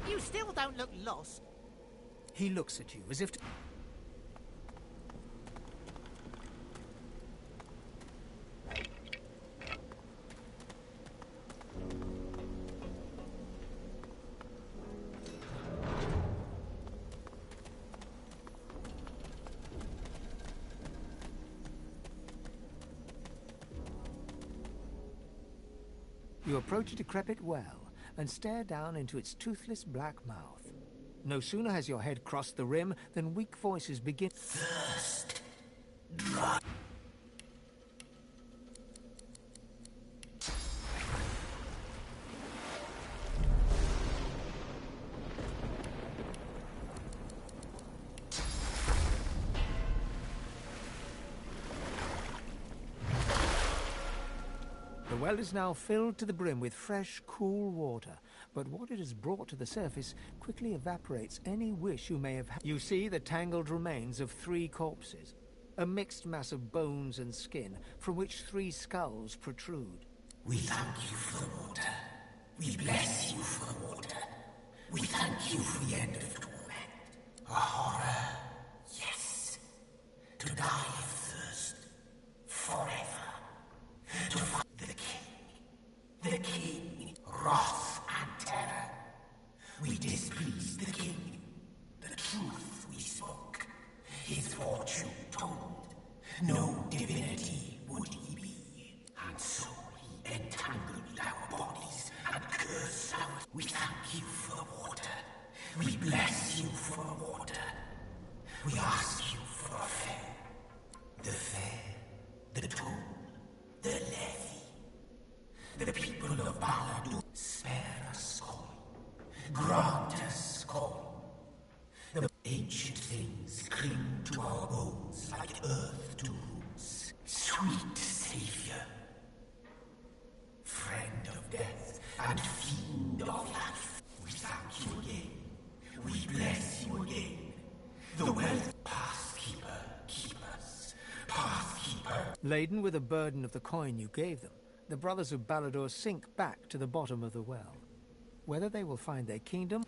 You still don't look lost. He looks at you as if to... You approach a decrepit well and stare down into its toothless black mouth. No sooner has your head crossed the rim than weak voices begin. Thirst. Dry. The well is now filled to the brim with fresh, cool water, but what it has brought to the surface quickly evaporates any wish you may have had. You see the tangled remains of 3 corpses, a mixed mass of bones and skin, from which 3 skulls protrude. We thank you for the water. We bless you for the water. We thank you for the end of torment. A horror. Yes. To die of thirst. Forever. To find the king, wrath and terror. We displeased the king. The truth we spoke. His fortune told. No divinity would he be. And so he entangled our bodies and cursed our... We thank you for the water. We bless you for the water. We ask you for a fair. The fair, the tool, the levy. The people of Baladu spare us all. grant us call. The ancient things cling to our bones like earth to roots. Sweet savior, friend of death and fiend of life, we thank you again. We bless you again. The wealth Pathkeeper, keep us. Pathkeeper. Laden with the burden of the coin you gave them, the brothers of Balador sink back to the bottom of the well. Whether they will find their kingdom...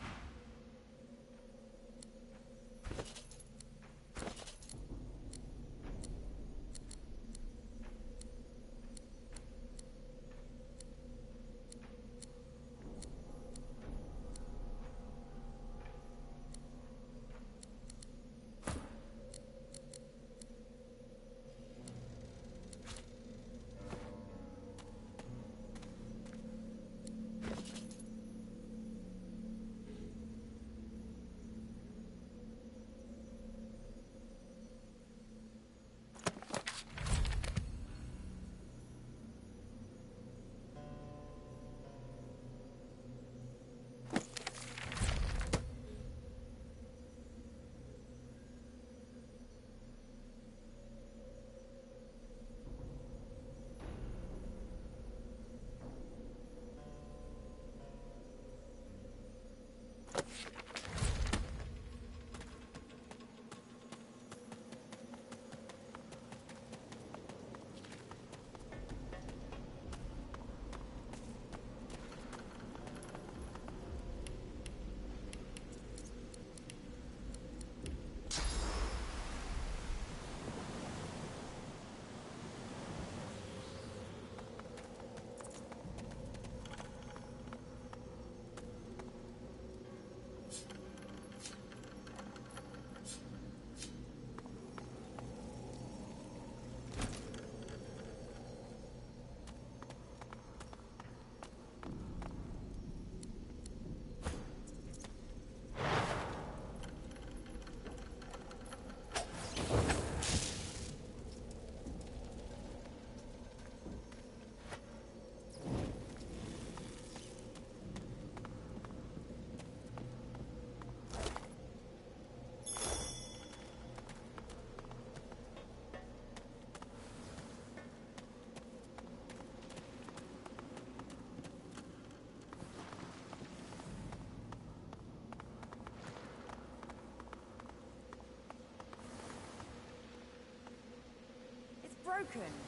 Broken.